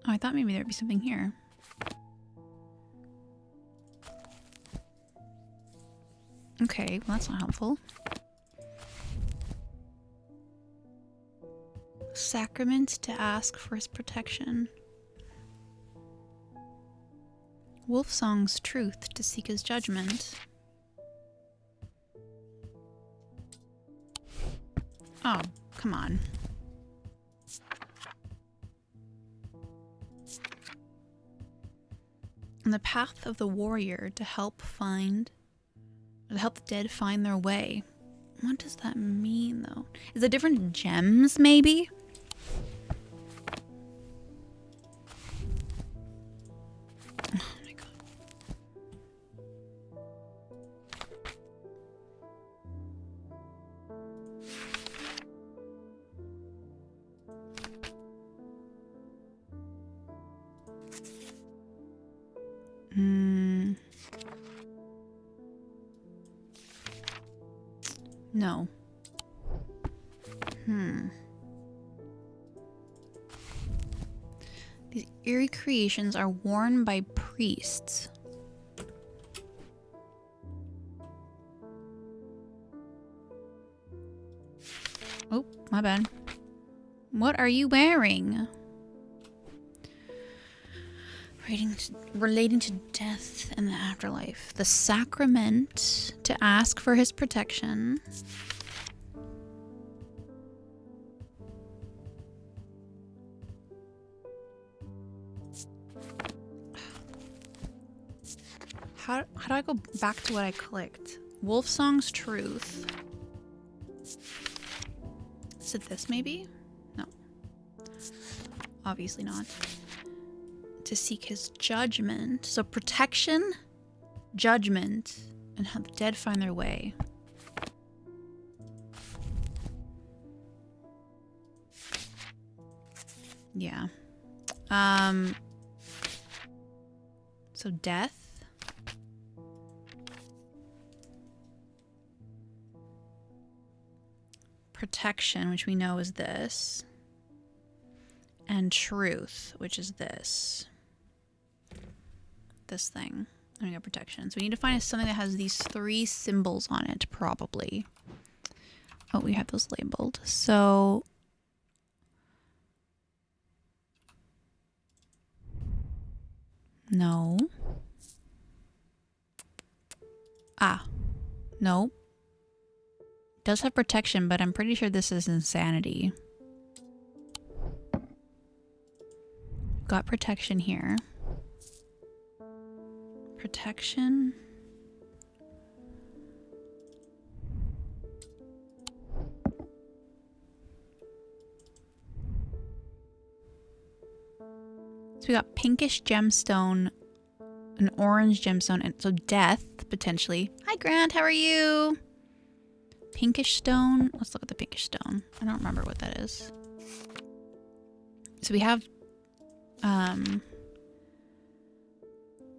Oh, I thought maybe there'd be something here. Okay, well that's not helpful. Sacrament to ask for his protection. Wolfsong's truth to seek his judgment. Oh, come on. And the Path of the Warrior to help the dead find their way. What does that mean, though? Is it different gems, maybe? Oh my god. No. These eerie creations are worn by priests. Oh, my bad. What are you wearing? Relating to death and the afterlife. The sacrament to ask for his protection. How do I go back to what I clicked? Wolfsong's Truth. Is it this maybe? No. Obviously not. To seek his judgment. So protection, judgment, and how the dead find their way. Yeah. So death. Protection, which we know is this. And truth, which is this. This thing. And we got protection. So we need to find something that has these 3 symbols on it, probably. Oh, we have those labeled. So no. Ah. No. Does have protection, but I'm pretty sure this is insanity. Got protection here. Protection. So we got pinkish gemstone, an orange gemstone, and so death, potentially. Hi Grant, how are you? Pinkish stone. Let's look at the pinkish stone. I don't remember what that is. So we have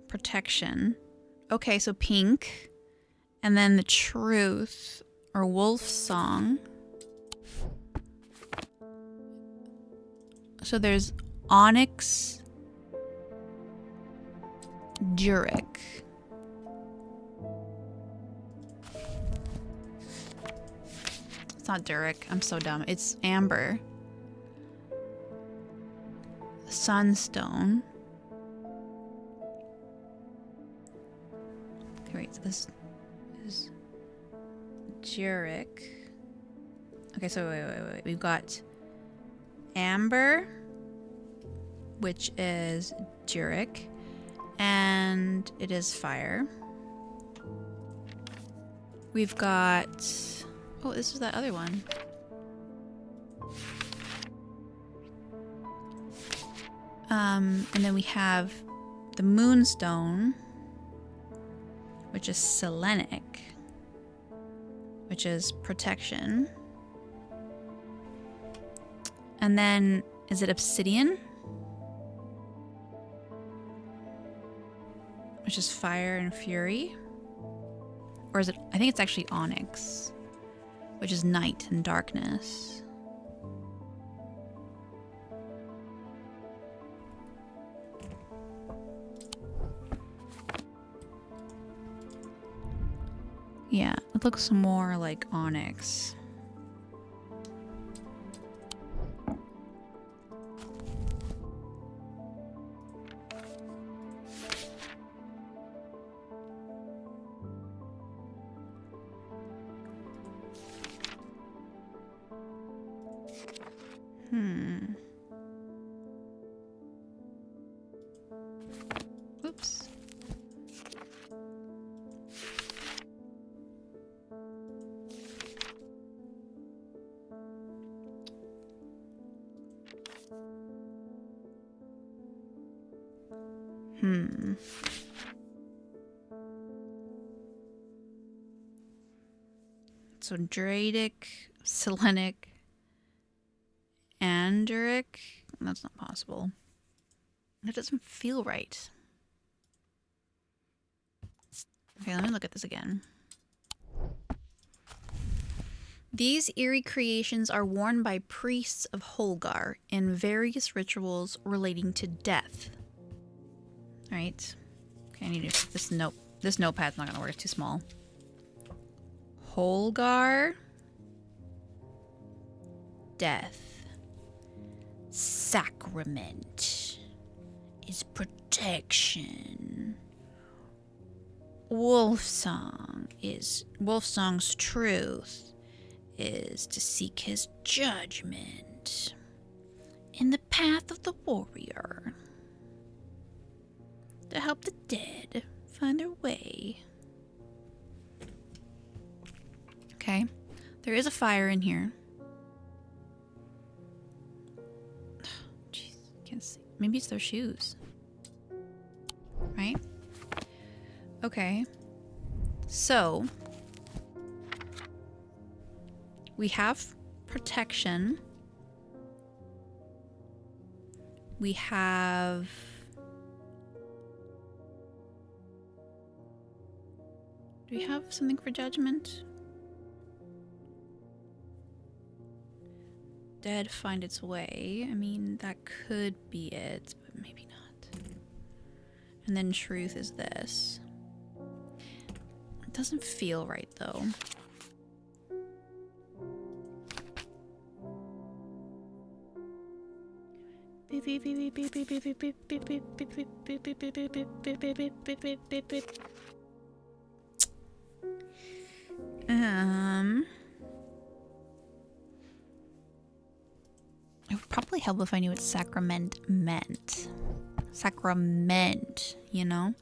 protection. Okay, so pink. And then the truth or wolf song. So there's onyx, Jurek. It's not Durek. I'm so dumb. It's amber. Sunstone. Okay, wait. So this is Jurek. Okay, so wait. We've got amber, which is Jurek, and it is fire. We've got... Oh, this is that other one. And then we have the moonstone, which is selenic, which is protection. And then, is it obsidian? Which is fire and fury. Or is it, I think it's actually onyx, which is night and darkness. Yeah, it looks more like onyx. Oops. So Dradic, Selenic, Andric. That's not possible. That doesn't feel right. Okay, let me look at this again. These eerie creations are worn by priests of Holgar in various rituals relating to death. Alright. Okay, I need to... This notepad's not going to work. It's too small. Holgar. Death. Sacrament. is protection. Wolfsong's truth is to seek his judgment in the path of the warrior, to help the dead find their way. Okay, there is a fire in here. Jeez, can't see. Maybe it's their shoes, right? Okay, so we have protection. We have do we have something for judgment? Dead find its way. I mean, that could be it, but maybe not. And then truth is this. It doesn't feel right though. It would probably help if I knew what sacrament meant. Sacrament, you know?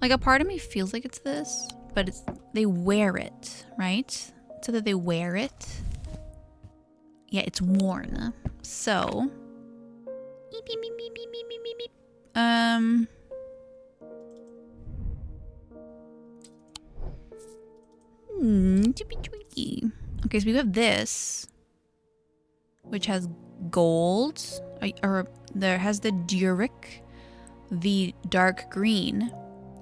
Like, a part of me feels like it's this, but it's they wear it, right? So that they wear it. Yeah, it's worn. So okay, so we have this, which has gold, or there has the Duric, the dark green,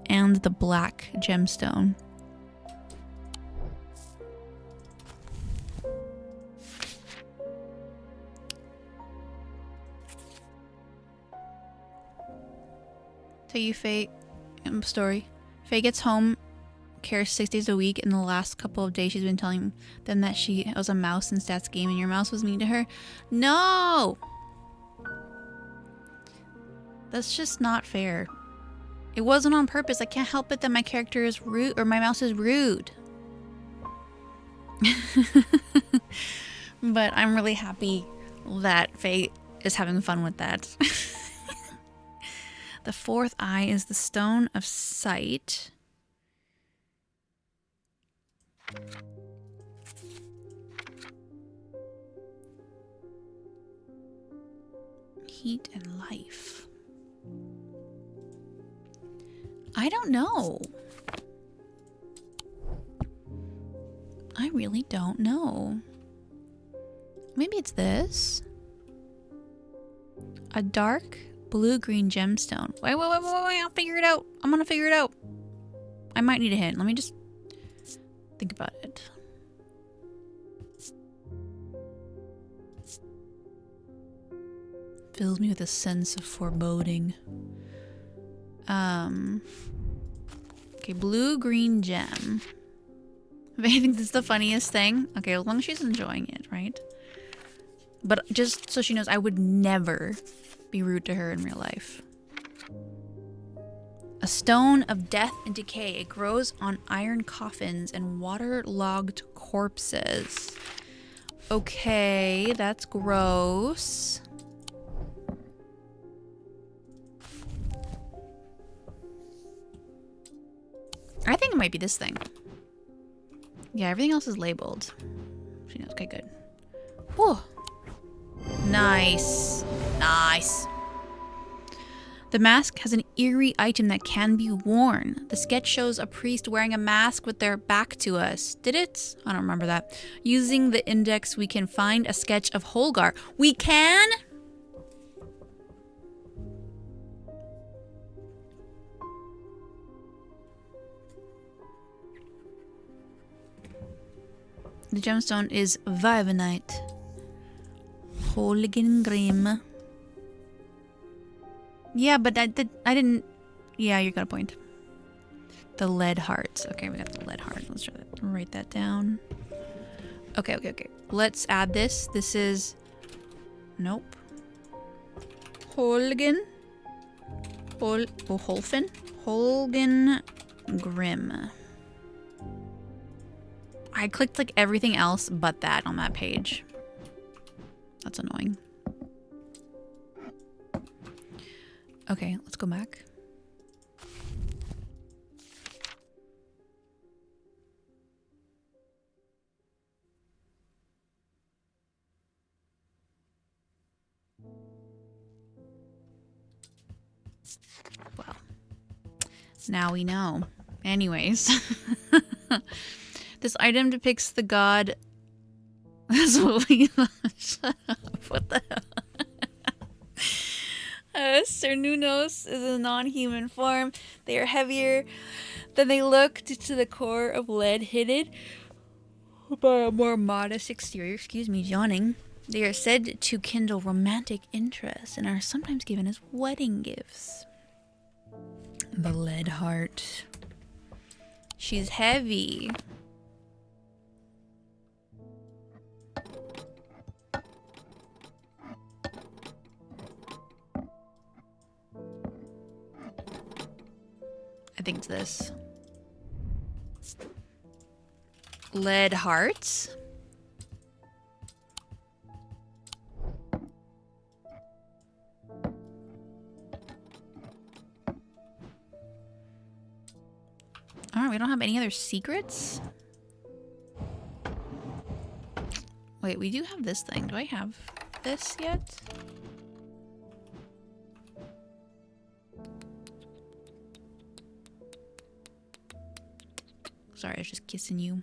and the black gemstone. Tell you Faye story. Faye gets home, cares 6 days a week. In the last couple of days, she's been telling them that she was a mouse in Stats game and your mouse was mean to her. No! That's just not fair. It wasn't on purpose. I can't help it that my character is rude, or my mouse is rude. But I'm really happy that Faye is having fun with that. The fourth eye is the stone of sight. Heat and life. I don't know. I really don't know. Maybe it's this. A dark blue-green gemstone. Wait, I'll figure it out. I'm gonna figure it out. I might need a hint. Let me just think about it. Fills me with a sense of foreboding. Okay, blue-green gem. I think this is the funniest thing. Okay, as long as she's enjoying it, right? But just so she knows, I would never be rude to her in real life. A stone of death and decay. It grows on iron coffins and waterlogged corpses. Okay, that's gross. I think it might be this thing. Yeah, everything else is labeled. She knows. Okay, good. Whoa. Nice. Nice. The mask has an eerie item that can be worn. The sketch shows a priest wearing a mask with their back to us. Did it? I don't remember that. Using the index, we can find a sketch of Holgar. We can? The gemstone is Vivanite. Holigengrim. Yeah, but I didn't... Yeah, you got a point. The lead hearts. Okay, we got the lead heart. Let's try that. Write that down. Okay. Let's add this. This is... Nope. Holigen. Holgen Grimm. I clicked like everything else but that on that page. That's annoying. Okay, let's go back. Well, now we know. Anyways. This item depicts the god... That's what we... Shut up. What the hell? Cernunos is a non-human form. They are heavier than they look due to the core of lead hidden by a more modest exterior. Excuse me, yawning. They are said to kindle romantic interest and are sometimes given as wedding gifts. The lead heart. She's heavy. I think it's this. Lead hearts. Alright, we don't have any other secrets? Wait, we do have this thing. Do I have this yet? Sorry, I was just kissing you.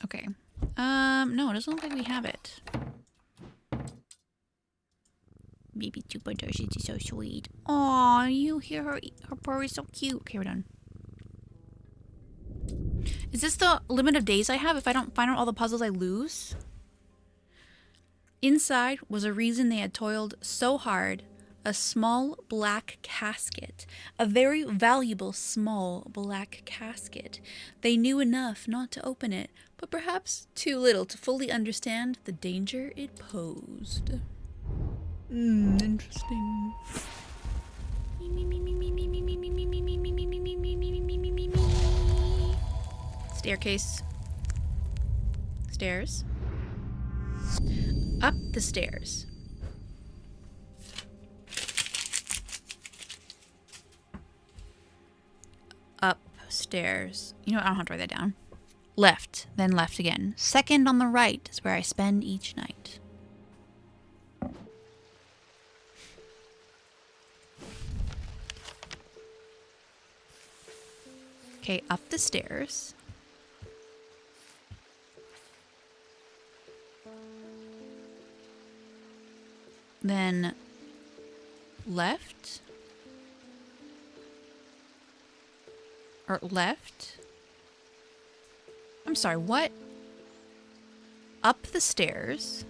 Okay. No, it doesn't look like we have it. Baby Chupa, she's so sweet. Aw, you hear her purr is so cute. Okay, we're done. Is this the limit of days I have? If I don't find out all the puzzles, I lose? Inside was a reason they had toiled so hard. A small black casket. A very valuable small black casket. They knew enough not to open it, but perhaps too little to fully understand the danger it posed. Interesting. Staircase. Stairs. Up the stairs. Upstairs. You know what? I don't have to write that down. Left, then left again. Second on the right is where I spend each night. Okay, up the stairs. Then left. Or left. I'm sorry, what? Up the stairs.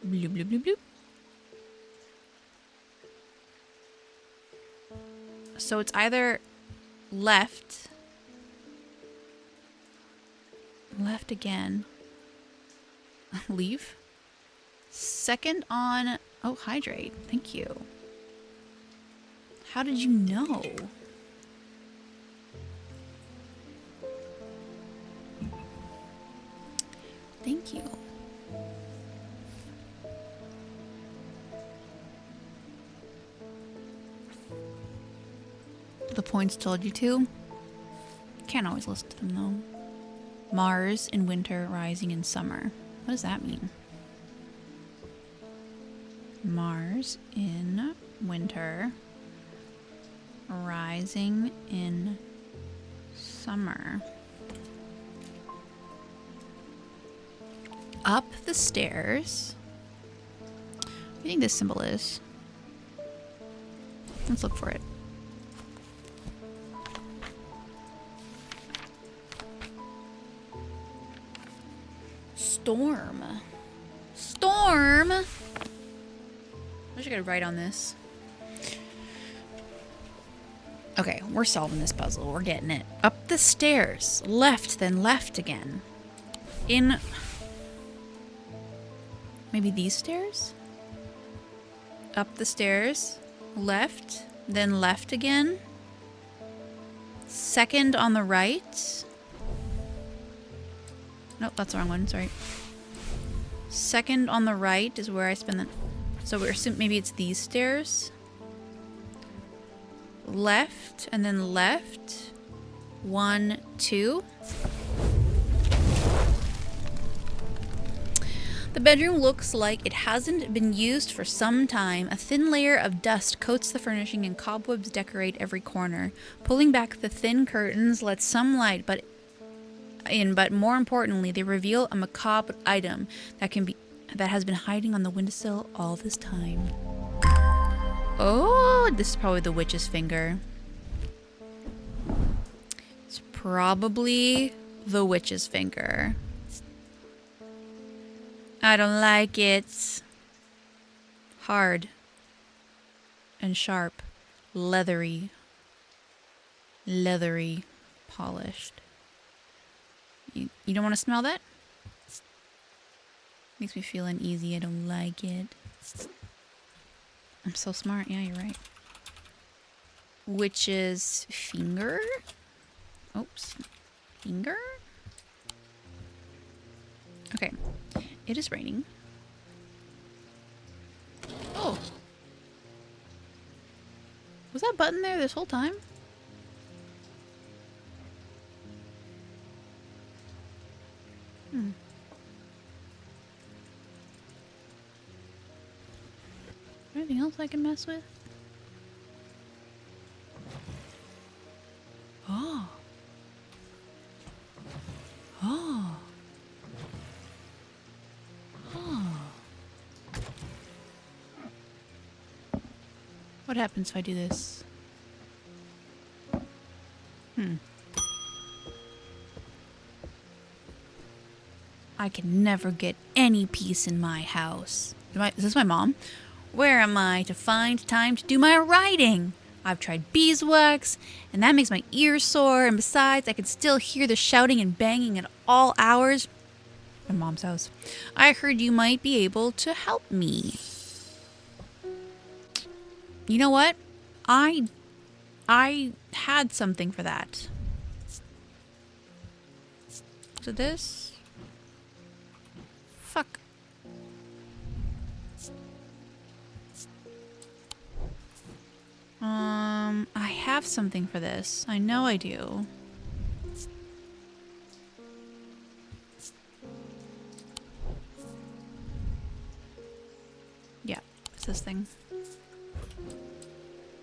Bloop, bloop, bloop, bloop. So it's either left. Left again. Leave. Second on... Oh, hydrate. Thank you. How did you know? Thank you. The points told you to. Can't always listen to them though. Mars in winter, rising in summer. What does that mean? Mars in winter, rising in summer. Up the stairs. What do you think this symbol is? Let's look for it. Storm. Storm! I wish I could write on this. Okay, we're solving this puzzle. We're getting it. Up the stairs. Left, then left again. In Maybe these stairs? Up the stairs. Left. Then left again. Second on the right. Nope, that's the wrong one. Sorry. Second on the right is where I spend the... So we're assuming maybe it's these stairs. Left and then left. 1, 2. The bedroom looks like it hasn't been used for some time. A thin layer of dust coats the furnishing and cobwebs decorate every corner. Pulling back the thin curtains lets some light but more importantly, they reveal a macabre item that has been hiding on the windowsill all this time. Oh, this is probably the witch's finger. It's probably the witch's finger. I don't like it. Hard and sharp, leathery, polished. You don't want to smell that? Makes me feel uneasy. I don't like it. I'm so smart. Yeah, you're right. Witch's finger? Oops. Finger? Okay. It is raining. Oh. Was that button there this whole time? Anything else I can mess with? Oh. Oh. Oh. What happens if I do this? I can never get any peace in my house. Is this my mom? Where am I to find time to do my writing? I've tried beeswax, and that makes my ears sore, and besides, I can still hear the shouting and banging at all hours. My mom's house. I heard you might be able to help me. You know what? I had something for that. Was it this? Fuck. I have something for this. I know I do. Yeah, it's this thing.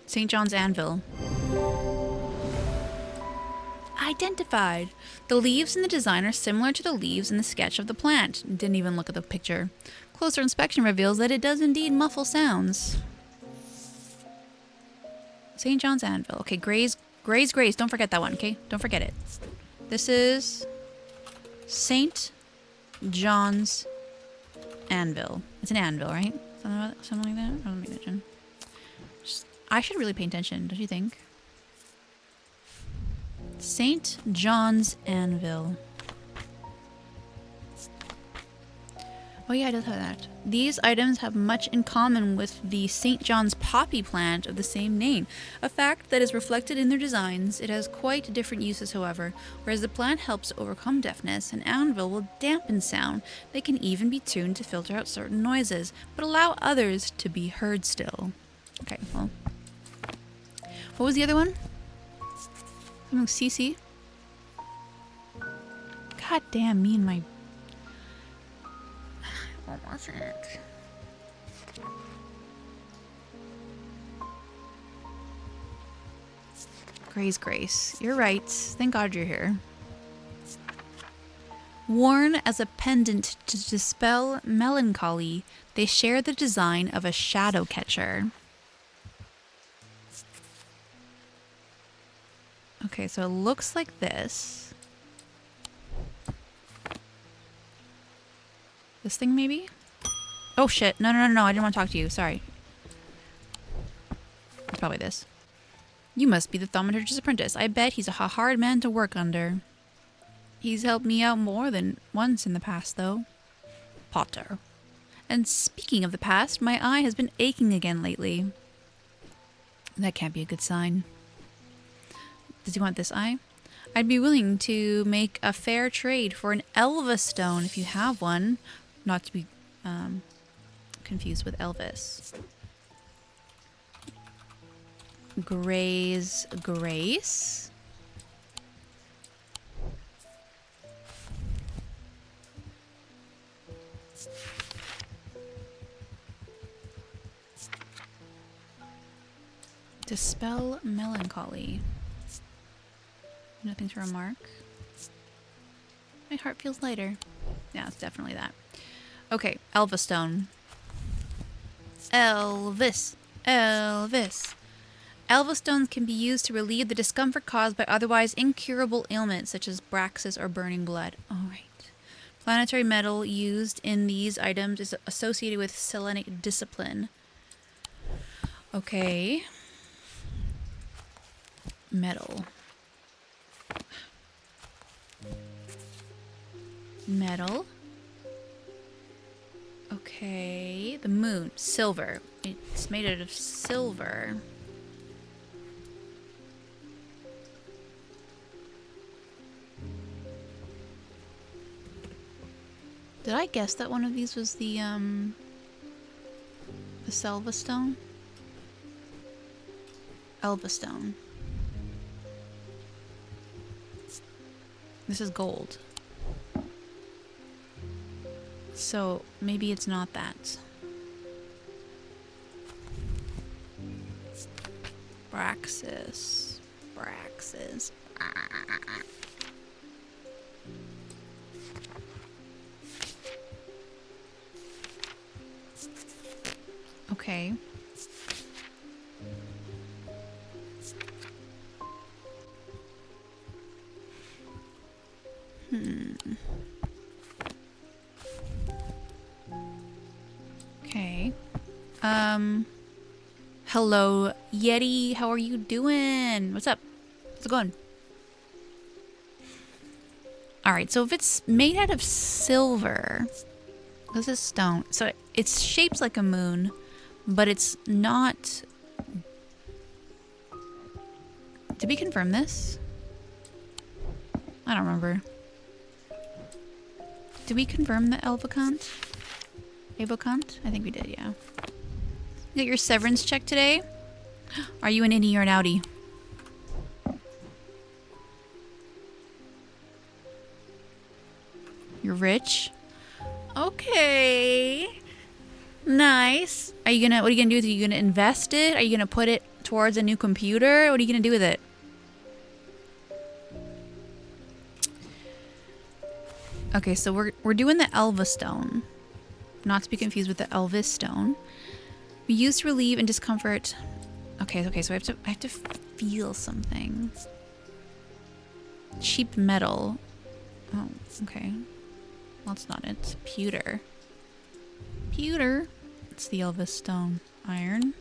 St. John's Anvil. Identified. The leaves in the design are similar to the leaves in the sketch of the plant. Didn't even look at the picture. Closer inspection reveals that it does indeed muffle sounds. St. John's Anvil. Okay, Gray's. Don't forget that one, okay? Don't forget it. This is St. John's Anvil. It's an anvil, right? Something like that? I don't pay attention. I should really pay attention, don't you think? St. John's Anvil. Oh yeah, it does have that. These items have much in common with the St. John's poppy plant of the same name, a fact that is reflected in their designs. It has quite different uses, however. Whereas the plant helps to overcome deafness, an anvil will dampen sound. They can even be tuned to filter out certain noises, but allow others to be heard still. Okay, well. What was the other one? Something CC? God damn, me and my... What was it? Gray's Grace. You're right. Thank God you're here. Worn as a pendant to dispel melancholy, they share the design of a shadow catcher. Okay, so it looks like this. This thing, maybe? Oh, shit. No. I didn't want to talk to you. Sorry. It's probably this. You must be the thaumaturgist's apprentice. I bet he's a hard man to work under. He's helped me out more than once in the past, though. Potter. And speaking of the past, my eye has been aching again lately. That can't be a good sign. Does he want this eye? I'd be willing to make a fair trade for an Elva stone if you have one. Not to be confused with Elvis. Gray's Grace. Dispel melancholy. Nothing to remark. My heart feels lighter. Yeah, it's definitely that. Okay, Elva stone. Elvis. Elvis. Elva stones can be used to relieve the discomfort caused by otherwise incurable ailments such as braxis or burning blood. Alright. Planetary metal used in these items is associated with Selenic discipline. Okay. Metal. Metal. Okay. The moon. Silver. It's made out of silver. Did I guess that one of these was the Selva stone? Elva stone. This is gold. So maybe it's not that. Braxis. Braxis. Okay. Okay. Hello, Yeti. How are you doing? What's up? How's it going? Alright, so if it's made out of silver, this is stone. So it's shaped like a moon, but it's not. Did we confirm this? I don't remember. Did we confirm the Elvacant? Avocant? I think we did, yeah. You got your severance check today? Are you an innie or an outie? You're rich? Okay. Nice. What are you gonna do with it? Are you gonna invest it? Are you gonna put it towards a new computer? What are you gonna do with it? Okay, so we're doing the Elva stone. Not to be confused with the Elvis stone. We use to relieve and discomfort. Okay, so I have to feel something. Cheap metal. Oh, okay. Well, it's not. It's pewter. Pewter. It's the Elvis stone. Iron.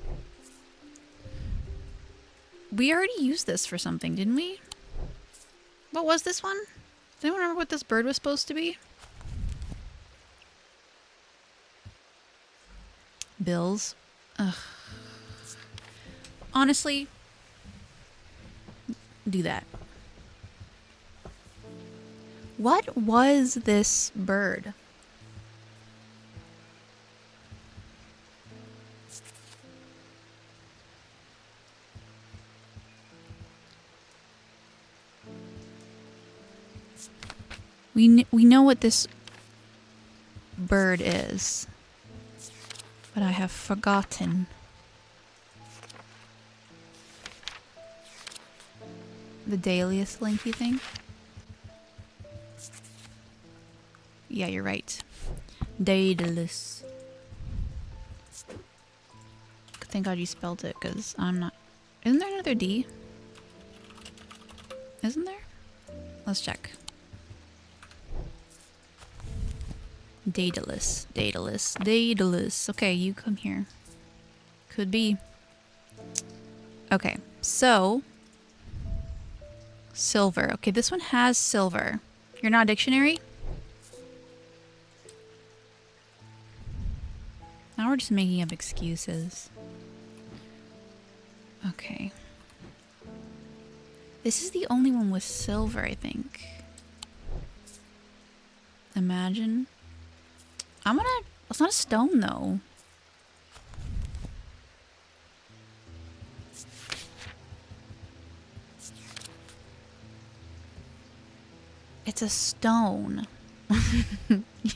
We already used this for something, didn't we? What was this one? Does anyone remember what this bird was supposed to be? Bills. Ugh. Honestly, do that. What was this bird? We know what this bird is, but I have forgotten. The Daedalus link, you think? Yeah, you're right. Daedalus. Thank God you spelled it, because I'm not... Isn't there another D? Isn't there? Let's check. Daedalus. Daedalus. Daedalus. Okay, you come here. Could be. Okay, so... Silver. Okay, this one has silver. You're not a dictionary? Now we're just making up excuses. Okay. This is the only one with silver, I think. Imagine. It's not a stone though. It's a stone.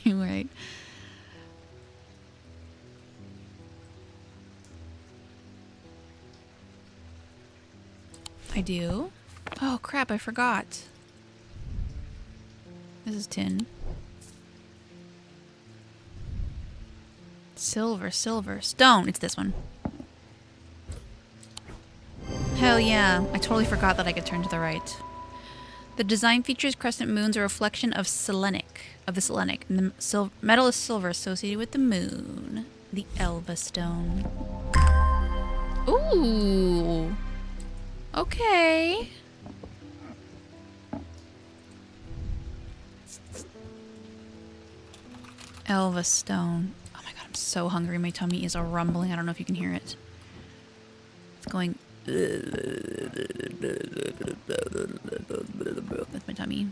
You're right. I do. Oh crap, I forgot. This is tin. Silver, silver. Stone! It's this one. Hell yeah. I totally forgot that I could turn to the right. The design features crescent moons, a reflection of the Selenic. And the metal is silver associated with the moon. The Elva stone. Ooh! Okay. Elva stone. Oh my god, I'm so hungry. My tummy is a rumbling. I don't know if you can hear it. It's going. That's my tummy.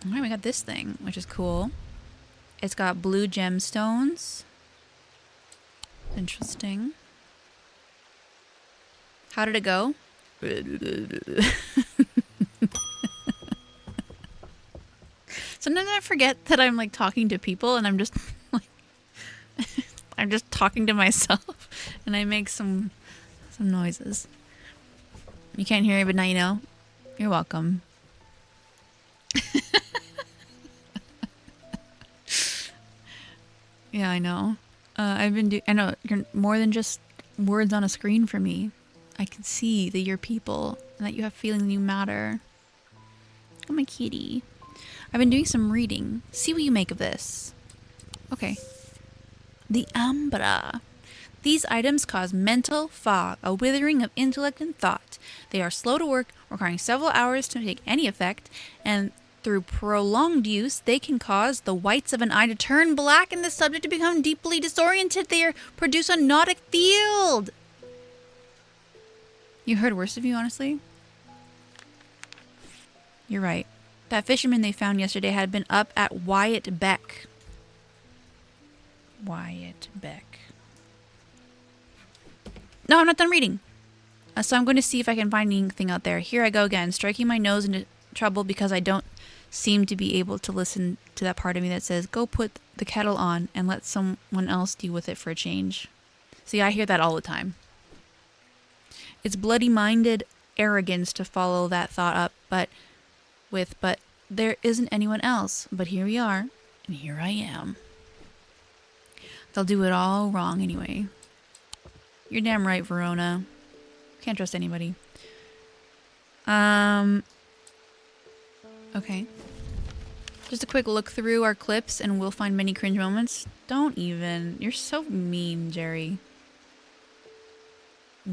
Alright, we got this thing, which is cool. It's got blue gemstones. Interesting. How did it go? Sometimes I forget that I'm like talking to people and I'm just like I'm just talking to myself and I make some noises. You can't hear it, but now you know. You're welcome. Yeah, I know. I know you're more than just words on a screen for me. I can see that you're people and that you have feelings and you matter. Oh, my kitty. I've been doing some reading. See what you make of this. Okay. The Ambra. These items cause mental fog, a withering of intellect and thought. They are slow to work, requiring several hours to take any effect, and through prolonged use, they can cause the whites of an eye to turn black and the subject to become deeply disoriented. They produce a hypnotic field. You heard worse of you, honestly? You're right. That fisherman they found yesterday had been up at Wyatt Beck. Wyatt Beck. No, I'm not done reading. So I'm going to see if I can find anything out there. Here I go again, striking my nose into trouble because I don't seem to be able to listen to that part of me that says, go put the kettle on and let someone else deal with it for a change. See, I hear that all the time. It's bloody-minded arrogance to follow that thought up, but there isn't anyone else. But here we are, and here I am. They'll do it all wrong anyway. You're damn right, Verona. Can't trust anybody. Okay. Just a quick look through our clips and we'll find many cringe moments. Don't even. You're so mean, Jerry.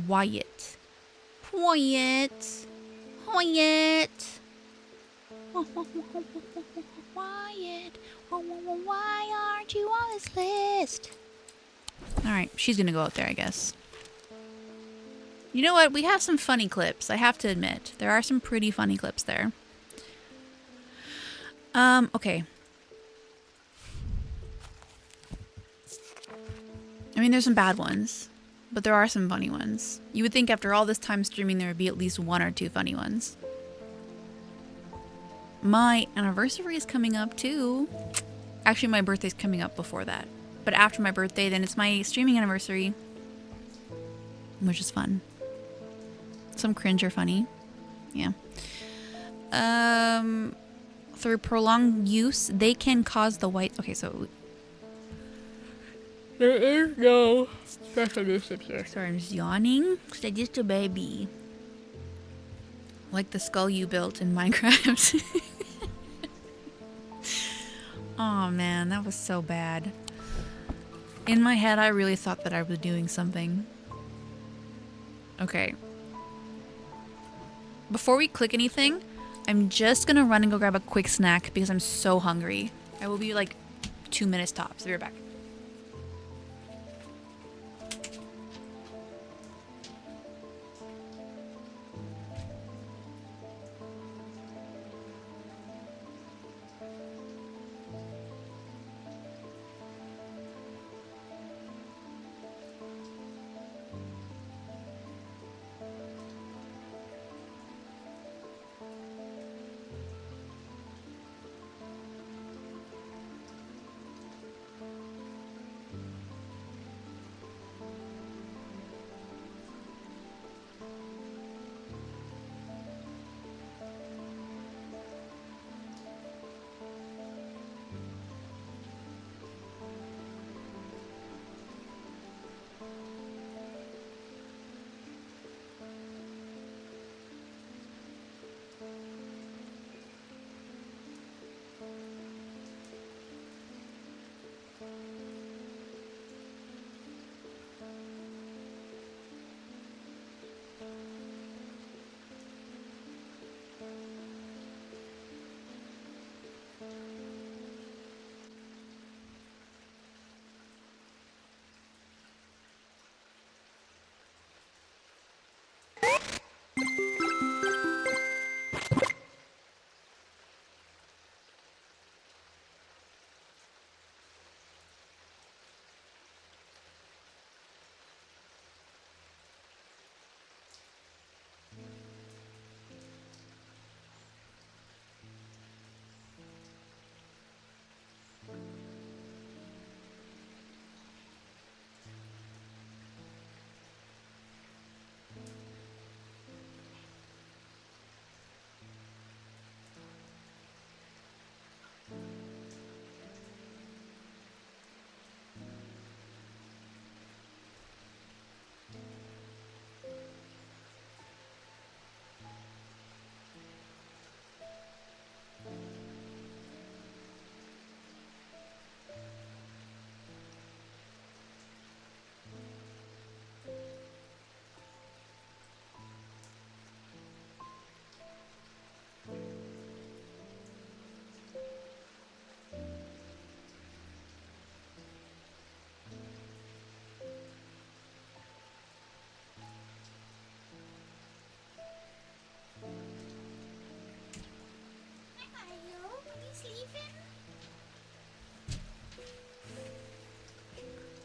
Wyatt. Wyatt. Wyatt. Wyatt. Why aren't you on this list? Alright, she's gonna go out there, I guess. You know what? We have some funny clips, I have to admit. There are some pretty funny clips there. Okay. I mean, there's some bad ones, but there are some funny ones. You would think after all this time streaming there would be at least one or two funny ones. My anniversary is coming up too. Actually, my birthday's coming up before that. But after my birthday, then it's my streaming anniversary, which is fun. Some cringe are funny. Yeah. Through prolonged use, they can cause the white... Okay, so... There is no special usage here. Sorry, I'm just yawning. Because I'm just a baby. Like the skull you built in Minecraft. Oh man, that was so bad. In my head, I really thought that I was doing something. Okay. Before we click anything, I'm just gonna run and go grab a quick snack because I'm so hungry. I will be like 2 minutes tops. Be right back.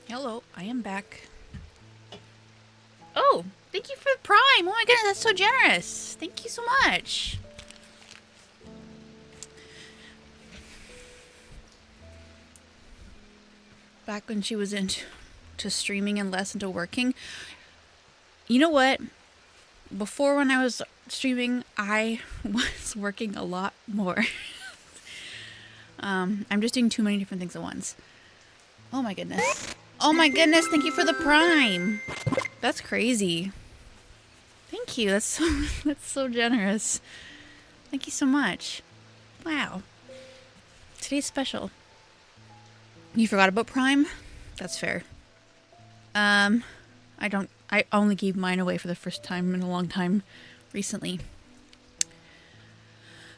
Hello, I am back. Oh, thank you for the prime. Oh my goodness, that's so generous. Thank you so much. Back when she was into streaming and less into working. You know what? Before, when I was streaming, I was working a lot more. I'm just doing too many different things at once. Oh my goodness. Oh my goodness, thank you for the prime. That's crazy. Thank you. That's so generous. Thank you so much. Wow. Today's special. You forgot about Prime? That's fair. I only gave mine away for the first time in a long time recently.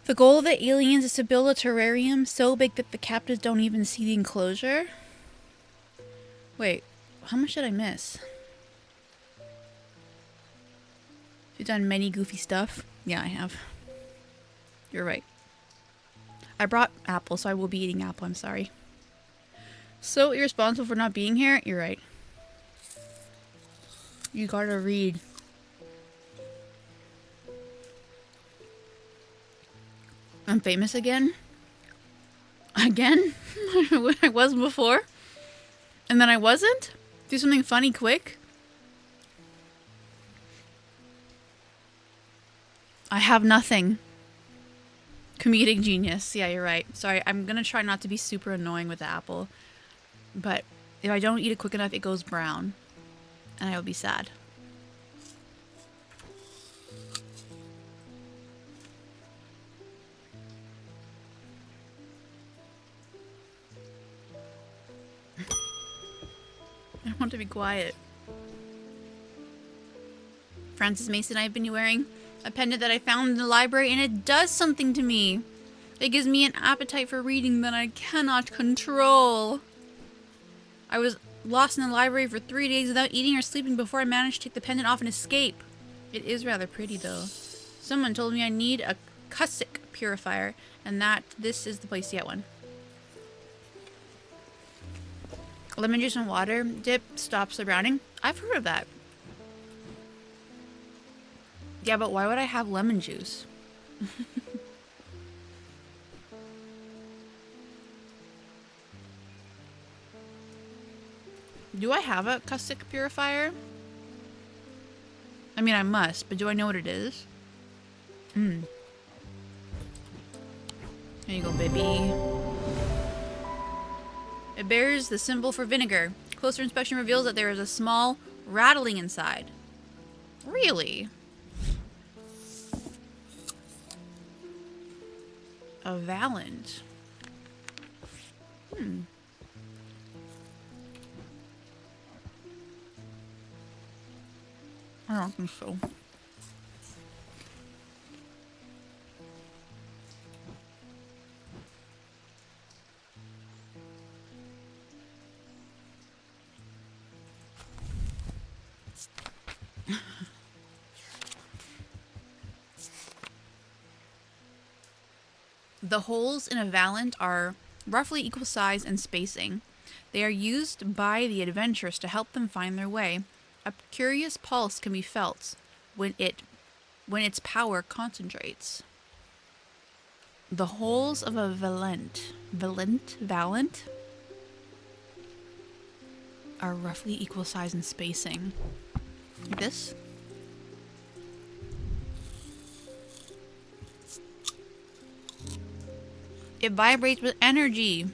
The goal of the aliens is to build a terrarium so big that the captives don't even see the enclosure. Wait, how much did I miss? You've done many goofy stuff? Yeah, I have. You're right. I brought apple, so I will be eating apple. I'm sorry. So irresponsible for not being here? You're right. You gotta read. I'm famous again? Again? I wasn't before? And then I wasn't? Do something funny quick? I have nothing. Comedic genius. Yeah, you're right. Sorry, I'm gonna try not to be super annoying with the apple. But if I don't eat it quick enough, it goes brown. And I will be sad. I want to be quiet. Francis Mason, I've been wearing a pendant that I found in the library, and it does something to me. It gives me an appetite for reading that I cannot control. I was lost in the library for 3 days without eating or sleeping before I managed to take the pendant off and escape. It is rather pretty, though. Someone told me I need a Cussack purifier, and that this is the place to get one. Lemon juice and water dip stops the browning. I've heard of that. Yeah, but why would I have lemon juice? Do I have a Cussack purifier? I mean, I must, but do I know what it is? Here you go, baby. It bears the symbol for vinegar. Closer inspection reveals that there is a small rattling inside. Really? A Valent. I don't think so. The holes in a Valent are roughly equal size and spacing. They are used by the adventurers to help them find their way. A curious pulse can be felt when its power concentrates. The holes of a Valent are roughly equal size and spacing. Like this. It vibrates with energy.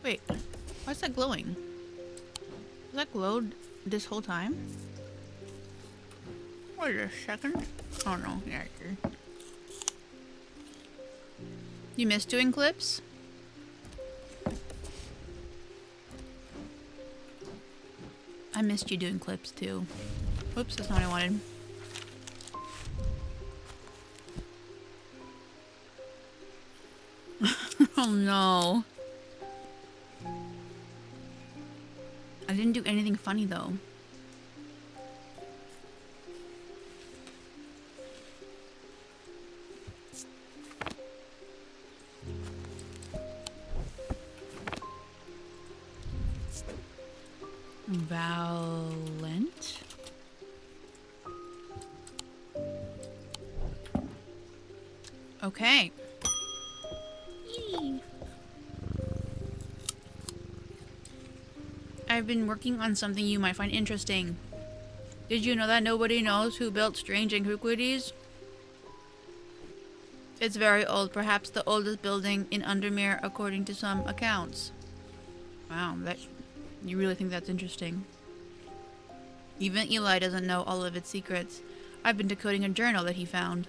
Wait, why is that glowing? Was that glowed this whole time? Wait a second. Oh no, yeah, here. You miss doing clips? I missed you doing clips too. Whoops, that's not what I wanted. Oh no. I didn't do anything funny though. Valent. Okay. Yee. I've been working on something you might find interesting. Did you know that nobody knows who built strange antiquities? It's very old, perhaps the oldest building in Undermere according to some accounts. Wow, you really think that's interesting? Even Eli doesn't know all of its secrets. I've been decoding a journal that he found.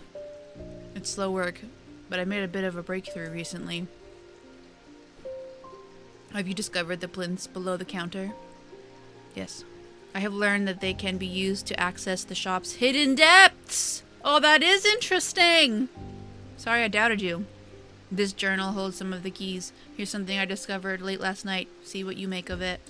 It's slow work, but I made a bit of a breakthrough recently. Have you discovered the plinths below the counter? Yes. I have learned that they can be used to access the shop's hidden depths! Oh, that is interesting! Sorry I doubted you. This journal holds some of the keys. Here's something I discovered late last night. See what you make of it.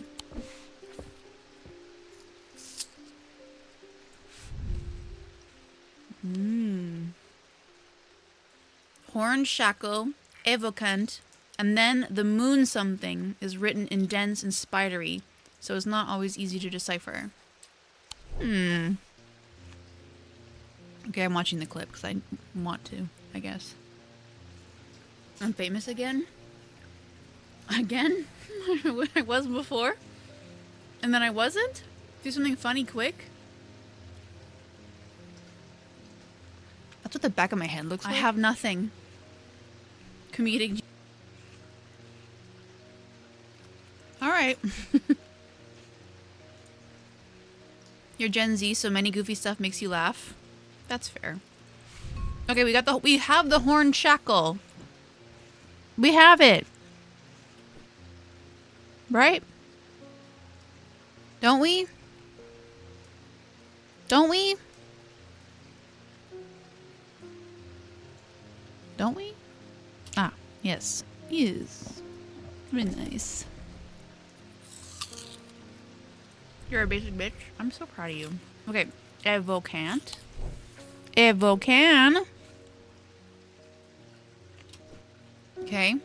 Horn shackle, evocant, and then the moon something is written in dense and spidery, so it's not always easy to decipher. Okay, I'm watching the clip because I want to, I guess. I'm famous again? Again? I was before? And then I wasn't? Do something funny quick? That's what the back of my head looks like. I have nothing. Comedic. Alright. You're Gen Z, so many goofy stuff makes you laugh. That's fair. Okay, we have the horn shackle. We have it. Right? Don't we? Don't we? Don't we? Ah, yes. Yes. Very nice. You're a basic bitch. I'm so proud of you. Okay. Evocant. Evocan. Okay.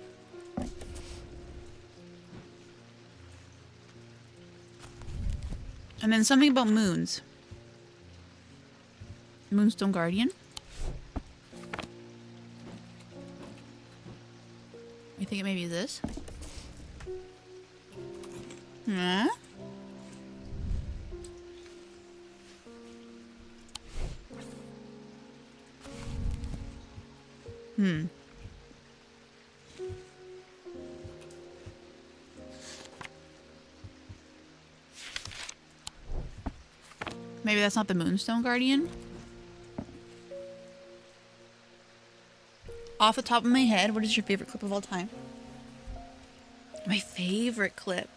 And then something about moons. Moonstone Guardian. You think it maybe is this? Huh? Hmm. Maybe that's not the Moonstone Guardian? Off the top of my head, what is your favorite clip of all time? My favorite clip.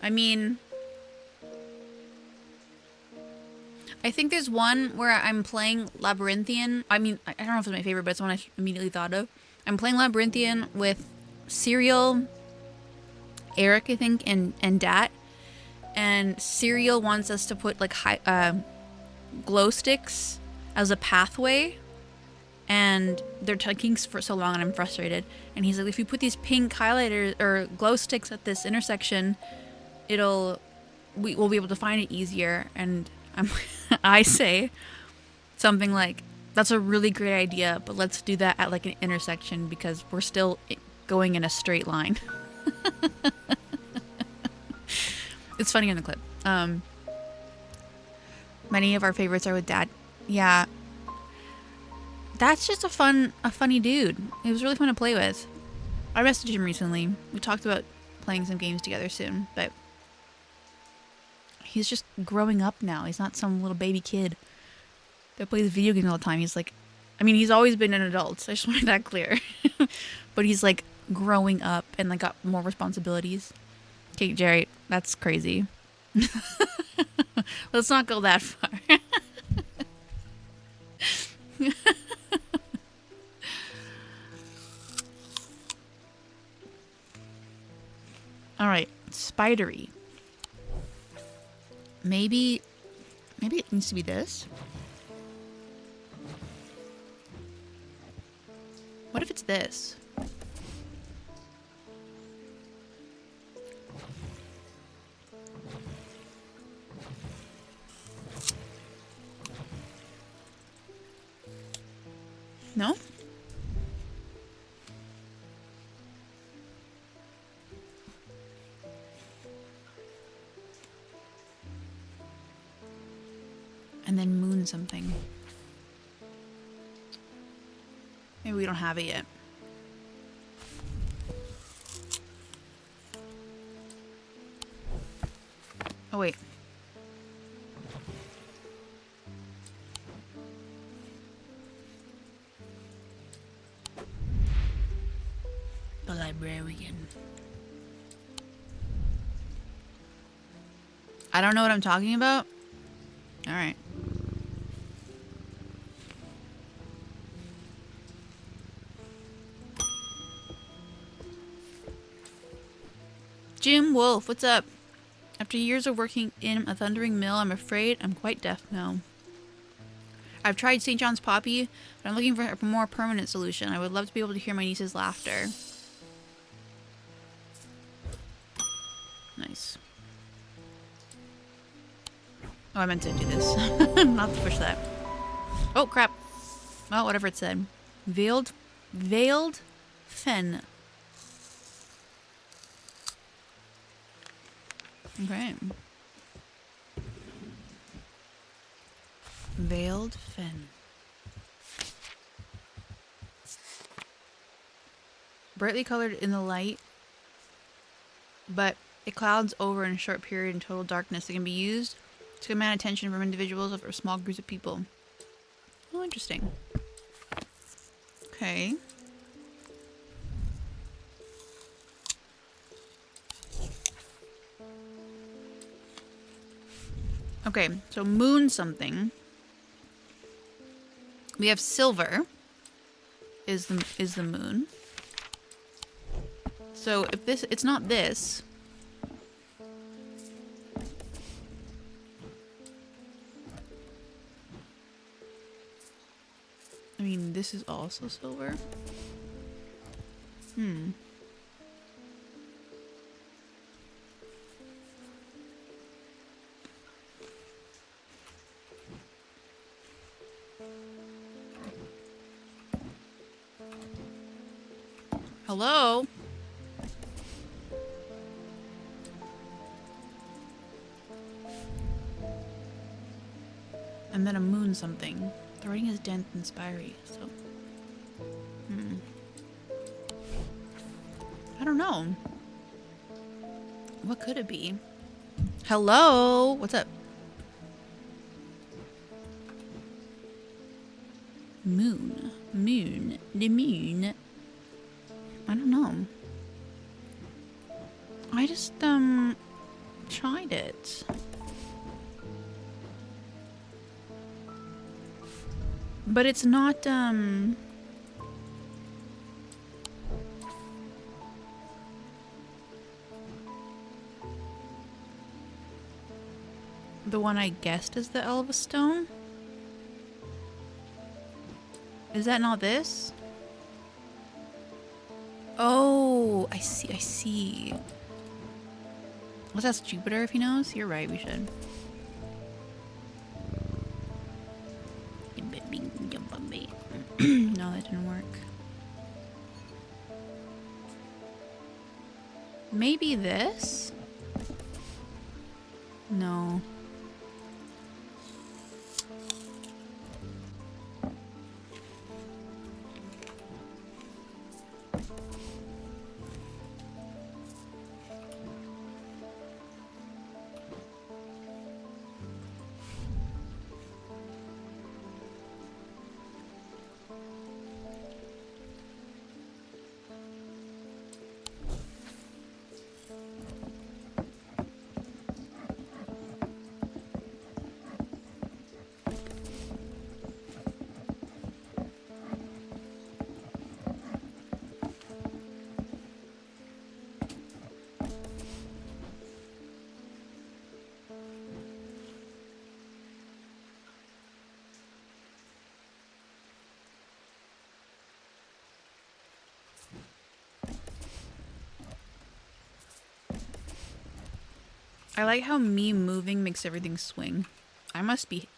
I mean, I think there's one where I'm playing Labyrinthian. I mean, I don't know if it's my favorite, but it's one I immediately thought of. I'm playing Labyrinthian with Serial, Eric, I think, and Dat. And Serial wants us to put like glow sticks as a pathway. And they're taking for so long and I'm frustrated. And he's like, if you put these pink highlighters or glow sticks at this intersection, we'll be able to find it easier. And I say something like, that's a really great idea, but let's do that at like an intersection because we're still going in a straight line. It's funny in the clip. Many of our favorites are with Dad. Yeah. That's just a funny dude. It was really fun to play with. I messaged him recently. We talked about playing some games together soon, but he's just growing up now. He's not some little baby kid that plays video games all the time. He's like, I mean, he's always been an adult. So I just want to make that clear. But he's like growing up and like got more responsibilities. Okay, Jerry, that's crazy. Let's not go that far. All right, spidery. Maybe it needs to be this. What if it's this? No? And then moon something. Maybe we don't have it yet. Oh, wait. The librarian. I don't know what I'm talking about. All right. Jim Wolf, what's up? After years of working in a thundering mill, I'm afraid I'm quite deaf now. I've tried St. John's Poppy, but I'm looking for a more permanent solution. I would love to be able to hear my niece's laughter. Nice. Oh, I meant to do this. Not to push that. Oh, crap. Well, whatever it said. Veiled Fen. Okay. Veiled Fen. Brightly colored in the light, but It clouds over in a short period in total darkness. It can be used to command attention from individuals or small groups of people. Oh, interesting. Okay. Okay, so moon something. We have silver is the moon. So if this, it's not this. I mean, this is also silver. Hello? And then a moon something. The writing is dense and spiry, so... I don't know. What could it be? Hello? What's up? Moon. Moon. The moon. I don't know. I just, tried it. But it's not, the one I guessed is the Elva Stone? Is that not this? Oh, I see. Let's ask Jupiter if he knows. You're right, we should. No, that didn't work. Maybe this? No. I like how me moving makes everything swing. I must be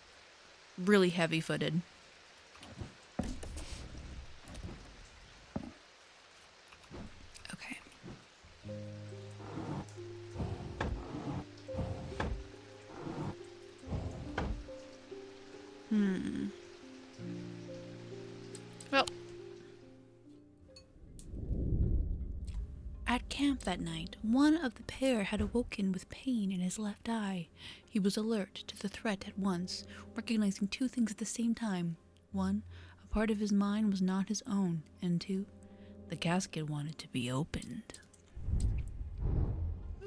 really heavy-footed. Okay. Well. At camp that night, one of the pair had awoken with pain in his left eye. He was alert to the threat at once, recognizing two things at the same time. One, a part of his mind was not his own, and two, the casket wanted to be opened.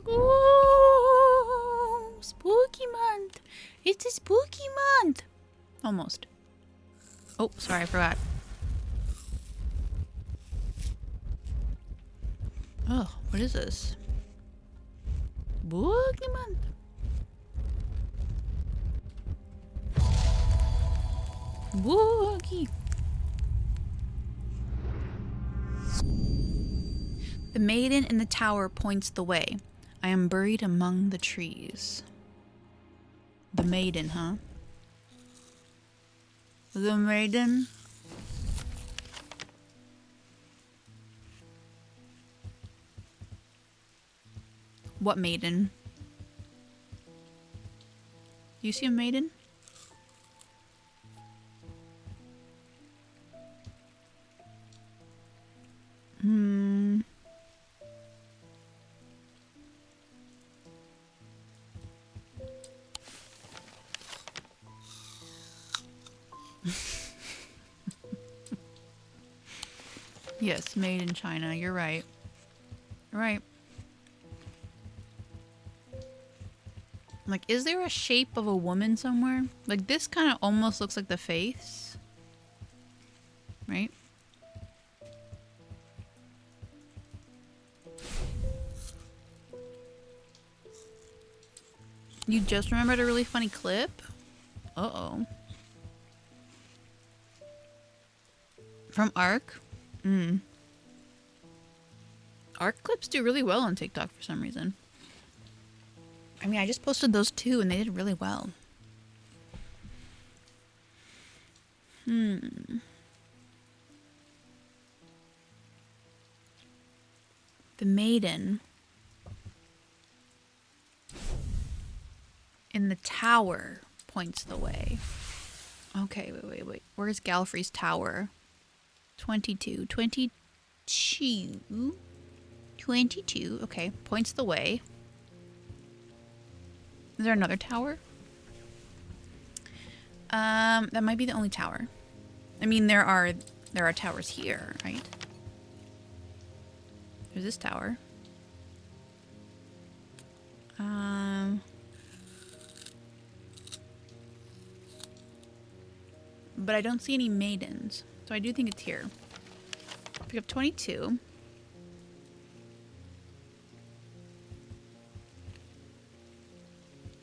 Ooh, spooky month! It's a spooky month! Almost. Oh, sorry, I forgot. Oh, what is this? Spooky month. Spooky. The maiden in the tower points the way. I am buried among the trees. The maiden, huh? The maiden? What maiden? Do you see a maiden? Yes, made in China. You're right. You're right. Like, is there a shape of a woman somewhere? Like, this kind of almost looks like the face. Right? You just remembered a really funny clip? Uh-oh. From Arc? Arc clips do really well on TikTok for some reason. I mean, I just posted those two and they did really well. The maiden in the tower points the way. Okay, wait. Where's Galfrey's tower? 22. 22. 22. Okay, points the way. Is there another tower? That might be the only tower. I mean, there are towers here, right? There's this tower. But I don't see any maidens, so I do think it's here. Pick up 22.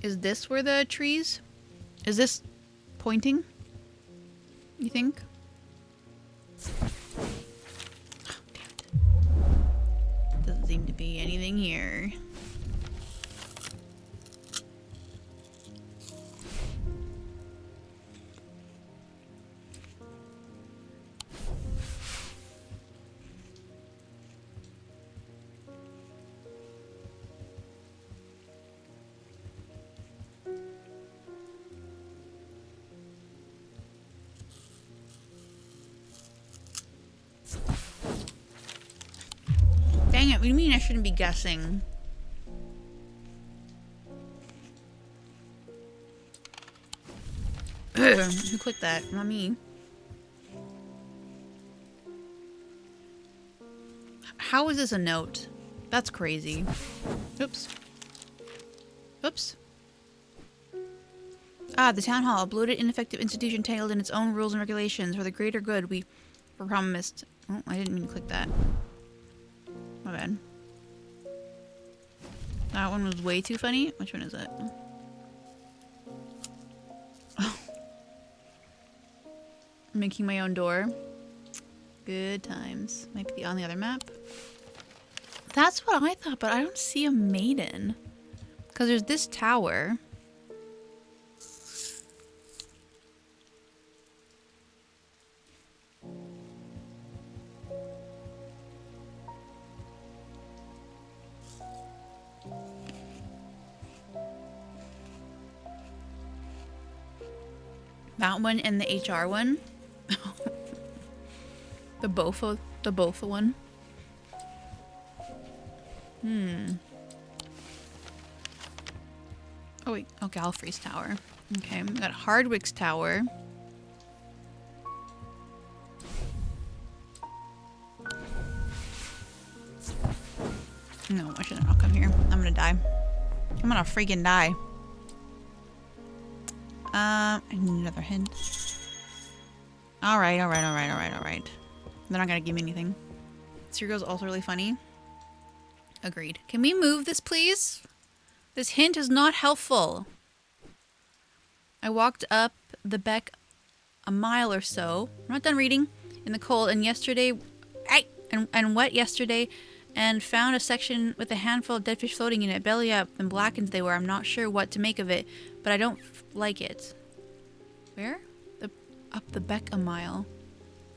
Is this where the trees? Is this pointing? You think? Oh, damn it. Doesn't seem to be anything here. Dang it, what do you mean I shouldn't be guessing? Who clicked that? Not me. How is this a note? That's crazy. Oops. Oops. Ah, the town hall, a bloated, ineffective institution tangled in its own rules and regulations. For the greater good, we were promised. Oh, I didn't mean to click that. My bad. That one was way too funny. Which one is it? Oh. Making my own door. Good times. Might be on the other map. That's what I thought, but I don't see a maiden. Because there's this tower. That one and the HR one. the both one. Oh wait, oh, Galfrey's tower. Okay, we got Hardwick's tower. No, I shouldn't have come here. I'm gonna die. I'm gonna freaking die. I need another hint. Alright. They're not gonna give me anything. Serial's also really funny. Agreed. Can we move this, please? This hint is not helpful. I walked up the beck a mile or so. I'm not done reading. In the cold and yesterday... and wet yesterday, and found a section with a handful of dead fish floating in it, belly up and blackened they were. I'm not sure what to make of it, but I don't like it. Where? Up the beck a mile.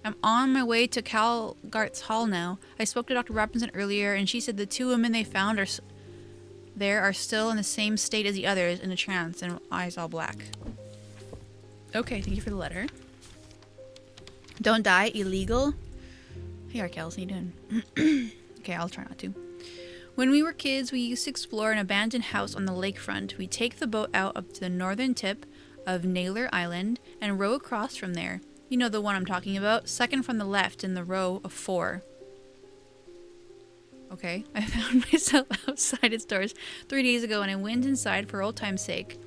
I'm on my way to Calgart's Hall now. I spoke to Dr. Robinson earlier, and she said the two women they found are still in the same state as the others, in a trance, and eyes all black. Okay, thank you for the letter. Don't die, illegal. Hey, Arkels, how you doing? Okay, I'll try not to. When we were kids, we used to explore an abandoned house on the lakefront. We'd take the boat out up to the northern tip of Naylor Island and row across from there. You know the one I'm talking about. Second from the left in the row of 4. Okay, I found myself outside its doors 3 days ago and I went inside for old time's sake.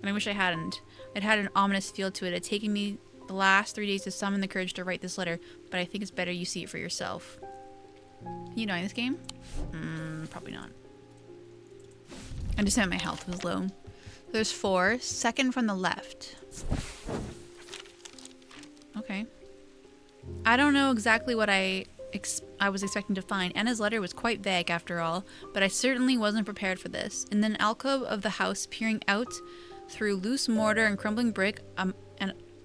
And I wish I hadn't. It had an ominous feel to it. It had taken me the last 3 days to summon the courage to write this letter, but I think it's better you see it for yourself. Can you die in this game? Probably not. I just meant my health was low. There's 4. Second from the left. Okay. I don't know exactly what I was expecting to find. Anna's letter was quite vague after all, but I certainly wasn't prepared for this. In an alcove of the house, peering out through loose mortar and crumbling brick,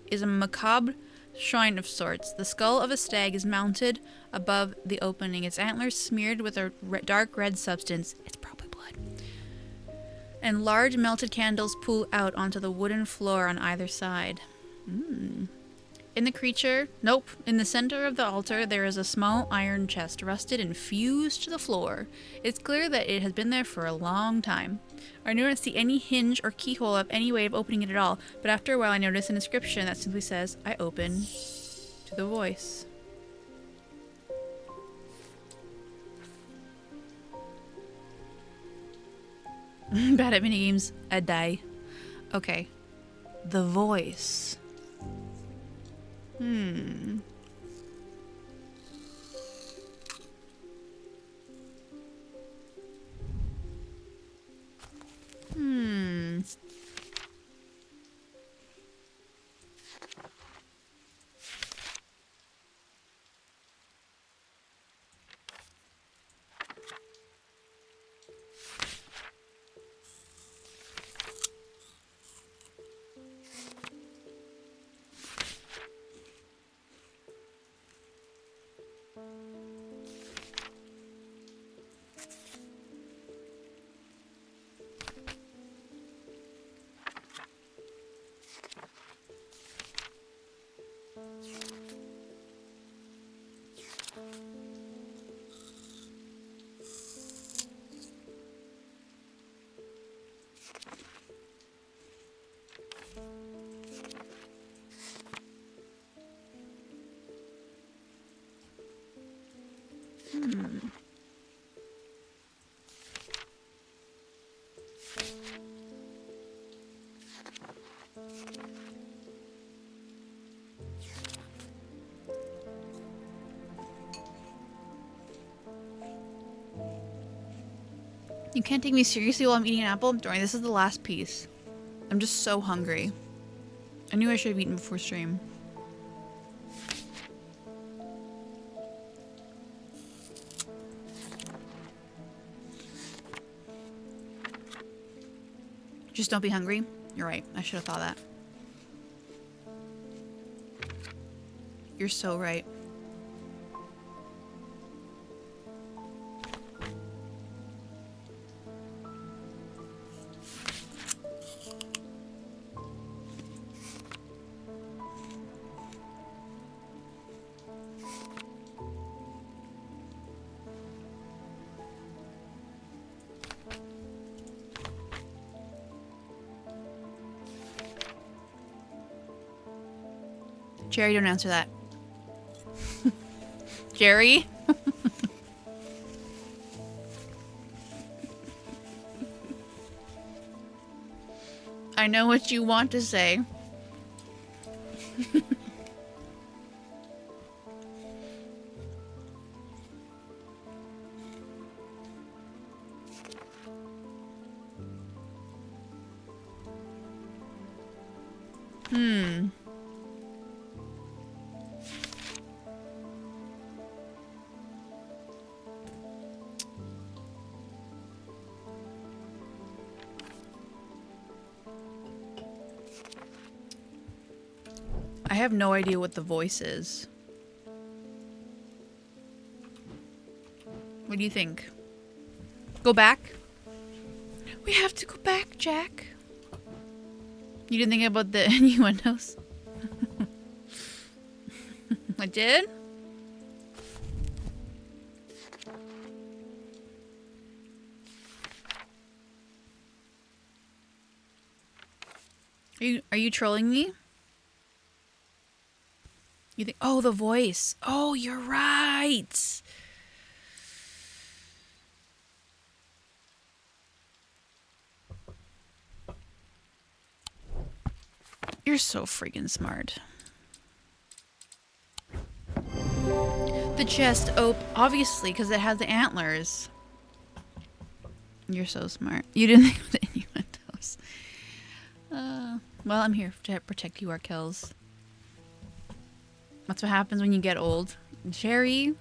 is a macabre shrine of sorts. The skull of a stag is mounted above the opening, its antlers smeared with a dark red substance. It's probably blood. And large melted candles pool out onto the wooden floor on either side. In the center of the altar, there is a small iron chest, rusted and fused to the floor. It's clear that it has been there for a long time. I don't see any hinge or keyhole of any way of opening it at all, but after a while I notice an inscription that simply says, I open to the voice. Bad at minigames. I die. Okay. The voice. Hmm. You can't take me seriously while I'm eating an apple? Don't worry, this is the last piece. I'm just so hungry. I knew I should have eaten before stream. Just don't be hungry. You're right. I should have thought that. You're so right. Jerry, don't answer that. Jerry? I know what you want to say. I have no idea what the voice is. What do you think? Go back? We have to go back, Jack. You didn't think about the innuendos? I did? Are you trolling me? You think, oh, the voice. Oh, you're right. You're so freaking smart. The chest obviously, because it has the antlers. You're so smart. You didn't think of the innuendos. Well, I'm here to protect you, Arkels. That's what happens when you get old. Jerry.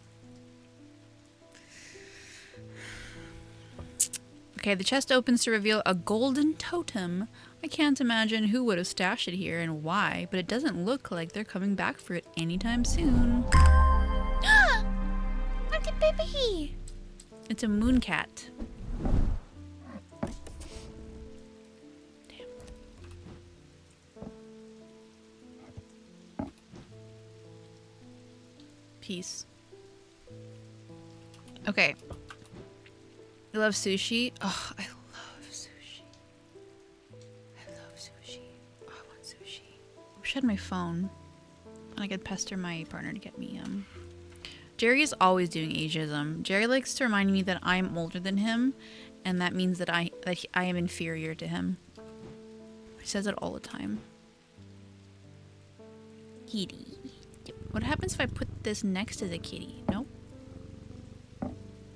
Okay, the chest opens to reveal a golden totem. I can't imagine who would have stashed it here and why, but it doesn't look like they're coming back for it anytime soon. Look at baby! It's a moon cat. Damn. Peace. Okay. I love sushi. Oh, I love sushi. I love sushi. Oh, I want sushi. I wish I had my phone. And I could pester my partner to get me Jerry is always doing ageism. Jerry likes to remind me that I'm older than him, and that means that I am inferior to him. He says it all the time. Kitty. What happens if I put this next to the kitty? No?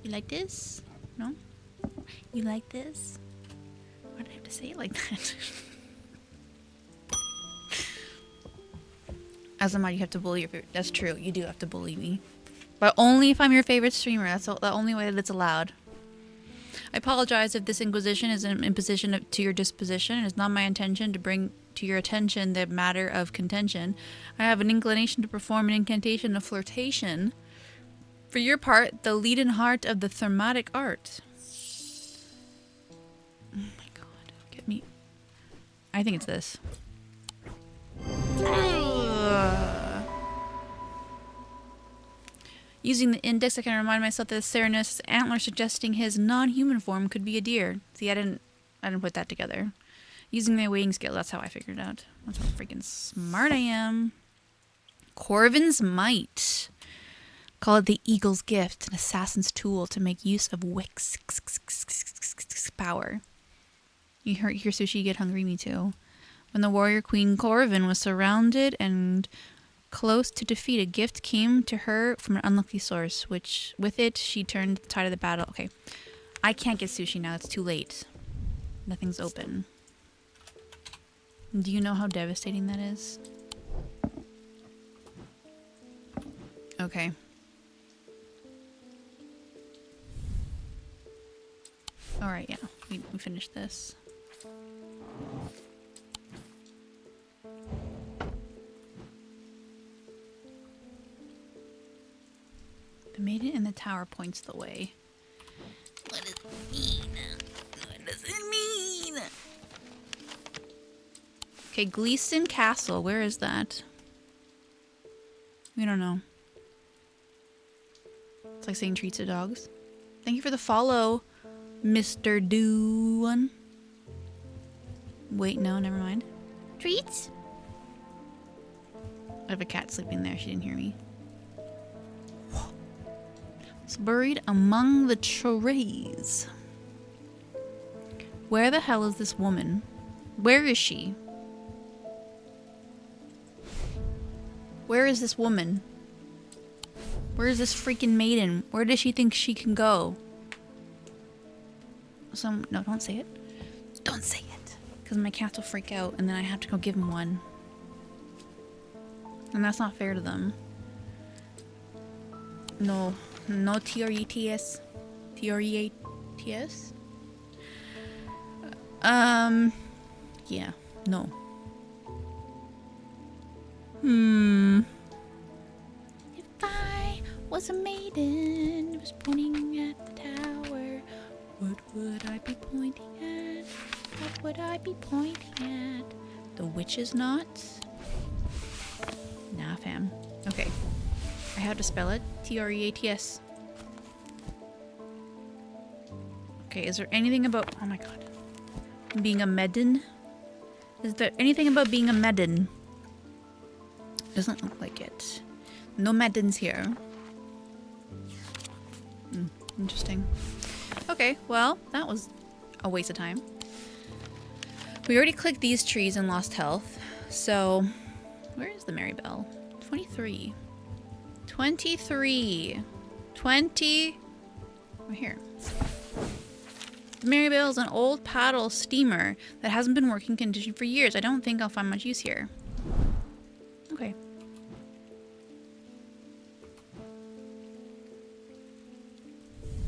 You like this? No? You like this? Why did I have to say it like that? As a mod, you have to bully your favorite. That's true. You do have to bully me. But only if I'm your favorite streamer. That's the only way that it's allowed. I apologize if this inquisition is an imposition to your disposition. It is not my intention to bring to your attention the matter of contention. I have an inclination to perform an incantation of flirtation. For your part, the leaden heart of the thermatic art. Oh my god. Get me. I think it's this. Using the index, I can remind myself that Cernus' antler suggesting his non-human form could be a deer. See, I didn't put that together. Using my weighing scale, that's how I figured it out. That's how freaking smart I am. Corvin's Might. Call it the Eagle's Gift, an assassin's tool to make use of Wick's power. You hear sushi, get hungry, me too. When the warrior queen Corvin was surrounded and close to defeat, a gift came to her from an unlucky source, which with it she turned the tide of the battle. Okay, I can't get sushi now. It's too late. Nothing's open. Do you know how devastating that is? Okay. All right, yeah, we finished this. The maiden in the tower points the way. What does it mean? What does it mean? Okay, Gleeson Castle. Where is that? We don't know. It's like saying treats to dogs. Thank you for the follow, Mr. Doon. Wait, no, never mind. Treats? I have a cat sleeping there. She didn't hear me. It's buried among the trees. Where the hell is this woman? Where is she? Where is this woman? Where is this freaking maiden? Where does she think she can go? No, don't say it. Don't say it. Because my cats will freak out and then I have to go give them one. And that's not fair to them. No. No T-R-E-T-S. T-R-E-A-T-S? Yeah. No. If I was a maiden who was pointing at the tower, what would I be pointing at? What would I be pointing at? The witch's knot? Nah, fam. Okay. I have to spell it. T-R-E-A-T-S. Okay, is there anything about... Oh my god. Being a maiden? Is there anything about being a maiden? Doesn't look like it. Nomadins here. Interesting. Okay, well, that was a waste of time. We already clicked these trees and lost health. So, where is the Marybelle? 23. 23. 20. Right here. The Marybelle is an old paddle steamer that hasn't been working condition for years. I don't think I'll find much use here. Okay.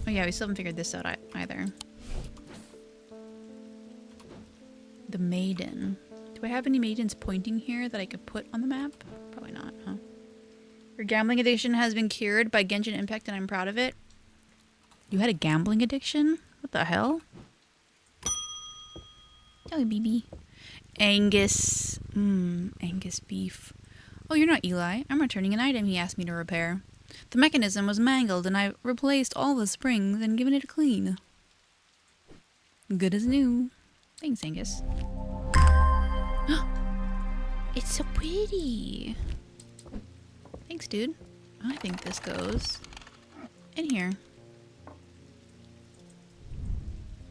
Oh yeah, we still haven't figured this out either. The maiden. Do I have any maidens pointing here that I could put on the map? Probably not, huh? Your gambling addiction has been cured by Genshin Impact and I'm proud of it. You had a gambling addiction? What the hell? Oh, baby. Angus. Angus beef. Oh, you're not Eli. I'm returning an item he asked me to repair. The mechanism was mangled and I replaced all the springs and given it a clean. Good as new. Thanks, Angus. It's so pretty. Thanks, dude. I think this goes in here.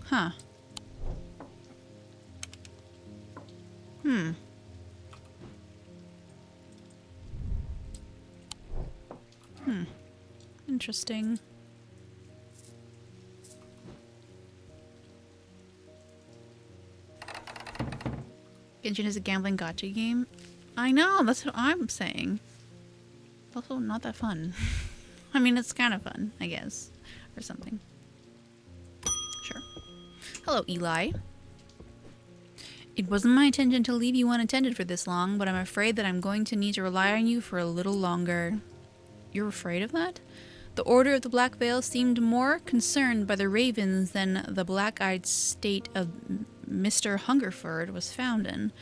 Huh. Interesting. Genshin is a gambling gacha game. I know, that's what I'm saying. It's also not that fun. I mean, it's kind of fun, I guess. Or something. Sure. Hello, Eli. It wasn't my intention to leave you unattended for this long, but I'm afraid that I'm going to need to rely on you for a little longer. You're afraid of that? The Order of the Black Veil seemed more concerned by the ravens than the black-eyed state of Mr. Hungerford was found in.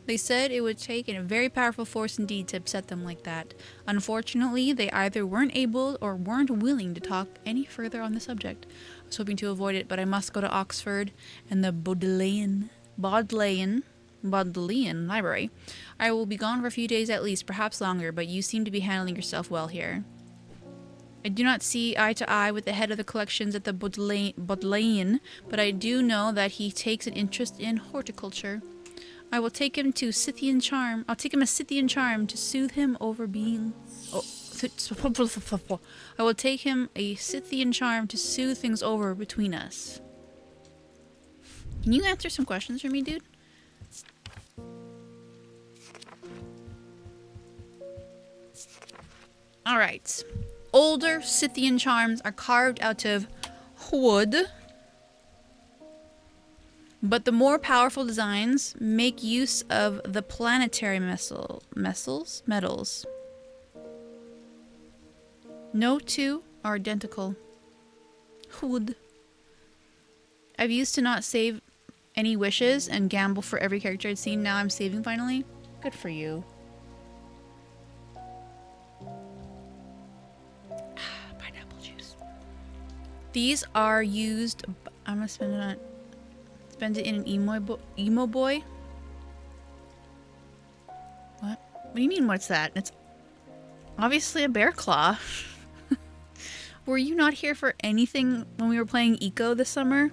They said it would take a very powerful force indeed to upset them like that. Unfortunately, they either weren't able or weren't willing to talk any further on the subject. I was hoping to avoid it, but I must go to Oxford and the Bodleian Library. I will be gone for a few days at least, perhaps longer, but you seem to be handling yourself well here. I do not see eye to eye with the head of the collections at the Bodleian, but I do know that he takes an interest in horticulture. I will take him to Scythian charm. I'll take him a Scythian charm to soothe him over being... I will take him a Scythian charm to soothe things over between us. Can you answer some questions for me, dude? Alright. Older Scythian charms are carved out of wood, but the more powerful designs make use of the planetary metals. No two are identical. Wood. I've used to not save any wishes and gamble for every character I'd seen. Now I'm saving finally. Good for you. These are used. I'm gonna spend it in an emo boy. What? What do you mean? What's that? It's obviously a bear claw. Were you not here for anything when we were playing Eco this summer?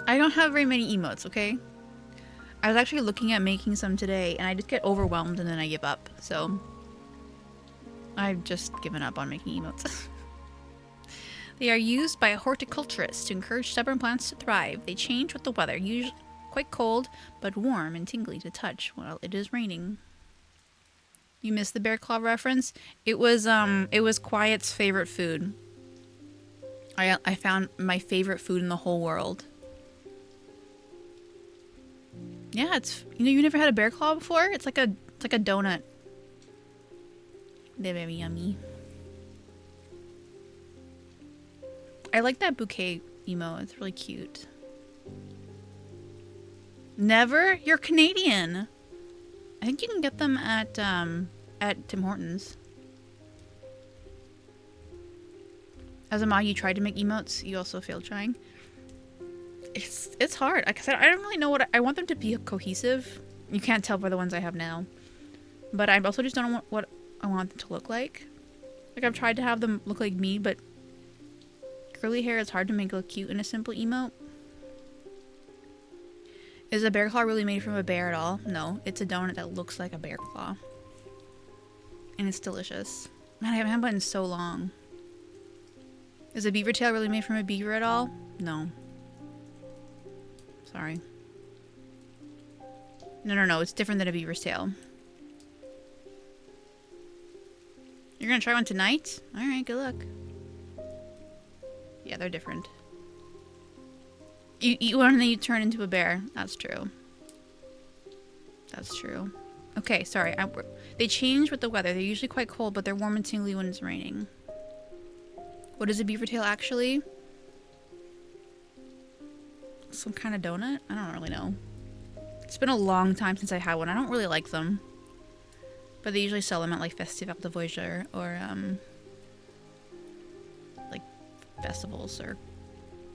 I don't have very many emotes. Okay. I was actually looking at making some today, and I just get overwhelmed and then I give up. So. I've just given up on making emotes. They are used by horticulturists to encourage stubborn plants to thrive. They change with the weather, usually quite cold, but warm and tingly to touch while it is raining. You missed the bear claw reference? It was Quiet's favorite food. I found my favorite food in the whole world. Yeah, it's you never had a bear claw before? It's like a donut. They're very yummy. I like that bouquet emo. It's really cute. Never? You're Canadian. I think you can get them at Tim Hortons. As a mod, you tried to make emotes. You also failed trying. It's hard. Like I said, I don't really know what I want them to be cohesive. You can't tell by the ones I have now. But I also just don't know what I want them to look like. Like, I've tried to have them look like me, but curly hair is hard to make look cute in a simple emote. Is a bear claw really made from a bear at all? No, it's a donut that looks like a bear claw. And it's delicious. Man, I haven't had one in so long. Is a beaver tail really made from a beaver at all? No. Sorry. No, it's different than a beaver's tail. You're gonna try one tonight? Alright, good luck. Yeah, they're different. You eat one and then you turn into a bear. That's true. That's true. Okay, sorry. They change with the weather. They're usually quite cold, but they're warm and tingly when it's raining. What is a beaver tail actually? Some kind of donut? I don't really know. It's been a long time since I had one. I don't really like them. But they usually sell them at like Festival de Voyageur or like festivals or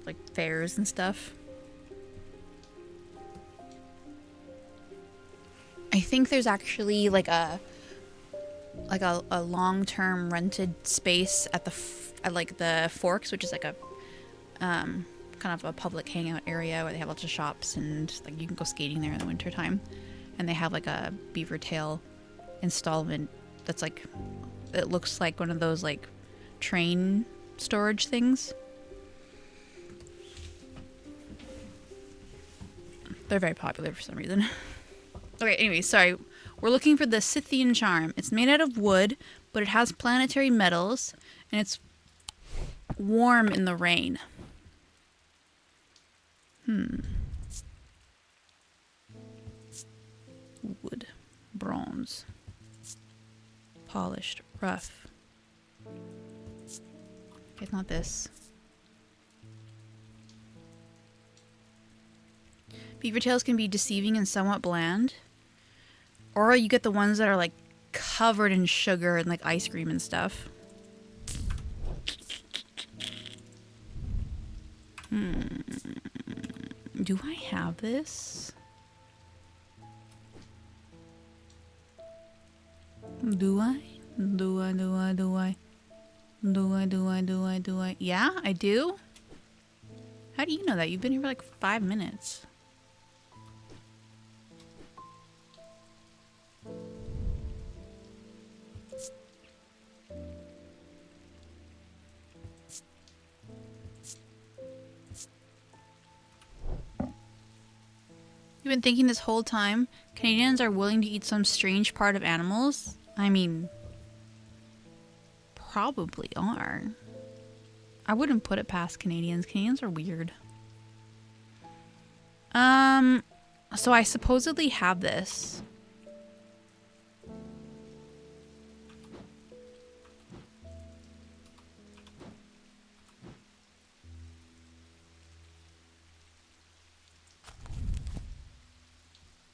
like fairs and stuff. I think there's actually like a long-term rented space at like the Forks, which is like a kind of a public hangout area where they have lots of shops and like you can go skating there in the wintertime. And they have like a beaver tail installment that's like, it looks like one of those like train storage things. They're very popular for some reason. Okay, anyway, sorry. We're looking for the Scythian charm. It's made out of wood, but it has planetary metals, and it's warm in the rain. Wood. Bronze. Polished. Rough. Okay, it's not this. Beaver tails can be deceiving and somewhat bland. Or you get the ones that are like covered in sugar and like ice cream and stuff. Do I have this? Do I? Yeah, I do? How do you know that? You've been here for like 5 minutes. You've been thinking this whole time Canadians are willing to eat some strange part of animals? I mean, probably are. I wouldn't put it past Canadians. Canadians are weird. So I supposedly have this.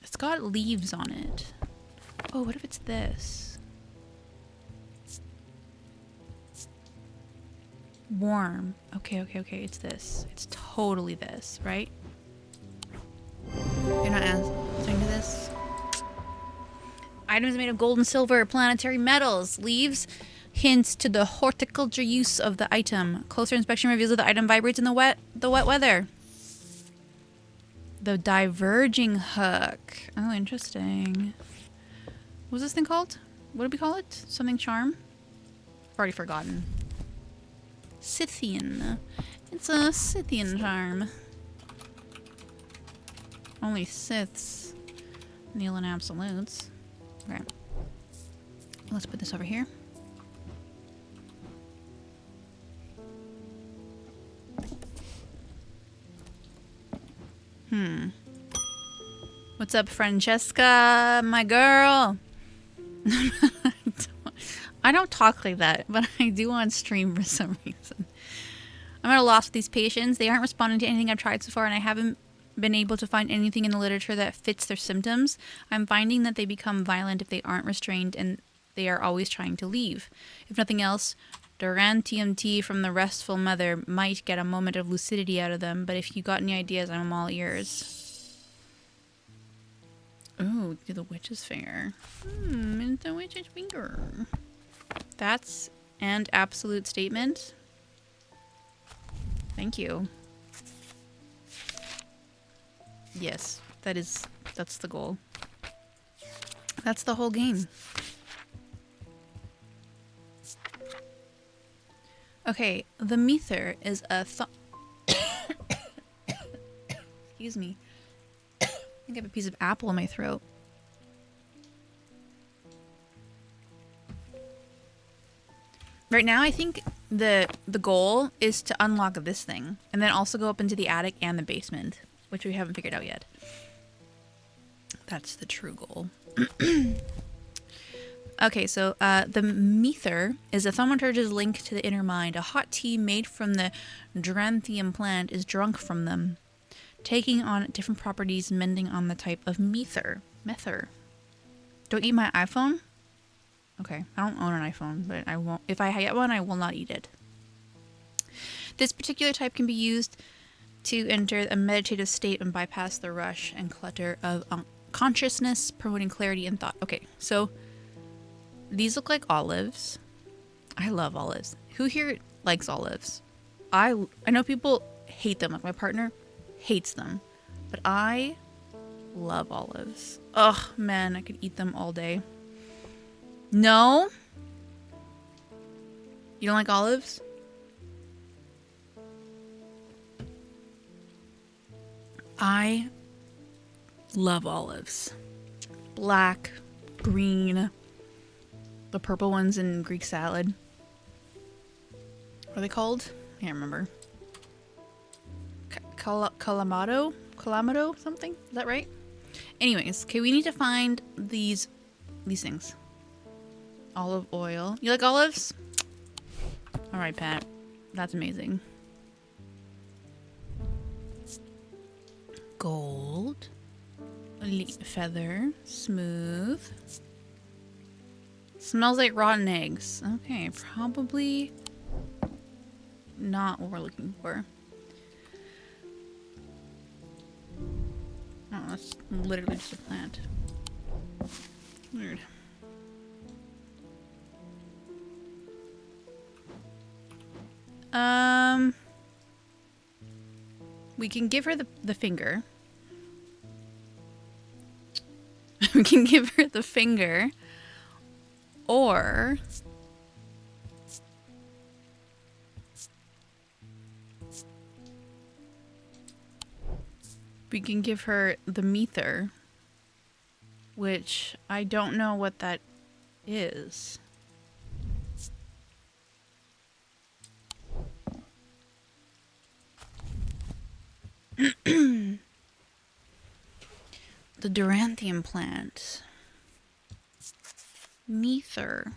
It's got leaves on it. Oh, what if it's this? Warm. Okay. It's this. It's totally this, right? You're not answering to this? Items made of gold and silver, planetary metals, leaves, hints to the horticulture use of the item. Closer inspection reveals that the item vibrates in the wet weather. The diverging hook. Oh, interesting. What was this thing called? What did we call it? Something charm? I've already forgotten. Scythian. It's a Scythian charm. Only Siths kneel in absolutes. Okay. Let's put this over here. What's up, Francesca, my girl? I don't talk like that, but I do on stream for some reason. I'm at a loss with these patients. They aren't responding to anything I've tried so far, and I haven't been able to find anything in the literature that fits their symptoms. I'm finding that they become violent if they aren't restrained, and they are always trying to leave. If nothing else, Durantium tea from the restful mother might get a moment of lucidity out of them, but if you got any ideas, I'm all ears. Oh, do the witch's finger. It's the witch's finger. That's an absolute statement. Thank you. Yes, that's the goal. That's the whole game. Okay, the Meather is a excuse me. I think I have a piece of apple in my throat. Right now, I think the goal is to unlock this thing and then also go up into the attic and the basement, which we haven't figured out yet. That's the true goal. Okay, so the Meather is a thaumaturge's link to the inner mind. A hot tea made from the Duranthium plant is drunk from them, taking on different properties, mending on the type of Meather. Don't eat my iPhone? Okay, I don't own an iPhone, but I won't. If I get one, I will not eat it. This particular type can be used to enter a meditative state and bypass the rush and clutter of consciousness, promoting clarity and thought. Okay, so these look like olives. I love olives. Who here likes olives? I know people hate them. Like my partner hates them, but I love olives. Ugh, man, I could eat them all day. No? You don't like olives? I love olives. Black, green, the purple ones in Greek salad. What are they called? I can't remember. Calamado something? Is that right? Anyways, okay, we need to find these things. Olive oil. You like olives? All right, Pat. That's amazing. Gold. Feather. Smooth. Smells like rotten eggs. Okay, probably not what we're looking for. Oh, that's literally just a plant. Weird. We can give her the finger. We can give her the finger. Or we can give her the Meather, which I don't know what that is. The Duranthium plant. Meather.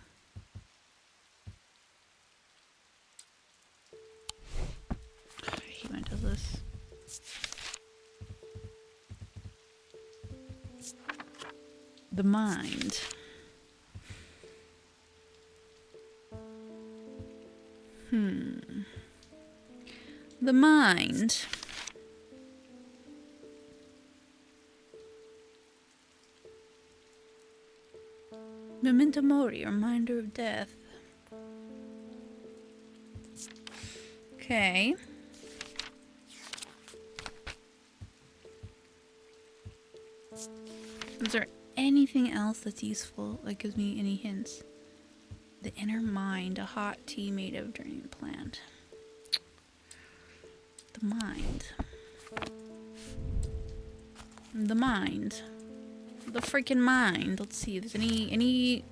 I hate when it does this. The mind. The mind. Memento mori, reminder of death. Okay. Is there anything else that's useful that gives me any hints? The inner mind, a hot tea made of drain plant. The mind. The mind. The freaking mind. Let's see if there's any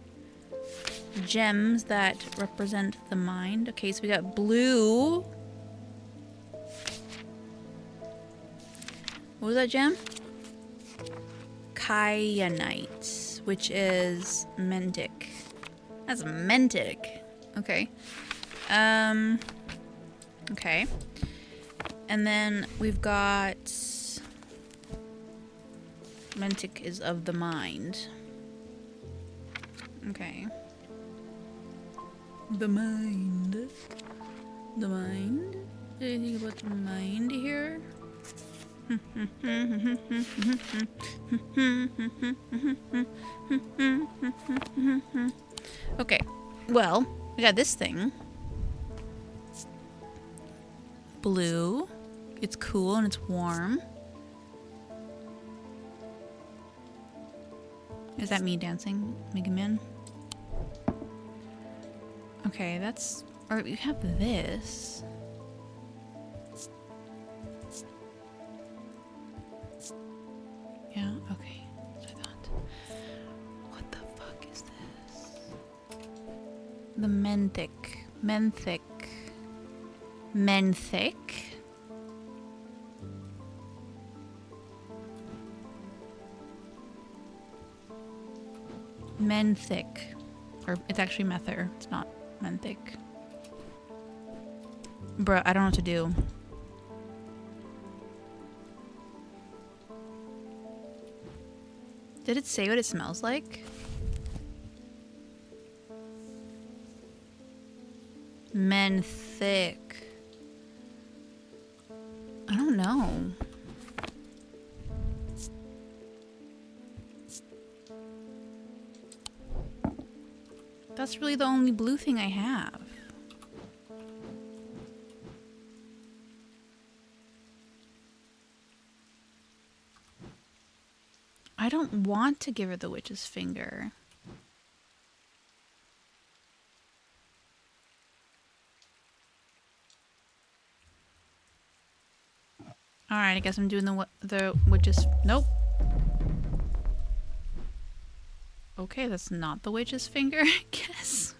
gems that represent the mind. Okay, so we got blue. What was that gem? Kyanite, which is mentic. That's mentic. Okay. Okay. And then we've got mentic is of the mind. Okay. The mind. The mind? Anything about the mind here? Okay, well, we got this thing. Blue. It's cool and it's warm. Is that me dancing, Mega Man? Okay, that's... Or we have this. Yeah, okay. That's what I thought. What the fuck is this? The Menthic. Menthic. Menthic? Menthic. Or it's actually Mether. It's not Menthic. Bruh, I don't know what to do. Did it say what it smells like? Menthic. I don't know. That's really the only blue thing I have. I don't want to give her the witch's finger. Alright, I guess I'm doing the witch's... Nope. Okay, that's not the witch's finger, I guess.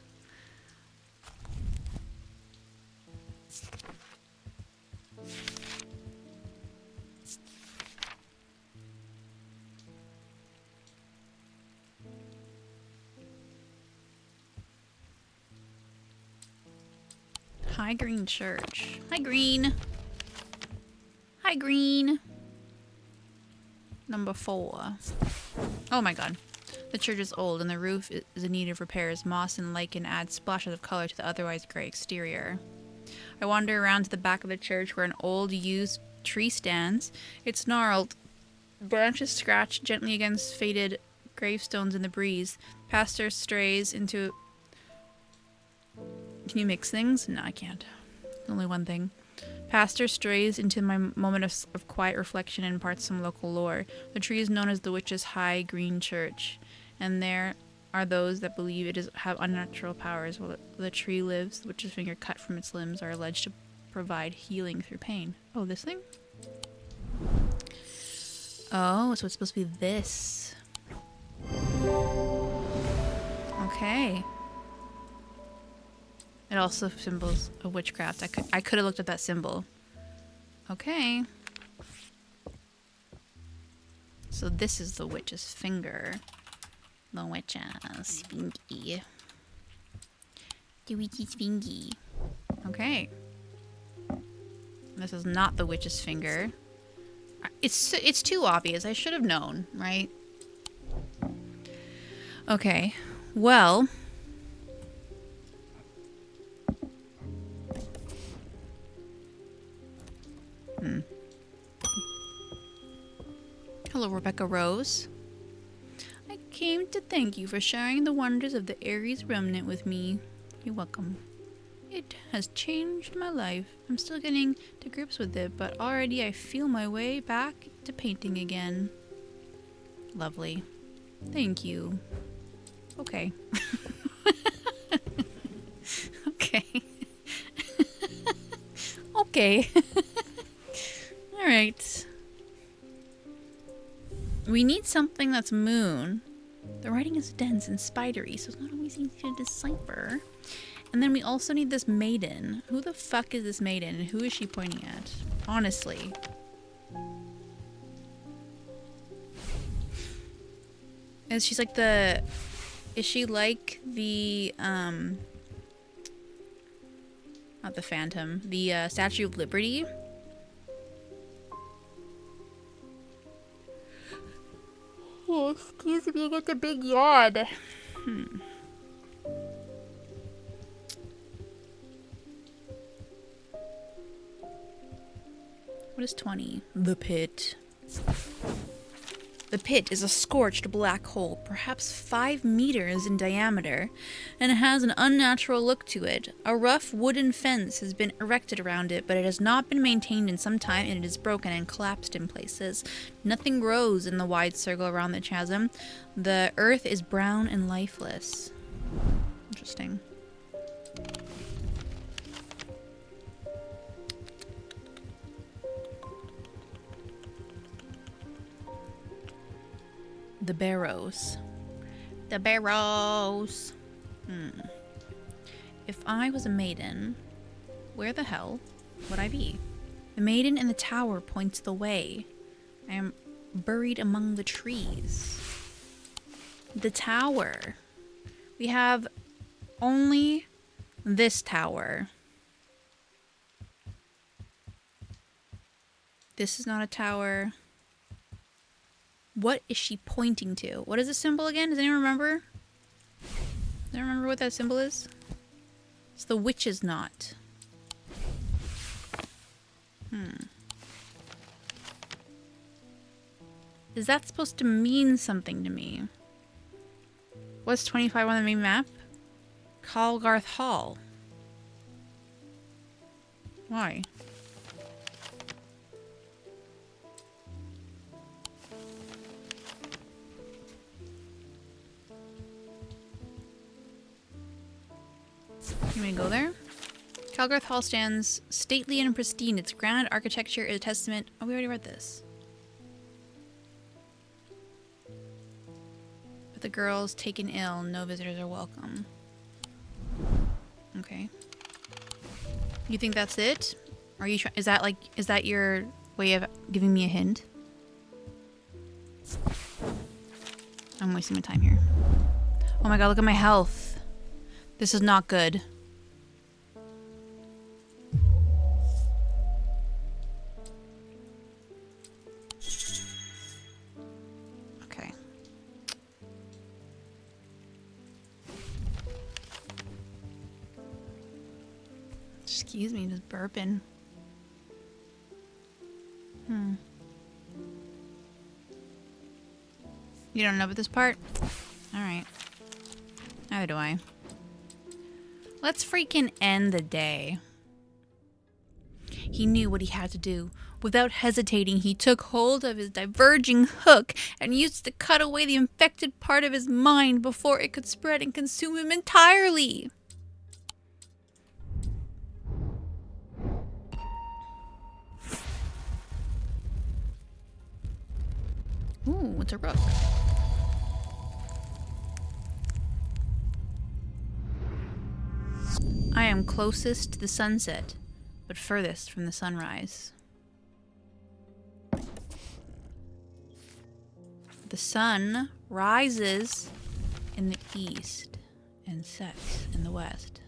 High Green Church. Hi, Green. Hi, Green. Number 4. Oh my god. The church is old and the roof is in need of repairs. Moss and lichen add splashes of color to the otherwise gray exterior. I wander around to the back of the church where an old used tree stands. It's gnarled. Branches scratch gently against faded gravestones in the breeze. Pastor strays into... Can you mix things? No, I can't. Only one thing. Pastor strays into my moment of quiet reflection and imparts some local lore. The tree is known as the Witch's High Green Church, and there are those that believe it have unnatural powers. While the tree lives, the witch's finger cut from its limbs are alleged to provide healing through pain. Oh, this thing? Oh, so it's supposed to be this. Okay. It also symbols of witchcraft. I could have looked at that symbol. Okay. So this is the witch's finger. The witch's fingy. The witch's fingy. Okay. This is not the witch's finger. It's too obvious. I should have known, right? Okay. Well... Hello, Rebecca Rose. I came to thank you for sharing the wonders of the Ares remnant with me. You're welcome. It has changed my life. I'm still getting to grips with it, but already I feel my way back to painting again. Lovely. Thank you. Okay. Okay. Okay. Alright. We need something that's moon. The writing is dense and spidery, so it's not always easy to decipher. And then we also need this maiden. Who the fuck is this maiden, and who is she pointing at? Honestly. Is she like the... Is she like the, not the Phantom, the, Statue of Liberty? Oh, excuse me, that's a big yawn. What What is 20? The pit. The pit is a scorched black hole, perhaps 5 meters in diameter, and it has an unnatural look to it. A rough wooden fence has been erected around it, but it has not been maintained in some time, and it is broken and collapsed in places. Nothing grows in the wide circle around the chasm. The earth is brown and lifeless. Interesting. The barrows. The barrows. If I was a maiden, where the hell would I be? The maiden in the tower points the way. I am buried among the trees. The tower. We have only this tower. This is not a tower. What is she pointing to? What is the symbol again? Does anyone remember? Does anyone remember what that symbol is? It's the witch's knot. Is that supposed to mean something to me? What's 25 on the main map? Calgarth Hall. Why? You want me to go there? Calgarth Hall stands stately and pristine. Its grand architecture is a testament... Oh, we already read this. But the girl's taken ill. No visitors are welcome. Okay. You think that's it? Are you is that your way of giving me a hint? I'm wasting my time here. Oh my god, look at my health. This is not good. Okay. Excuse me, just burping. You don't know about this part? Alright. Neither do I. Let's freaking end the day. He knew what he had to do. Without hesitating, he took hold of his diverging hook and used to cut away the infected part of his mind before it could spread and consume him entirely. Ooh, it's a rook. I am closest to the sunset, but furthest from the sunrise. The sun rises in the east and sets in the west.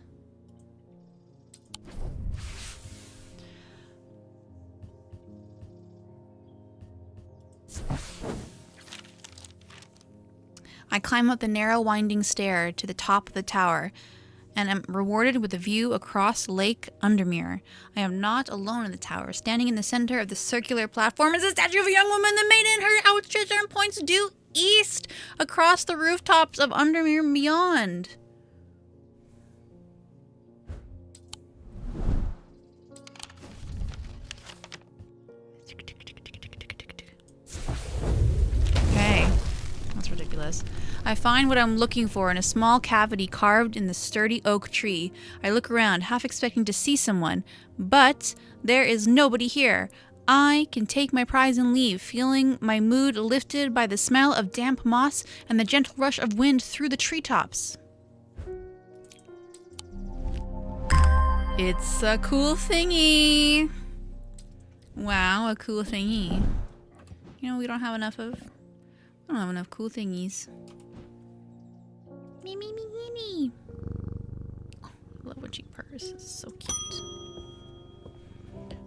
I climb up the narrow winding stair to the top of the tower and am rewarded with a view across Lake Undermere. I am not alone in the tower. Standing in the center of the circular platform is a statue of a young woman. The maiden, her outstretched arm points due east across the rooftops of Undermere and beyond. Okay, that's ridiculous. I find what I'm looking for in a small cavity carved in the sturdy oak tree. I look around, half expecting to see someone, but there is nobody here. I can take my prize and leave, feeling my mood lifted by the smell of damp moss and the gentle rush of wind through the treetops. It's a cool thingy. Wow, a cool thingy. You know, we don't have enough cool thingies. Me. Oh, I love Witchy purse. It's so cute.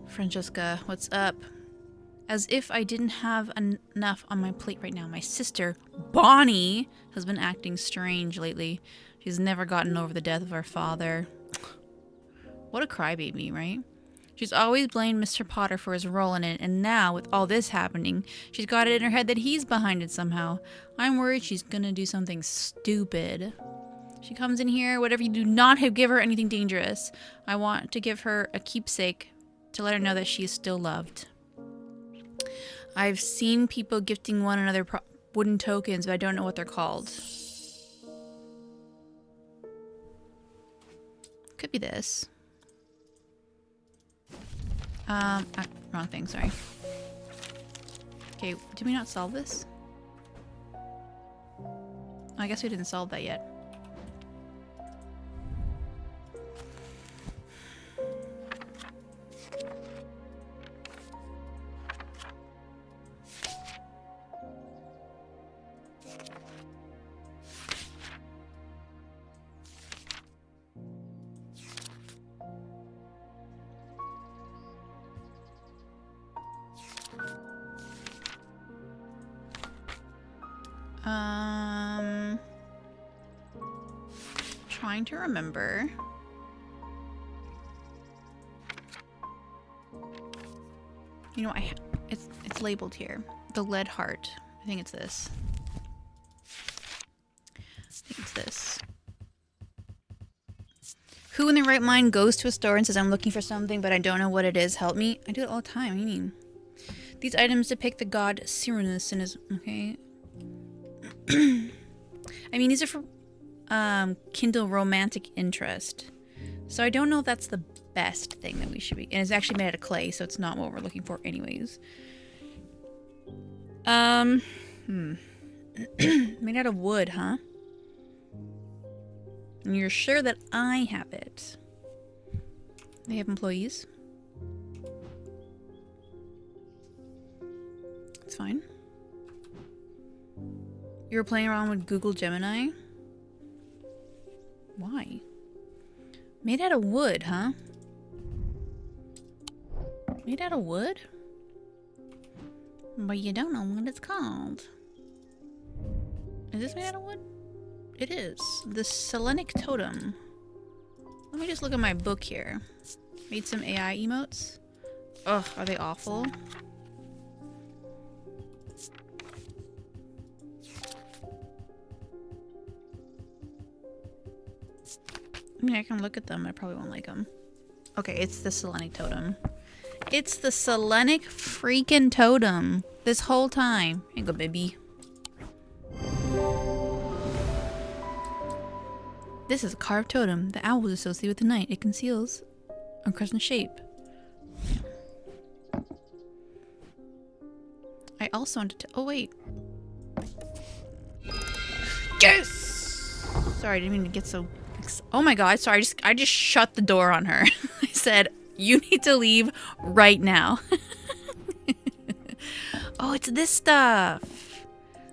Francesca, what's up? As if I didn't have enough on my plate right now. My sister, Bonnie, has been acting strange lately. She's never gotten over the death of her father. What a crybaby, right? She's always blamed Mr. Potter for his role in it, and now, with all this happening, she's got it in her head that he's behind it somehow. I'm worried she's gonna do something stupid. She comes in here, whatever you do not give her anything dangerous. I want to give her a keepsake to let her know that she is still loved. I've seen people gifting one another wooden tokens, but I don't know what they're called. Could be this. Wrong thing, sorry. Okay, did we not solve this? I guess we didn't solve that yet. Trying to remember. You know, it's labeled here. The lead heart. I think it's this. I think it's this. Who in their right mind goes to a store and says, I'm looking for something, but I don't know what it is. Help me. I do it all the time. What do you mean? These items depict the god Cyrus and his... Okay. I mean, these are for kindle romantic interest. So I don't know if that's the best thing that we should be... And it's actually made out of clay, so it's not what we're looking for anyways. Made out of wood, huh? And you're sure that I have it. They have employees. It's fine. You were playing around with Google Gemini? Why? Made out of wood, huh? Made out of wood? But you don't know what it's called. Is this made out of wood? It is. The Selenic Totem. Let me just look at my book here. Made some AI emotes. Ugh, are they awful? I mean, I can look at them. I probably won't like them. Okay, it's the Selenic Totem. It's the Selenic freaking Totem. This whole time. Here you go, baby. This is a carved totem. The owl is associated with the night. It conceals a crescent shape. I also wanted to... Oh, wait. Yes! Sorry, I didn't mean to get so... Oh my god, sorry. I just shut the door on her. I said, you need to leave right now. Oh, it's this stuff.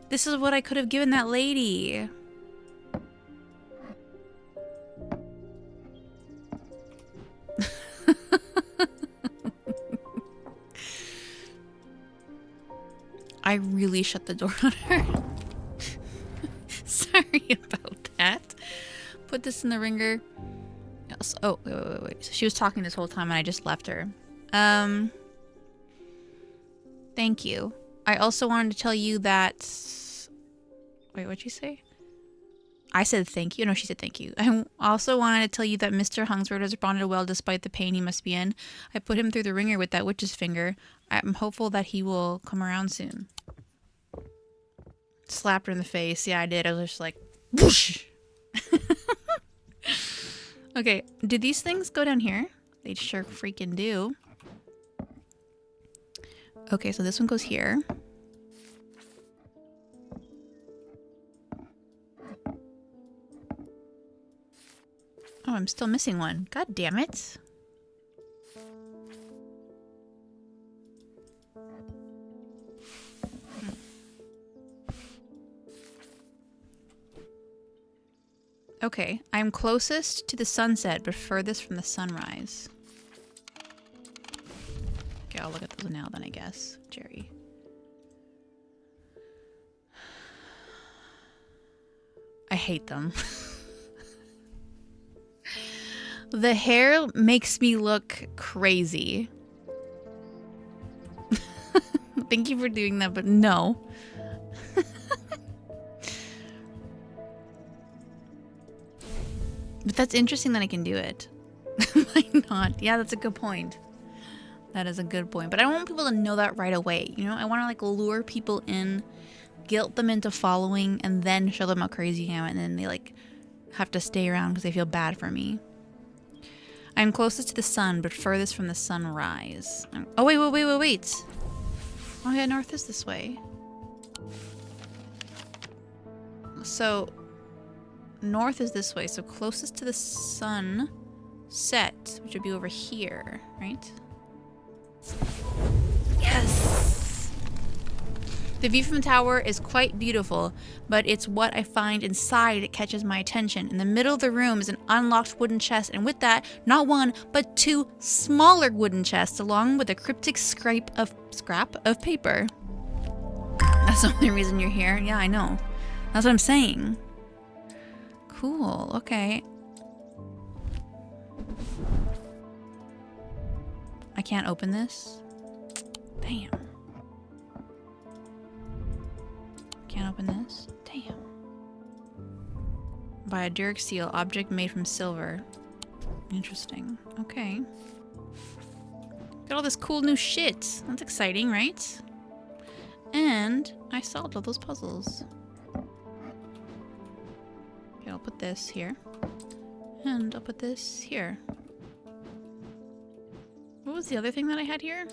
This is what I could have given that lady. I really shut the door on her. Sorry about that. Put this in the ringer. Oh, wait. So she was talking this whole time and I just left her. Thank you. I also wanted to tell you that... Wait, what'd you say? I said thank you. No, she said thank you. I also wanted to tell you that Mr. Hungsford has responded well despite the pain he must be in. I put him through the ringer with that witch's finger. I'm hopeful that he will come around soon. Slapped her in the face. Yeah, I did. I was just like, whoosh. Okay, do these things go down here? They sure freaking do. Okay, so this one goes here. Oh, I'm still missing one. God damn it. Okay, I'm closest to the sunset, but furthest from the sunrise. Okay, I'll look at those now then, I guess. Jerry. I hate them. The hair makes me look crazy. Thank you for doing that, but no. But that's interesting that I can do it. Why not? Yeah, that's a good point. That is a good point. But I don't want people to know that right away. You know, I want to like lure people in, guilt them into following, and then show them how crazy I am, and then they like have to stay around because they feel bad for me. I'm closest to the sun, but furthest from the sunrise. Oh, wait. Oh, yeah, north is this way. So, north is this way. So, closest to the sun set, which would be over here, right? Yes! The view from the tower is quite beautiful, but it's what I find inside that catches my attention. In the middle of the room is an unlocked wooden chest, and with that, not one, but two smaller wooden chests, along with a cryptic scrap of paper. That's the only reason you're here? Yeah, I know. That's what I'm saying. Cool, okay. I can't open this? Damn. Can't open this? Damn. By a Dirk seal, object made from silver. Interesting. Okay. Got all this cool new shit. That's exciting, right? And I solved all those puzzles. Okay, I'll put this here. And I'll put this here. What was the other thing that I had here?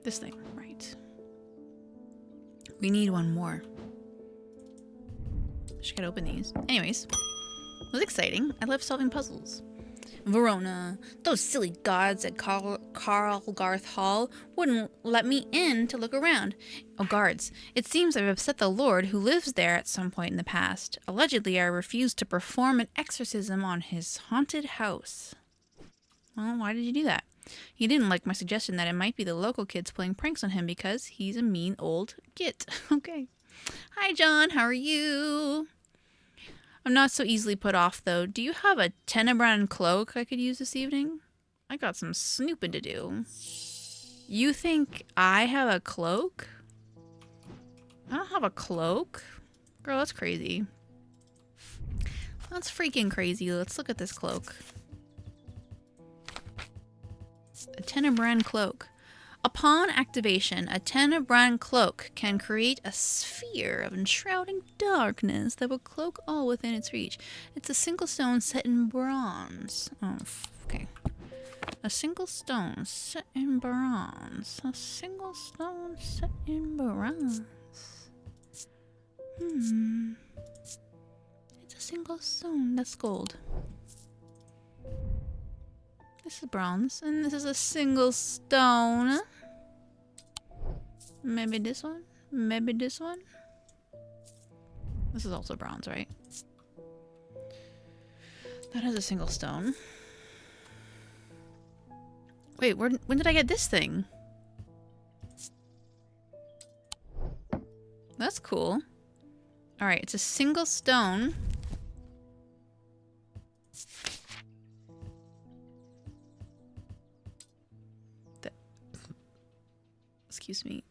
This thing, right. We need one more. Just gotta open these. Anyways, it was exciting. I love solving puzzles. Verona. Those silly gods at Carl Garth Hall wouldn't let me in to look around. Oh, guards. It seems I've upset the Lord who lives there at some point in the past. Allegedly, I refused to perform an exorcism on his haunted house. Well, why did you do that? He didn't like my suggestion that it might be the local kids playing pranks on him because he's a mean old git. Okay. Hi, John. How are you? I'm not so easily put off, though. Do you have a Tenebrand cloak I could use this evening? I got some snooping to do. You think I have a cloak? I don't have a cloak. Girl, that's crazy. That's freaking crazy. Let's look at this cloak. A Tenebrand cloak. Upon activation, a Tenebrand cloak can create a sphere of enshrouding darkness that will cloak all within its reach. It's a single stone set in bronze. Oh, okay. A single stone set in bronze. A single stone set in bronze. It's a single stone. That's gold. This is bronze, and this is a single stone. Maybe this one? Maybe this one? This is also bronze, right? That is a single stone. Wait, when did I get this thing? That's cool. Alright, it's a single stone. Excuse me.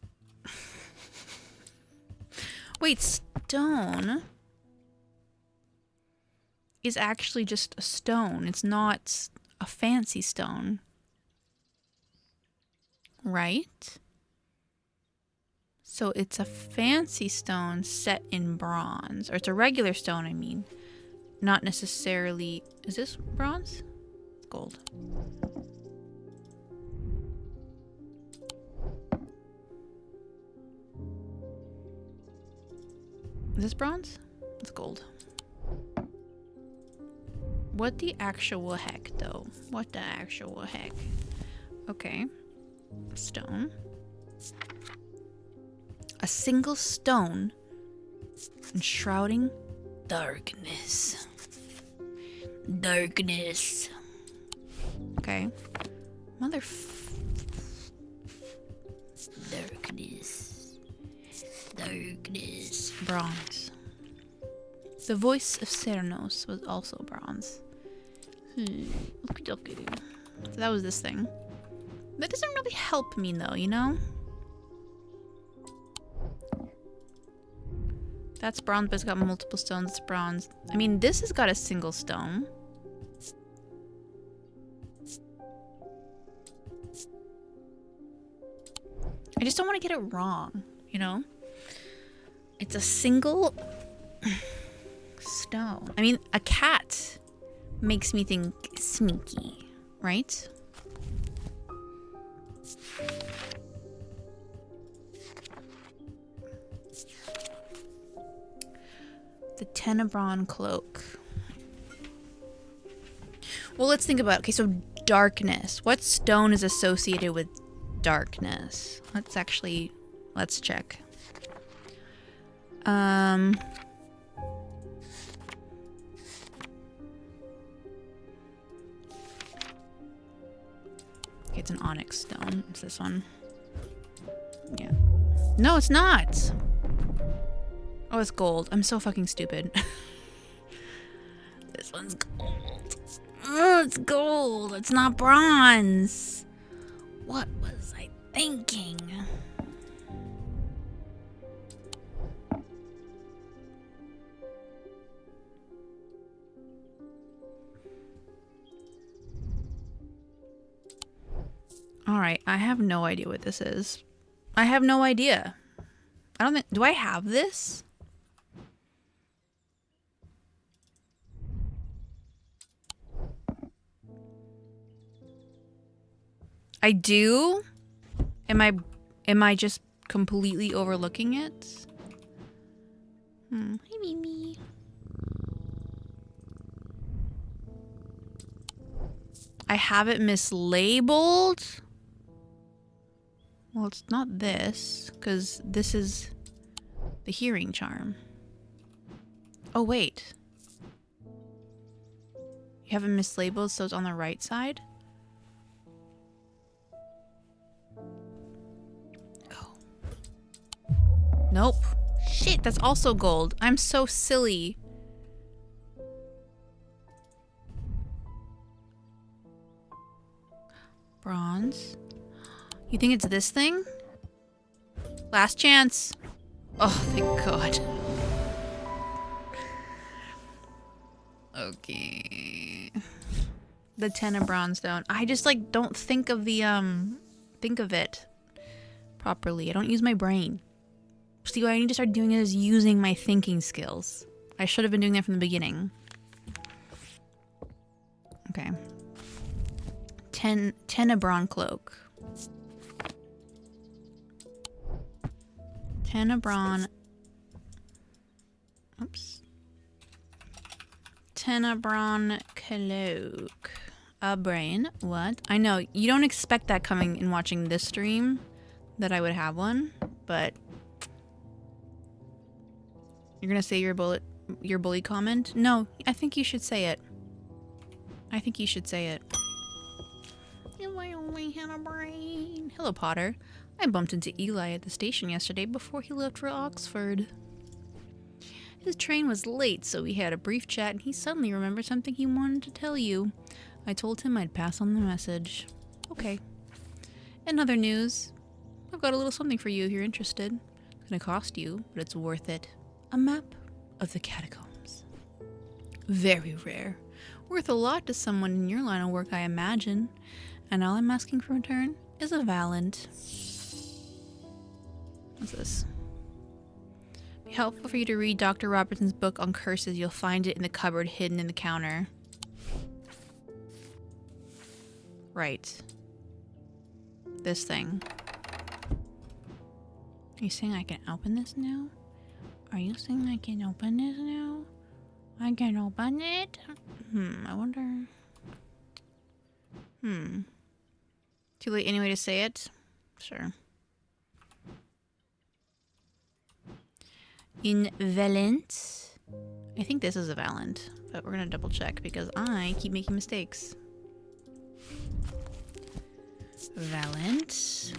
Wait, stone is actually just a stone. It's not a fancy stone. Right? So it's a fancy stone set in bronze. Or it's a regular stone, I mean. Not necessarily... Is this bronze? It's gold. Is this bronze? It's gold. What the actual heck, though? What the actual heck? Okay. Stone. A single stone enshrouding darkness. Darkness. Okay. Darkness. Darkness. Bronze. The voice of Cernus was also bronze. So that was this thing. That doesn't really help me though, you know? That's bronze, but it's got multiple stones. It's bronze. I mean, this has got a single stone. I just don't want to get it wrong, you know? It's a single stone. I mean, a cat makes me think sneaky, right? The Tenebron cloak. Well, let's think about it. Okay, so darkness. What stone is associated with darkness? Let's check. Okay, it's an onyx stone. It's this one. Yeah. No, it's not. Oh, it's gold. I'm so fucking stupid. This one's gold. Oh, it's gold. It's not bronze. What was I thinking? Alright, I have no idea what this is. I have no idea. I don't think... Do I have this? I do? Am I just completely overlooking it? Hi, Mimi. I have it mislabeled? Well, it's not this, because this is the hearing charm. Oh, wait. You have it mislabeled, so it's on the right side? Oh. Nope. Shit, that's also gold. I'm so silly. Bronze. You think it's this thing? Last chance. Oh, thank God. Okay. The Tenebron stone. I just like don't think of the think of it properly. I don't use my brain. See, what I need to start doing is using my thinking skills. I should have been doing that from the beginning. Okay. Tenebron cloak. Tenebron. Oops. Tenebron cloak. A brain. What? I know you don't expect that coming in watching this stream, that I would have one, but you're gonna say your bully comment? No, I think you should say it. I think you should say it. If I only had a brain. Hello, Potter. I bumped into Eli at the station yesterday before he left for Oxford. His train was late, so we had a brief chat, and he suddenly remembered something he wanted to tell you. I told him I'd pass on the message. Okay. In other news, I've got a little something for you if you're interested. It's gonna cost you, but it's worth it. A map of the catacombs. Very rare. Worth a lot to someone in your line of work, I imagine. And all I'm asking for in return is a Valent. What's this? Be helpful for you to read Dr. Robertson's book on curses. You'll find it in the cupboard hidden in the counter. Right. This thing. Are you saying I can open this now? Are you saying I can open this now? I can open it? I wonder... Too late anyway to say it? Sure. In Valent. I think this is a Valent, but we're gonna double check because I keep making mistakes. Valent.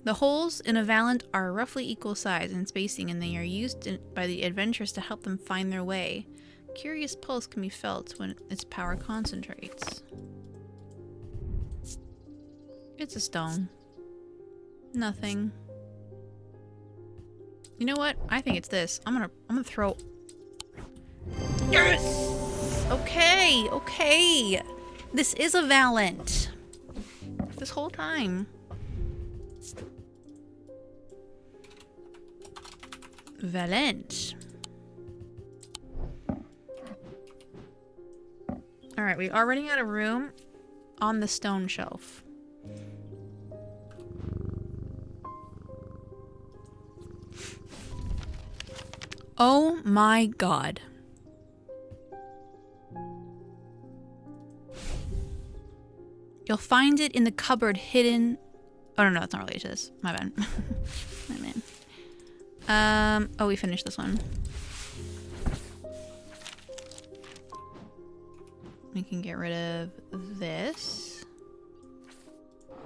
The holes in a Valant are roughly equal size and spacing, and they are used by the adventurers to help them find their way. Curious pulse can be felt when its power concentrates. It's a stone. Nothing. You know what? I think it's this. I'm gonna throw. Yes! Okay, okay. This is a Valant. This whole time. Valant. Alright, we are running out of room on the stone shelf. Oh my god. You'll find it in the cupboard hidden... Oh, no, that's not related to this. My bad. My bad. Oh, we finished this one. We can get rid of this.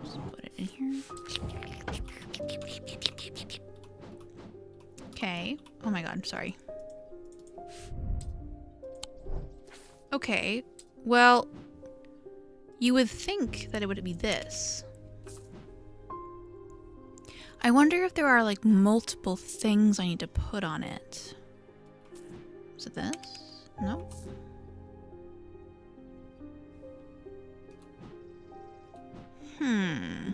Just put it in here. Okay. Oh my god, sorry. Okay. Well, you would think that it would be this. I wonder if there are like multiple things I need to put on it. Is it this? No. I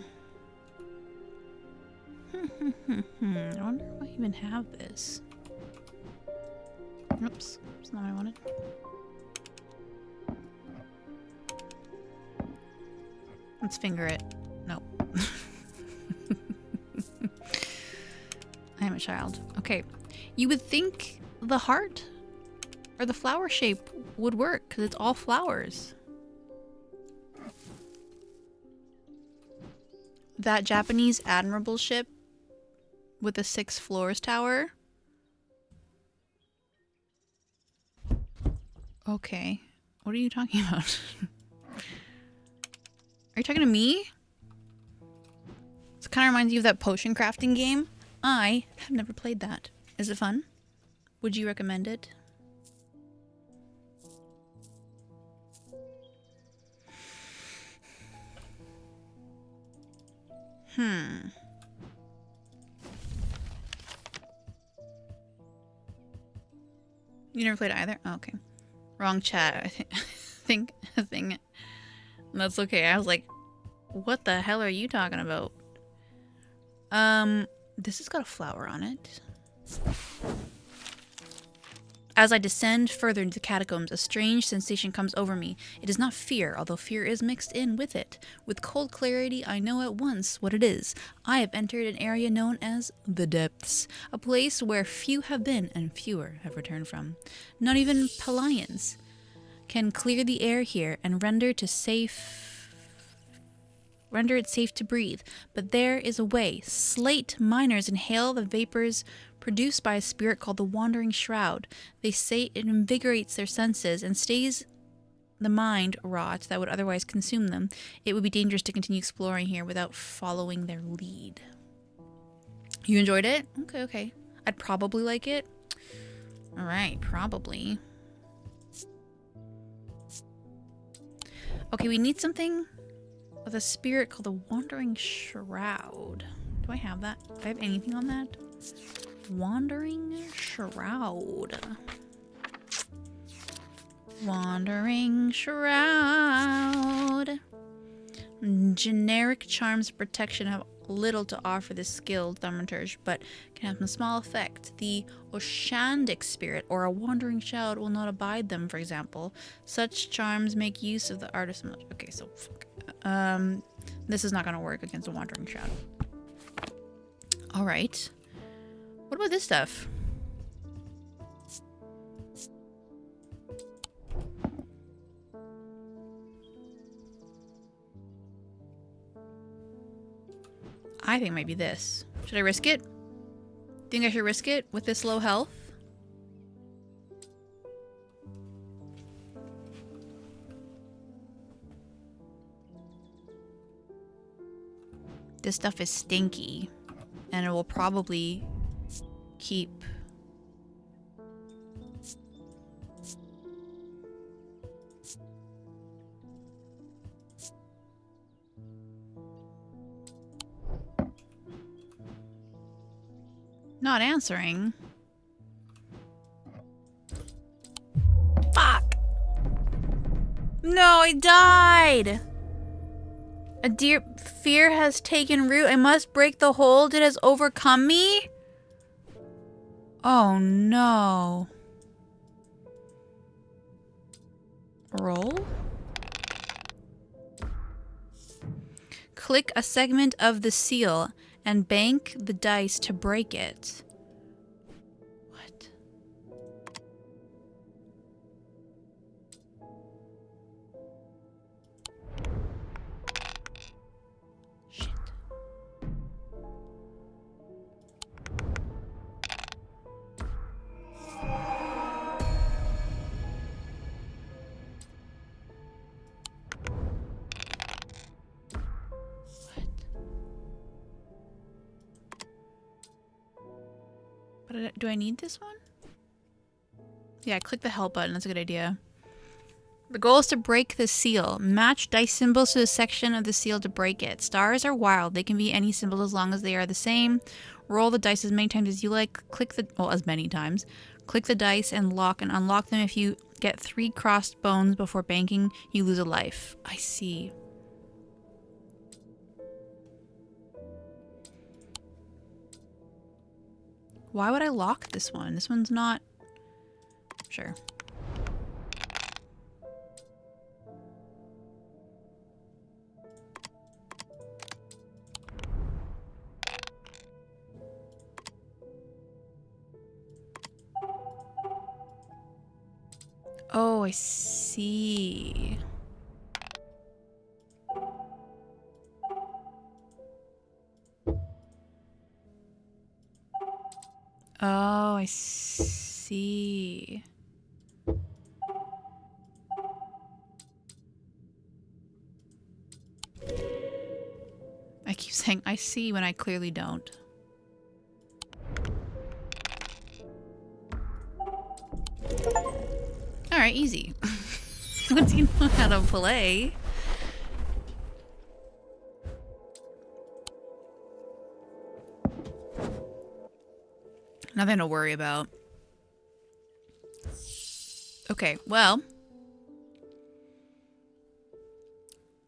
wonder if I even have this. Oops, that's not what I wanted. Let's finger it. Nope. I am a child. Okay. You would think the heart or the flower shape would work because it's all flowers. That Japanese admiral ship with the 6 floors tower. Okay. What are you talking about? Are you talking to me? This kind of reminds you of that potion crafting game. I have never played that. Is it fun? Would you recommend it? You never played it either? Oh, okay. Wrong chat. I think that's okay. I was like, what the hell are you talking about? This has got a flower on it. As I descend further into the catacombs, a strange sensation comes over me. It is not fear, although fear is mixed in with it. With cold clarity, I know at once what it is. I have entered an area known as the Depths, a place where few have been and fewer have returned from. Not even Palians can clear the air here and render it safe to breathe. But there is a way. Slate miners inhale the vapors produced by a spirit called the Wandering Shroud. They say it invigorates their senses and stays the mind rot that would otherwise consume them. It would be dangerous to continue exploring here without following their lead. You enjoyed it? Okay, okay. I'd probably like it. Alright, probably. Okay, we need something with a spirit called the Wandering Shroud. Do I have that? Do I have anything on that? Wandering Shroud. Wandering Shroud. Generic charms of protection have little to offer this skilled thaumaturge, but can have a small effect. The Oshandic spirit or a wandering shroud will not abide them, for example. Such charms make use of the art of some... Okay, so... this is not going to work against a wandering shroud. Alright. What about this stuff? I think it might be this. Should I risk it? Think I should risk it with this low health? This stuff is stinky. And it will probably keep... Not answering. Fuck! No, I died! A dear fear has taken root. I must break the hold. It has overcome me? Oh no. Roll? Click a segment of the seal and bank the dice to break it. What? Shit. But do I need this one? Yeah, click the help button. That's a good idea. The goal is to break the seal. Match dice symbols to the section of the seal to break it. Stars are wild. They can be any symbols as long as they are the same. Roll the dice as many times as you like. Click the... Well, as many times. Click the dice and lock and unlock them. If you get 3 crossed bones before banking, you lose a life. I see. Why would I lock this one? This one's not... Sure. Oh, I see. Oh, I see. I keep saying I see when I clearly don't. Alright, easy. Once you know how to play. Nothing to worry about. Okay, well.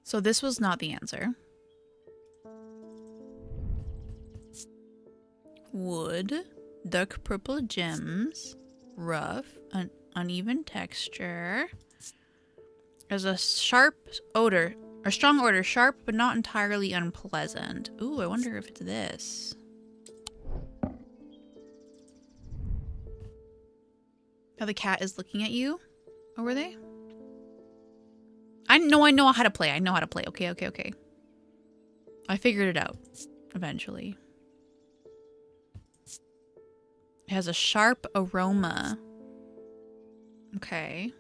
So this was not the answer. Wood, dark purple gems, rough, an uneven texture. There's a sharp odor, or strong odor, sharp but not entirely unpleasant. Ooh, I wonder if it's this. How the cat is looking at you over there? I know how to play. I know how to play. Okay, okay, okay. I figured it out eventually. It has a sharp aroma. Okay.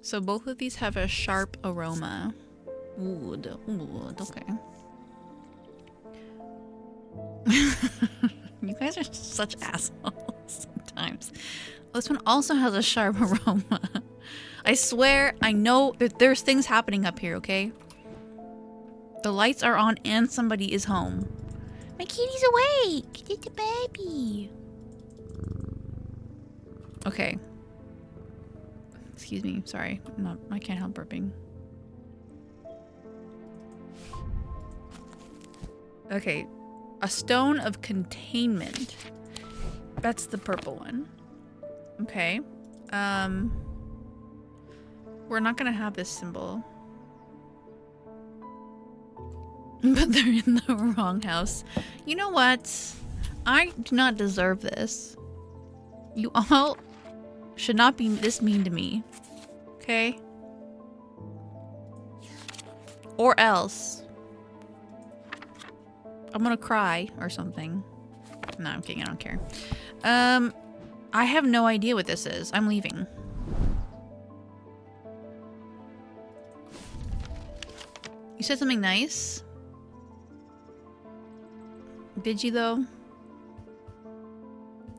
So both of these have a sharp aroma. Wood, okay. You guys are such assholes sometimes. This one also has a sharp aroma. I swear, I know that there's things happening up here, okay? The lights are on and somebody is home. My kitty's awake! It's a baby! Okay. Excuse me, sorry. I can't help burping. Okay. A stone of containment. That's the purple one. Okay. We're not gonna have this symbol. But they're in the wrong house. You know what? I do not deserve this. You all should not be this mean to me. Okay? Or else. I'm gonna cry or something. No, I'm kidding. I don't care. I have no idea what this is. I'm leaving. You said something nice? Did you though?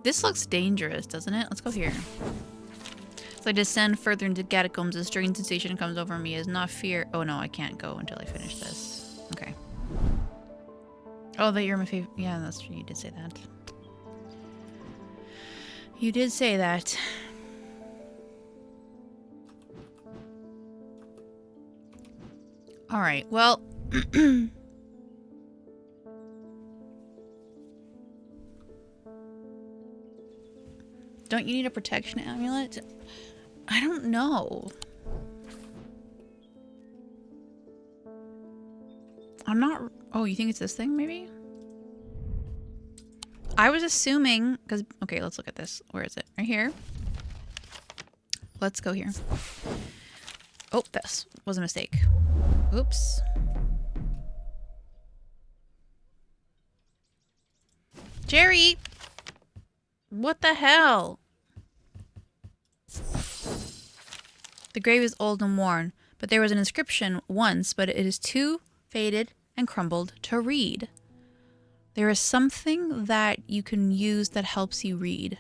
This looks dangerous, doesn't it? Let's go here. As I descend further into catacombs, a strange sensation comes over me. It's not fear. Oh no, I can't go until I finish this. Okay. Oh, that you're my favorite. Yeah, that's true. You did say that. You did say that. Alright, well... Don't you need a protection amulet? I don't know. I'm not... Oh, you think it's this thing, maybe? I was assuming... Because... Okay, let's look at this. Where is it? Right here. Let's go here. Oh, this was a mistake. Oops. Jerry! What the hell? The grave is old and worn, but there was an inscription once, but it is too faded and crumbled to read. There is something that you can use that helps you read.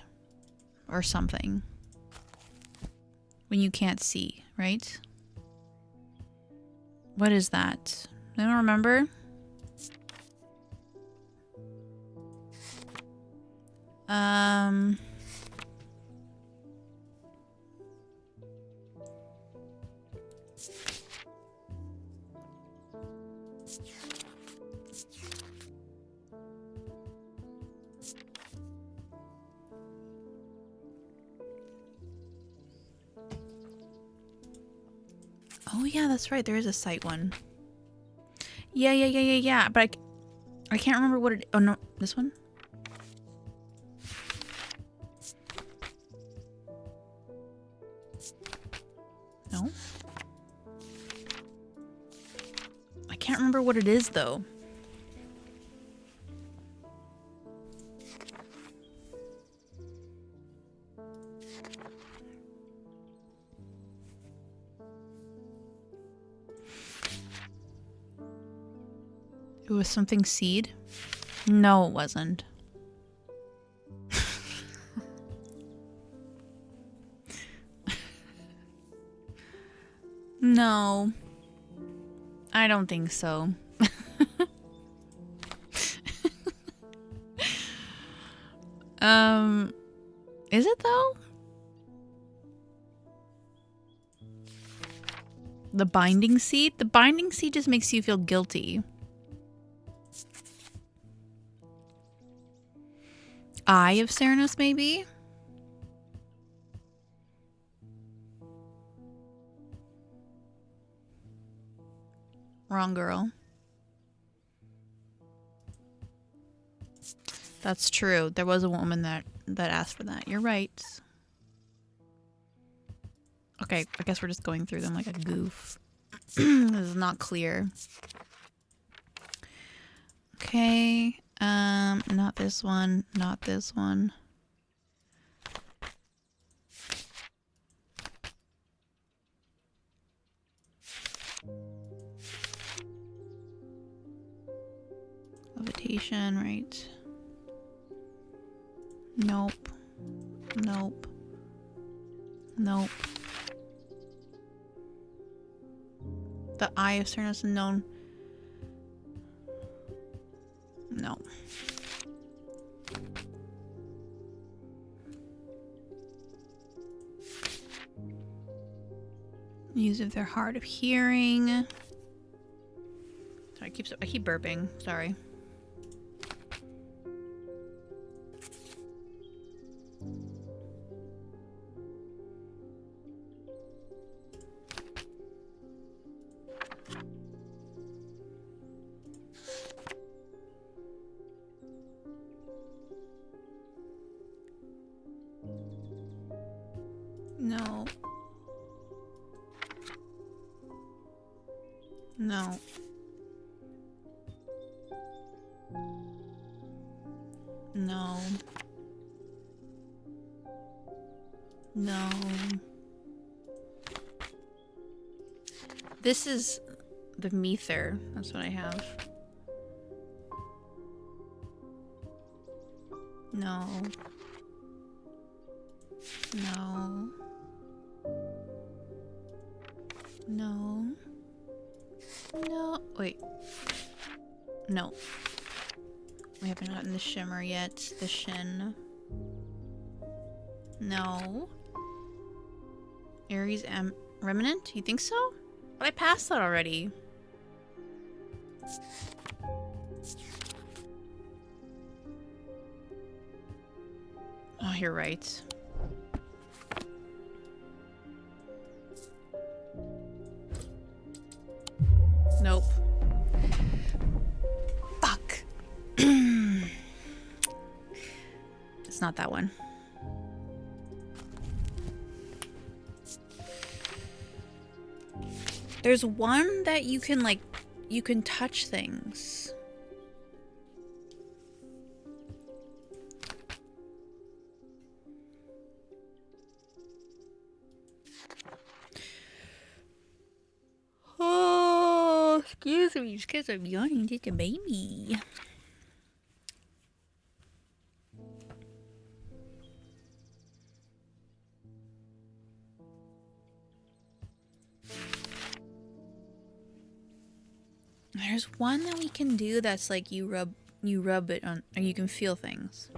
Or something. When you can't see, right? What is that? I don't remember. Oh yeah, that's right. There is a site one. Yeah. But I can't remember what it... Oh no, this one? No? I can't remember what it is though. It was something seed? No, it wasn't. No. I don't think so. Is it though? The binding seed? The binding seed just makes you feel guilty. Eye of Cernus, maybe? Wrong girl. That's true. There was a woman that asked for that. You're right. Okay, I guess we're just going through them like a goof. This is not clear. Okay. Not this one. Not this one. Levitation, right? Nope. Nope. Nope. The Eye of Cernus unknown. No. Use of their heart of hearing. Sorry, I keep burping. Sorry. No. No. No. No. This is the Mether. That's what I have. No. No. No. No. Wait. No. We haven't gotten the shimmer yet. The shin. No. Ares Remnant? You think so? But I passed that already. Oh, you're right. Nope. Fuck. It's not that one. There's one that you can, like, you can touch things. Oh, excuse me, just because I'm yawning like a baby. There's one that we can do that's like you rub it on, or you can feel things.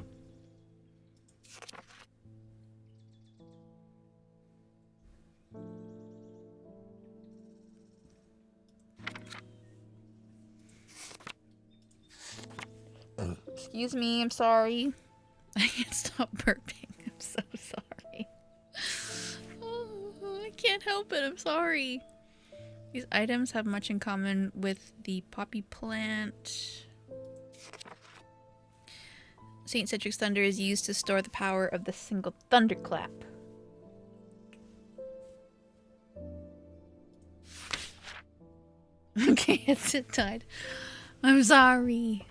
Excuse me, I'm sorry. I can't stop burping. I'm so sorry. Oh, I can't help it. I'm sorry. These items have much in common with the poppy plant. Saint Citrix Thunder is used to store the power of the single thunderclap. Okay, it died. I'm sorry.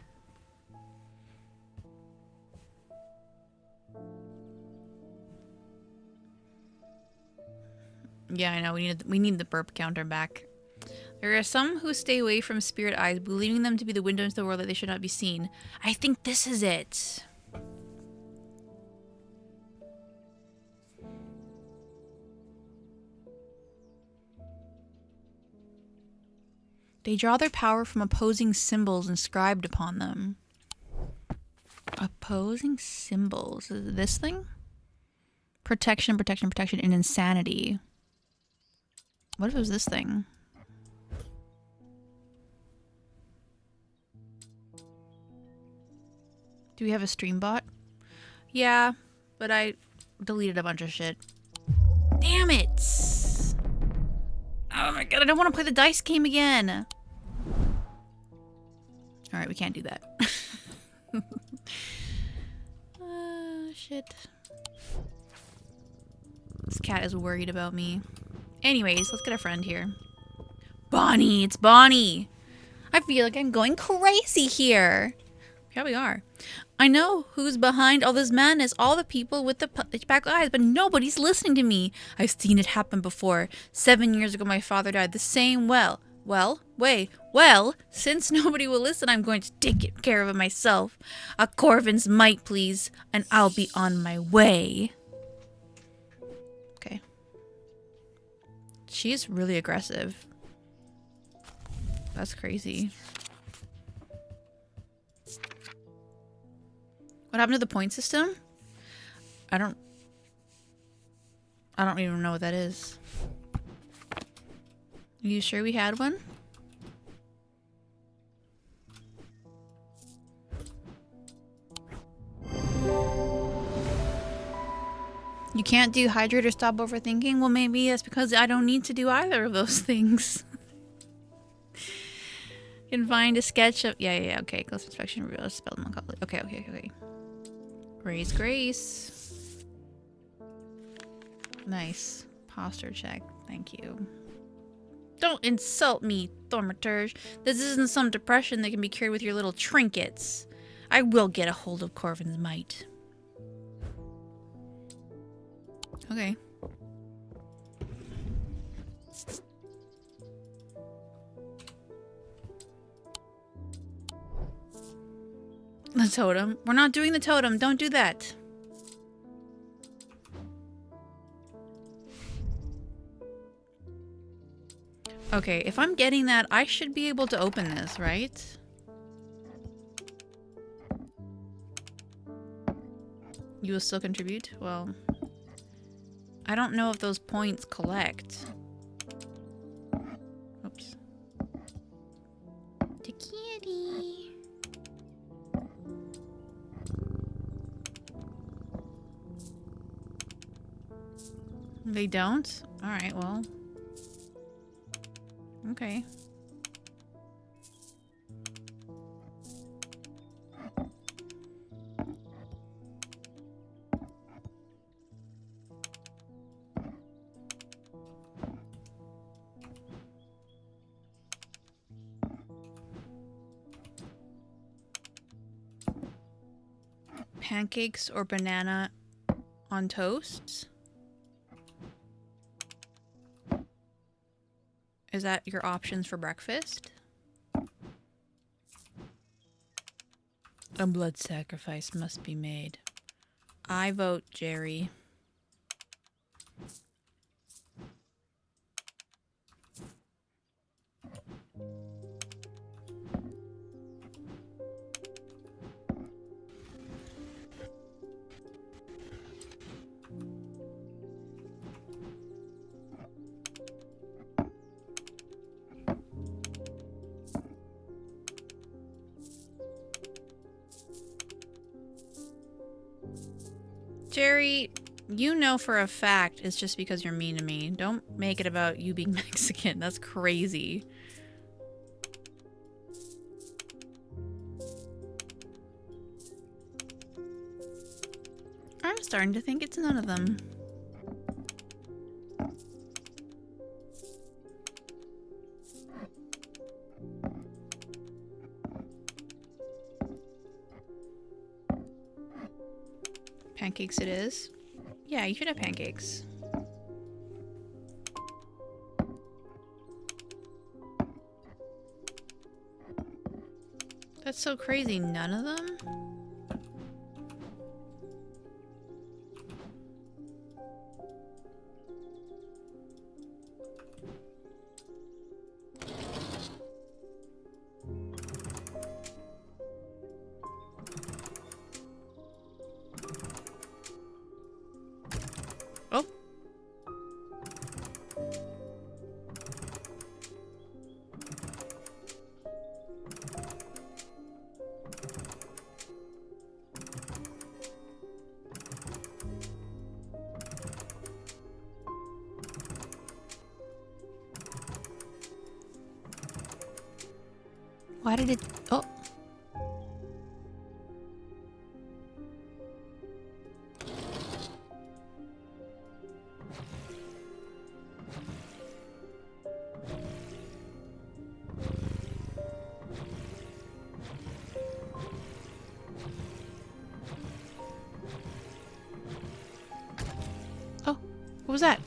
Yeah, I know. We need the burp counter back. There are some who stay away from spirit eyes, believing them to be the window into the world that they should not be seen. I think this is it. They draw their power from opposing symbols inscribed upon them. Opposing symbols. Is it this thing? Protection, protection, protection, and insanity. What if it was this thing? Do we have a stream bot? Yeah, but I deleted a bunch of shit. Damn it! Oh my god, I don't want to play the dice game again! Alright, we can't do that. Shit. This cat is worried about me. Anyways, let's get a friend here. Bonnie! It's Bonnie! I feel like I'm going crazy here! Yeah, we are. I know who's behind all this madness, all the people with the pitchback eyes, but nobody's listening to me. I've seen it happen before. 7 years ago, my father died the same well, since nobody will listen, I'm going to take care of it myself. A Corvin's might, please, and I'll be on my way. Okay. She's really aggressive. That's crazy. What happened to the point system? I don't even know what that is. Are you sure we had one? You can't do hydrate or stop overthinking? Well, maybe that's because I don't need to do either of those things. You can find a sketch of... Yeah, okay. Close inspection, reveal spell them. Okay. Grace. Nice. Posture check. Thank you. Don't insult me, Thaumaturge. This isn't some depression that can be cured with your little trinkets. I will get a hold of Corvin's might. Okay. The totem. We're not doing the totem. Don't do that. Okay, if I'm getting that, I should be able to open this, right? You will still contribute? Well, I don't know if those points collect. Oops. The kitty. They don't? Alright, well. Okay. Pancakes or banana on toast? Is that your options for breakfast? A blood sacrifice must be made. I vote Jerry. Jerry, you know for a fact it's just because you're mean to me. Don't make it about you being Mexican. That's crazy. I'm starting to think it's none of them. Pancakes it is. Yeah, you should have pancakes. That's so crazy. None of them? Oh. Why did it... Oh. Oh, what was that?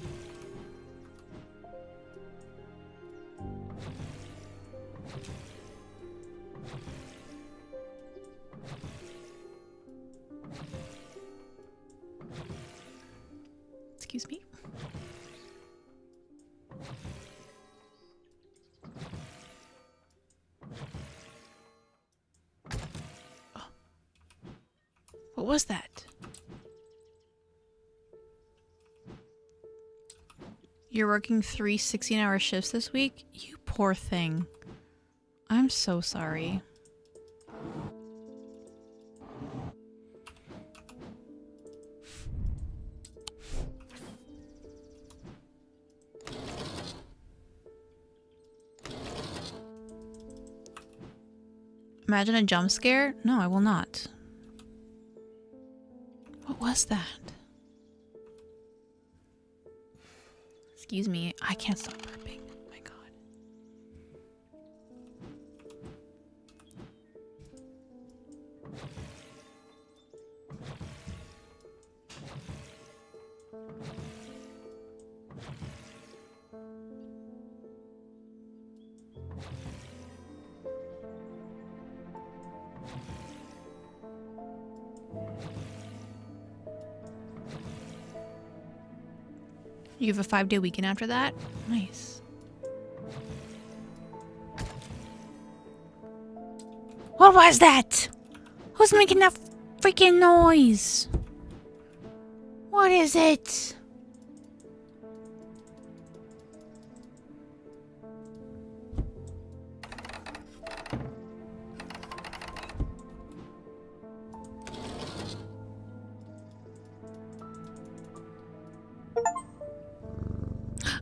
Excuse me. Oh. What was that? You're working 3 16-hour shifts this week? You poor thing. I'm so sorry. Imagine a jump scare? No, I will not. What was that? Excuse me, I can't stop burping. Oh my god. You have a 5-day weekend after that? Nice. What was that? Who's making that freaking noise? What is it?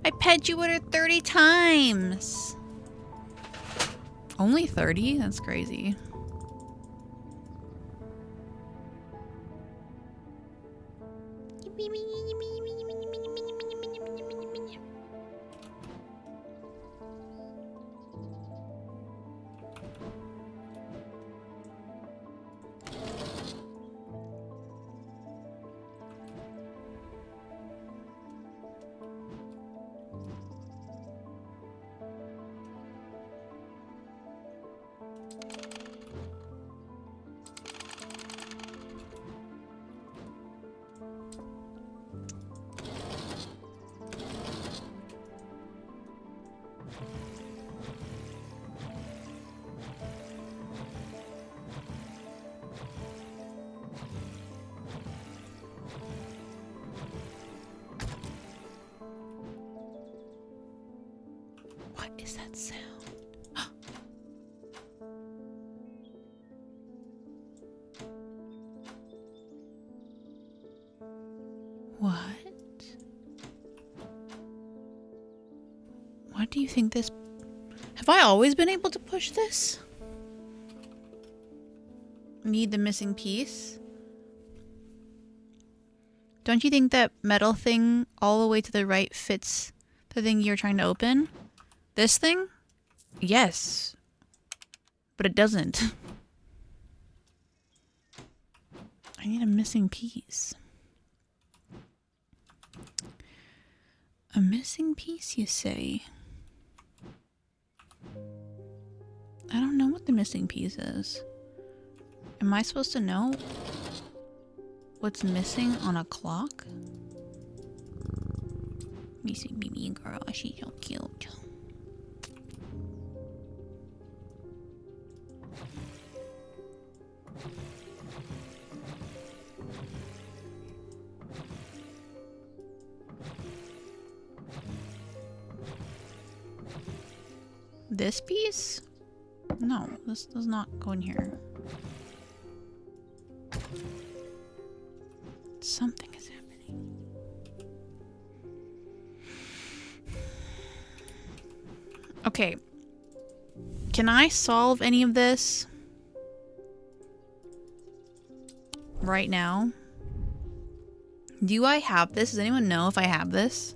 I pet you with her 30 times. Only 30? That's crazy. What is that sound? What? What do you think this... Have I always been able to push this? Need the missing piece? Don't you think that metal thing all the way to the right fits the thing you're trying to open? This thing? Yes. But it doesn't. I need a missing piece. A missing piece, you say? I don't know what the missing piece is. Am I supposed to know what's missing on a clock? Missing baby girl, she's so cute. This piece? No, this does not go in here. Something is happening. Okay. Can I solve any of this right now? Do I have this? Does anyone know if I have this?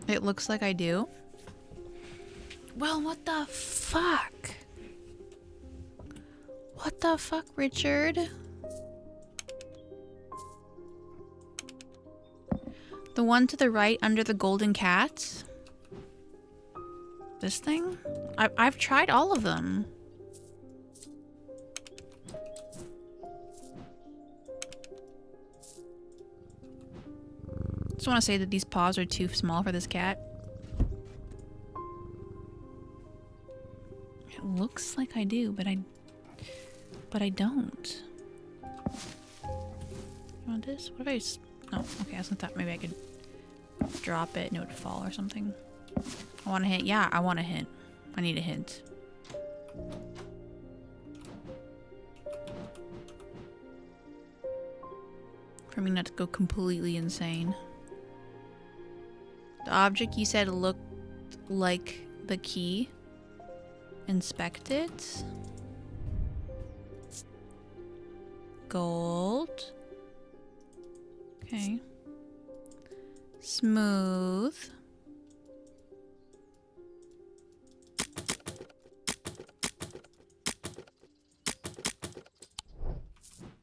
It looks like I do. Well, what the fuck? What the fuck, Richard? The one to the right under the golden cat? This thing? I've tried all of them. Just want to say that these paws are too small for this cat. It looks like I do, but I don't. You want this? What if I just... Oh, okay, I thought maybe I could drop it and it would fall or something. I want a hint. Yeah, I want a hint. I need a hint. For me not to go completely insane. The object you said looked like the key. Inspect it. Gold. Okay. Smooth.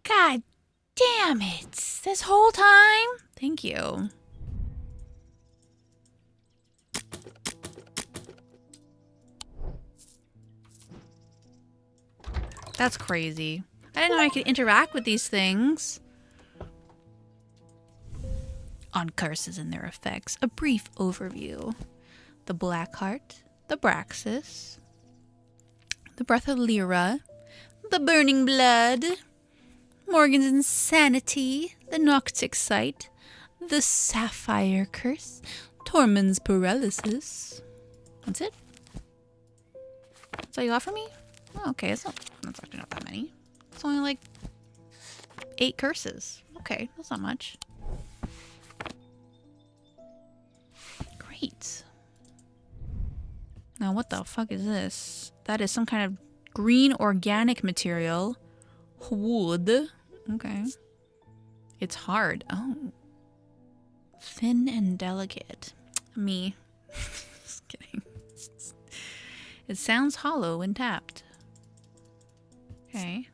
God damn it. This whole time? Thank you. That's crazy. I didn't know I could interact with these things. On curses and their effects, a brief overview. The Black Heart, the Braxis, the Breath of Lyra, the Burning Blood, Morgan's Insanity, the Noctic Sight, the Sapphire Curse, Tormund's Paralysis. That's it? That's all you got for me? Oh, okay, that's actually not that many. It's only like 8 curses. Okay, that's not much. Great. Now what the fuck is this? That is some kind of green organic material. Wood. Okay. It's hard. Oh. Thin and delicate. Me. Just kidding. It sounds hollow when tapped. Okay.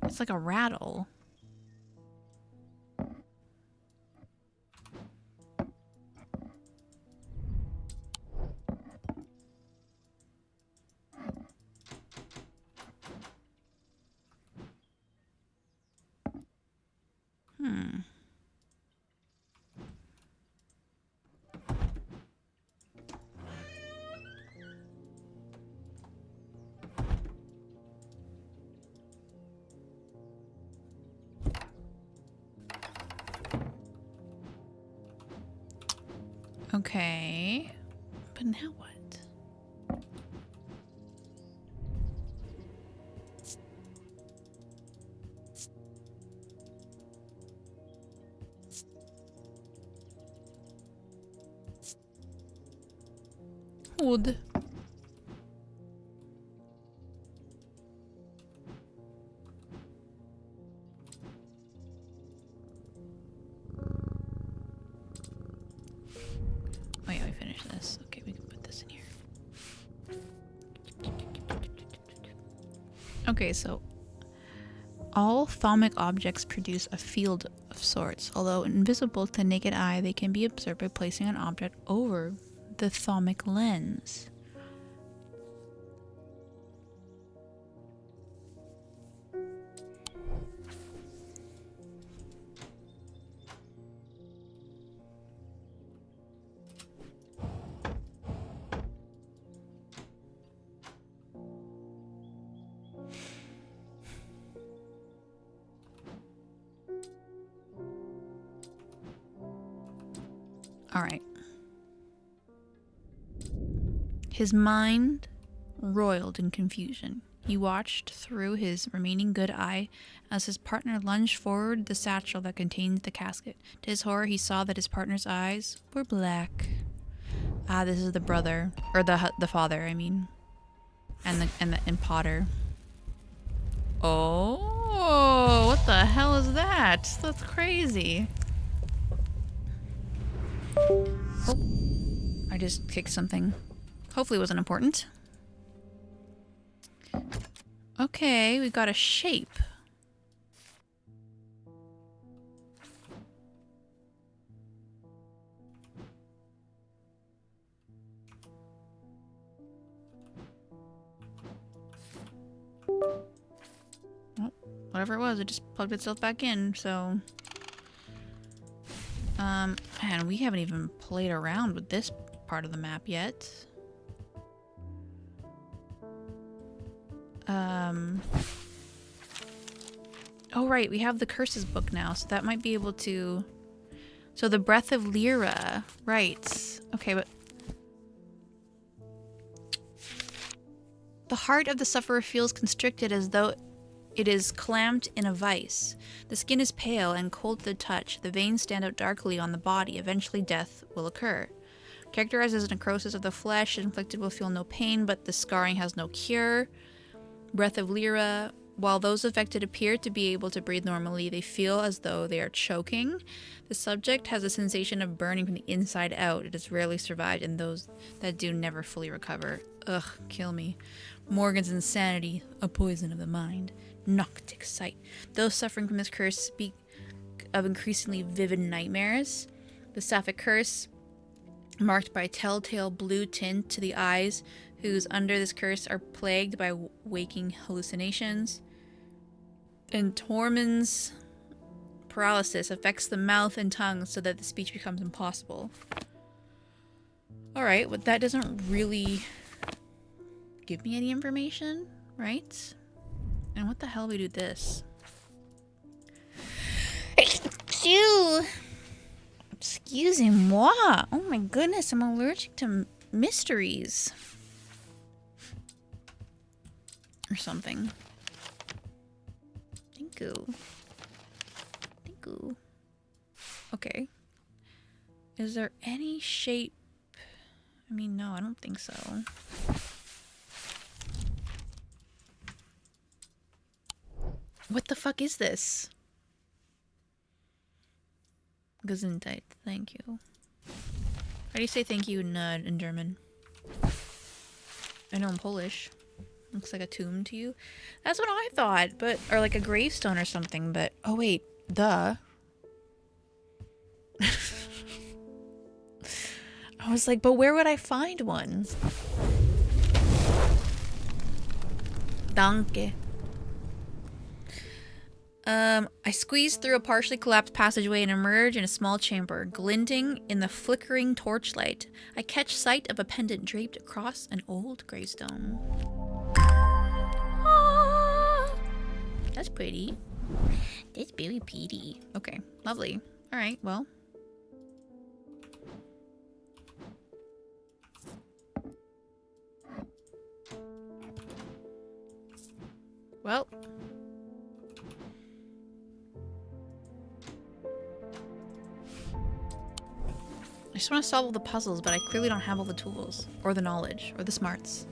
It's like a rattle. Okay. But now what? Wood. Oh yeah, we finished this. Okay, we can put this in here. Okay, so all thaumic objects produce a field of sorts. Although invisible to the naked eye, they can be observed by placing an object over the thaumic lens. All right. His mind roiled in confusion. He watched through his remaining good eye as his partner lunged forward the satchel that contained the casket. To his horror, he saw that his partner's eyes were black. Ah, this is the brother, or the father, I mean, and Potter. Oh, what the hell is that? That's crazy. Oh, I just kicked something. Hopefully it wasn't important. Okay, we got a shape. Well, whatever it was, it just plugged itself back in, so... man, we haven't even played around with this part of the map yet. Oh right, we have the curses book now, so that might be able to... So the Breath of Lyra, right. Okay, but... The heart of the sufferer feels constricted as though it is clamped in a vice. The skin is pale and cold to the touch. The veins stand out darkly on the body. Eventually death will occur. Characterized as necrosis of the flesh, inflicted will feel no pain, but the scarring has no cure. Breath of Lyra. While those affected appear to be able to breathe normally, they feel as though they are choking. The subject has a sensation of burning from the inside out. It has rarely survived, and those that do never fully recover. Ugh, kill me. Morgan's Insanity, a poison of the mind. Noctic Sight. Those suffering from this curse speak of increasingly vivid nightmares. The Sapphic Curse, marked by a telltale blue tint to the eyes, who's under this curse are plagued by waking hallucinations. And Tormund's paralysis affects the mouth and tongue so that the speech becomes impossible. Alright, but that doesn't really give me any information, right? And what the hell do we do this? Excusez-moi. Oh my goodness, I'm allergic to mysteries. Or something. Thank you. Thank you. Okay. Is there any shape? I mean, no, I don't think so. What the fuck is this? Gesundheit. Thank you. How do you say thank you in German? I know in Polish. Looks like a tomb to you. That's what I thought, but or like a gravestone or something, but oh wait, duh. I was like, but where would I find one? Danke. I squeeze through a partially collapsed passageway and emerge in a small chamber, glinting in the flickering torchlight. I catch sight of a pendant draped across an old gravestone. Ah, that's pretty. That's very pretty. Okay, lovely. All right, well. Well. I just want to solve all the puzzles, but I clearly don't have all the tools, or the knowledge, or the smarts.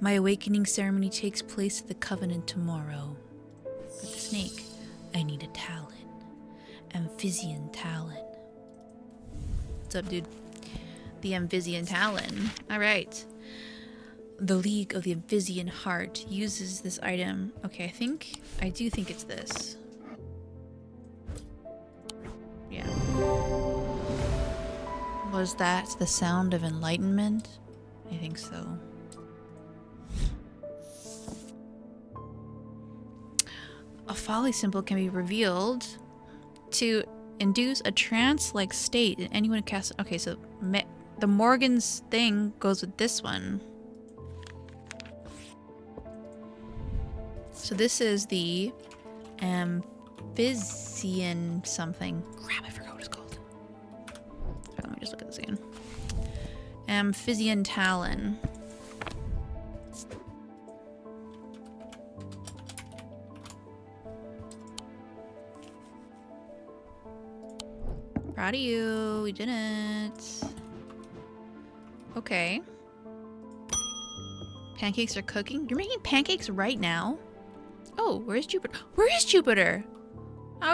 My awakening ceremony takes place at the Covenant tomorrow. But the snake, I need a talon. Amphibian talon. What's up, dude? The Amphibian talon. Alright. The League of the Amphibian Heart uses this item. Okay, I do think it's this. Yeah. Was that the sound of enlightenment? I think so. A folly symbol can be revealed to induce a trance-like state in anyone who casts. Okay, so the Morgan's thing goes with this one. So this is the Amphibian something. Crap, I forgot what it's called. Let me just look at this again. Amphibian talon. Proud of you. We did it. Okay. Pancakes are cooking. You're making pancakes right now? Oh, where's Jupiter? Where is Jupiter? I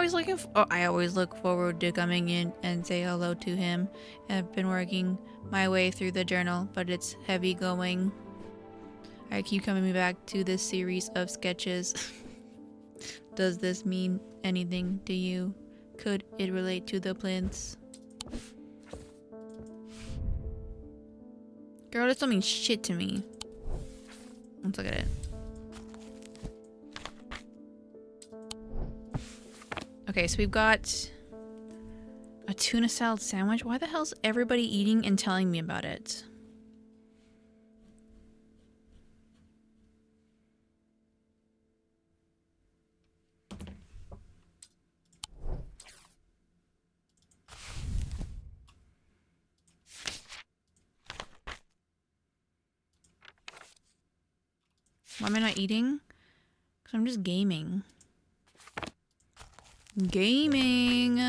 always look forward to coming in and say hello to him. I've been working my way through the journal, but it's heavy going. I keep coming back to this series of sketches. Does this mean anything to you? Could it relate to the plinths? Girl, this don't mean shit to me. Let's look at it. Okay, so we've got a tuna salad sandwich. Why the hell's everybody eating and telling me about it? Why am I not eating? Because I'm just gaming. Gaming!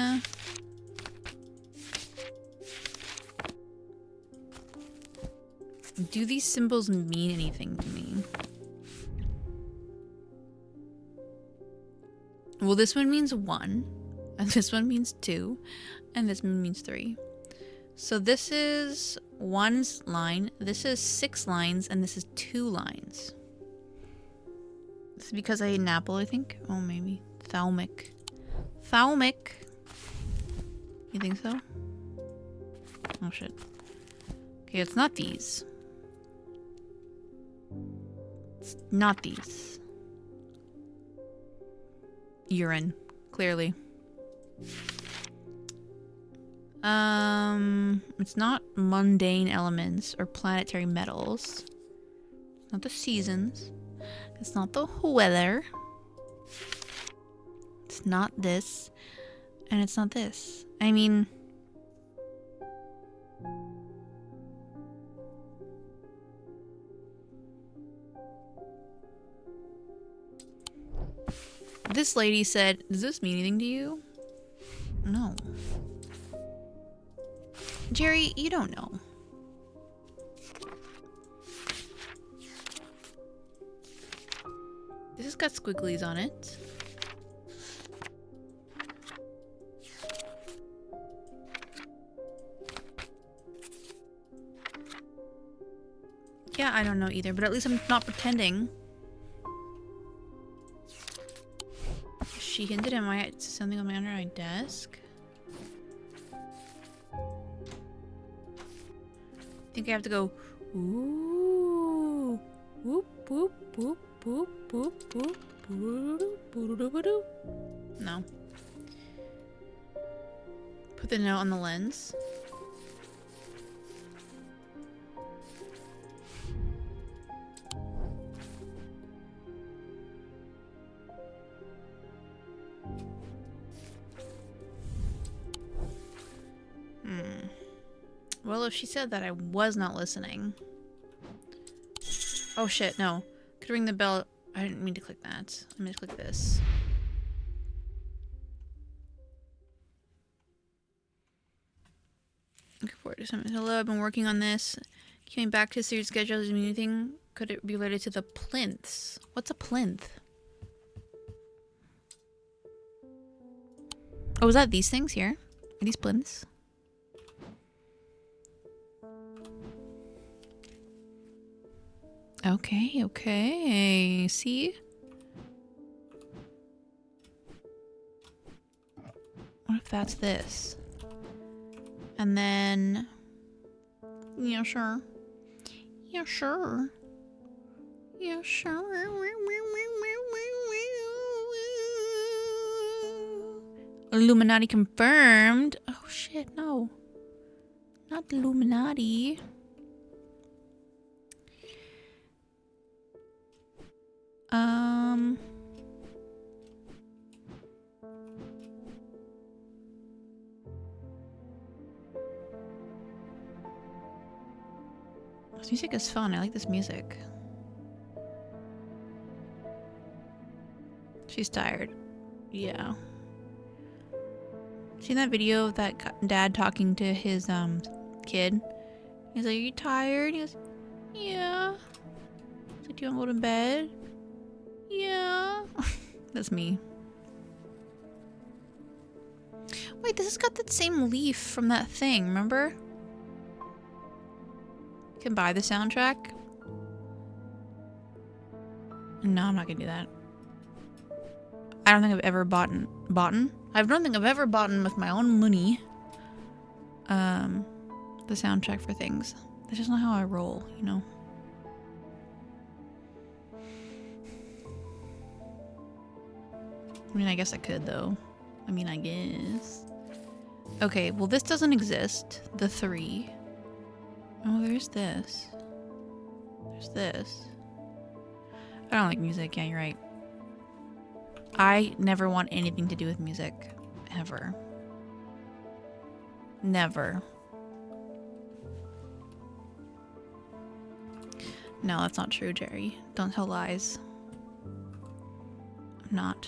Do these symbols mean anything to me? Well, this one means 1, and this one means 2, and this one means 3. So this is 1 line, this is 6 lines, and this is 2 lines. This is because I ate an apple, I think? Oh, maybe. Thalmic. Thalmic. You think so? Oh, shit. Okay, it's not these. It's not these. Urine, clearly. It's not mundane elements or planetary metals. It's not the seasons. It's not the weather. It's not this. And it's not this. I mean... This lady said, does this mean anything to you? No. Jerry, you don't know. This has got squigglies on it. Yeah, I don't know either, but at least I'm not pretending. She hinted at something on my under my desk. I think I have to go, ooh, whoop, whoop, whoop, whoop, whoop, whoop, whoop. No. Put the note on the lens. Well, if she said that, I was not listening. Oh shit, no. Could ring the bell. I didn't mean to click that. I meant to click this. Looking forward to something. Hello, I've been working on this. Coming back to the series schedule. Does it mean anything? Could it be related to the plinths? What's a plinth? Oh, is that these things here? Are these plinths? Okay, okay. See? What if that's this? And then... Yeah, sure. Yeah, sure. Yeah, sure. Illuminati confirmed. Oh shit, no. Not the Illuminati. This music is fun. I like this music. She's tired. Yeah. Seen that video of that dad talking to his kid? He's like, "Are you tired?" He goes, "Yeah." He's like, "Do you want to go to bed?" "Yeah." That's me. Wait, this has got that same leaf from that thing, remember? You can buy the soundtrack. No, I'm not gonna do that. I don't think I've ever bought. I don't think I've ever bought with my own money. The soundtrack for things. That's just not how I roll, you know. I mean, I guess I could though. I mean, I guess. Okay, well this doesn't exist. The 3. Oh, there's this. There's this. I don't like music. Yeah, you're right. I never want anything to do with music. Ever. Never. No, that's not true, Jerry. Don't tell lies. I'm not.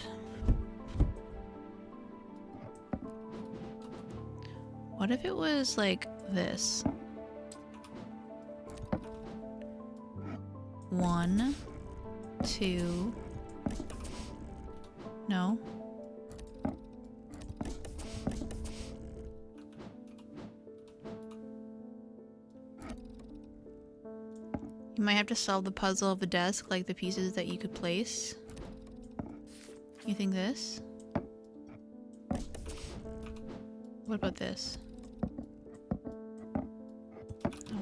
What if it was like this? 1, 2. No. You might have to solve the puzzle of the desk, like the pieces that you could place. You think this? What about this? No.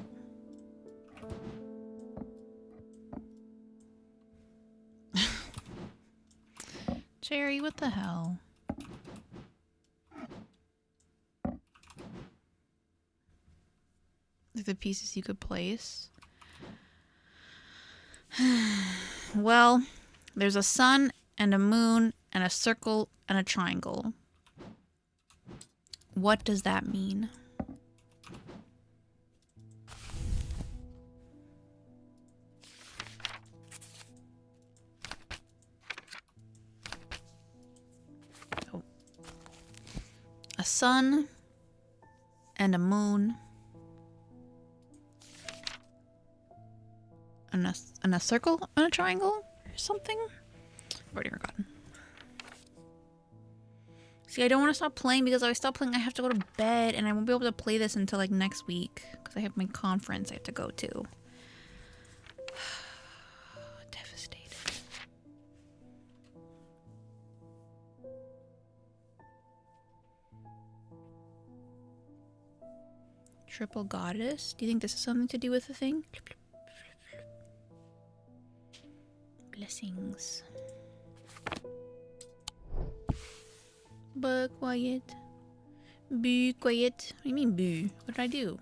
Sherry, what the hell? Like the pieces you could place. Well, there's a sun and a moon and a circle and a triangle. What does that mean? Oh. A sun and a moon and a circle and a triangle or something? I've already forgotten. See, I don't want to stop playing because if I stop playing, I have to go to bed and I won't be able to play this until like next week because I have my conference I have to go to. Devastated. Triple goddess? Do you think this is something to do with the thing? Blessings. Be quiet. Be quiet. What do you mean boo? What did I do?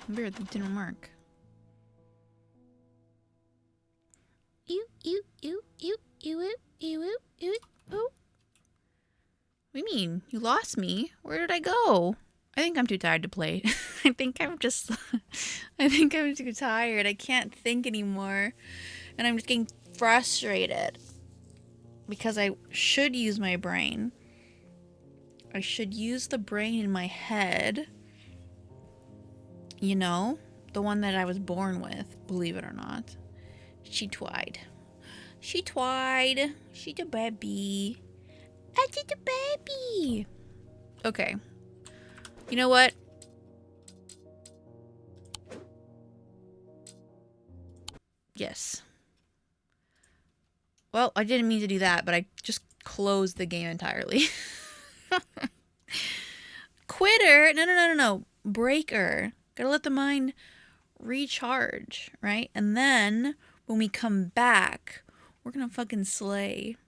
Weird, that didn't work. Ew, ew, ew, ew, ew, ew, ew, ew, ew. What do you mean? You lost me? Where did I go? I think I'm too tired to play. I think I'm too tired. I can't think anymore. And I'm just getting frustrated. Because I should use my brain. I should use the brain in my head. You know? The one that I was born with, believe it or not. She twied. She twied. She the baby. I did the baby. Okay. You know what? Yes. Well, I didn't mean to do that, but I just closed the game entirely. Quitter? No. Breaker. Gotta let the mind recharge, right? And then when we come back, we're gonna fucking slay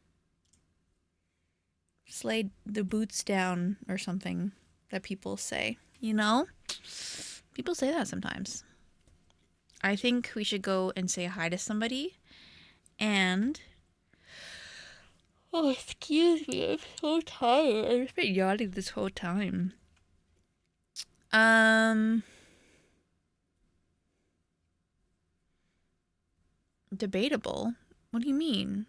the boots down or something that people say, you know? People say that sometimes. I think we should go and say hi to somebody and oh, excuse me, I'm so tired. I've been yawning this whole time. Debatable? What do you mean?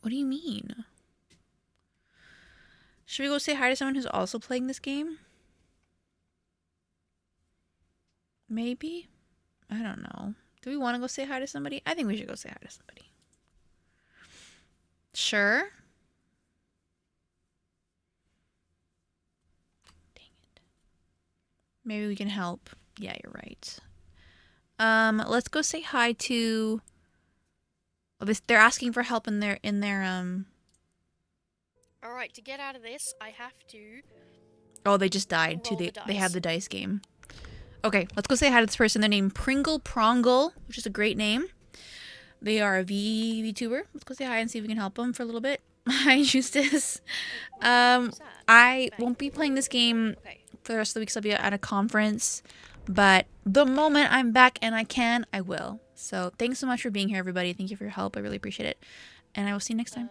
What do you mean? Should we go say hi to someone who's also playing this game? Maybe? I don't know. Do we want to go say hi to somebody? I think we should go say hi to somebody. Sure? Dang it. Maybe we can help. Yeah, you're right. Let's go say hi to... Oh, they're asking for help in their Alright, to get out of this, I have to... Oh, they just died too. They have the dice game. Okay, let's go say hi to this person. They're named Pringle Prongle, which is a great name. They are a VTuber. Let's go say hi and see if we can help them for a little bit. Hi, Justus. I won't be playing this game for the rest of the week, so I'll be at a conference. But the moment I'm back and I will. So thanks so much for being here, everybody. Thank you for your help. I really appreciate it. And I will see you next time.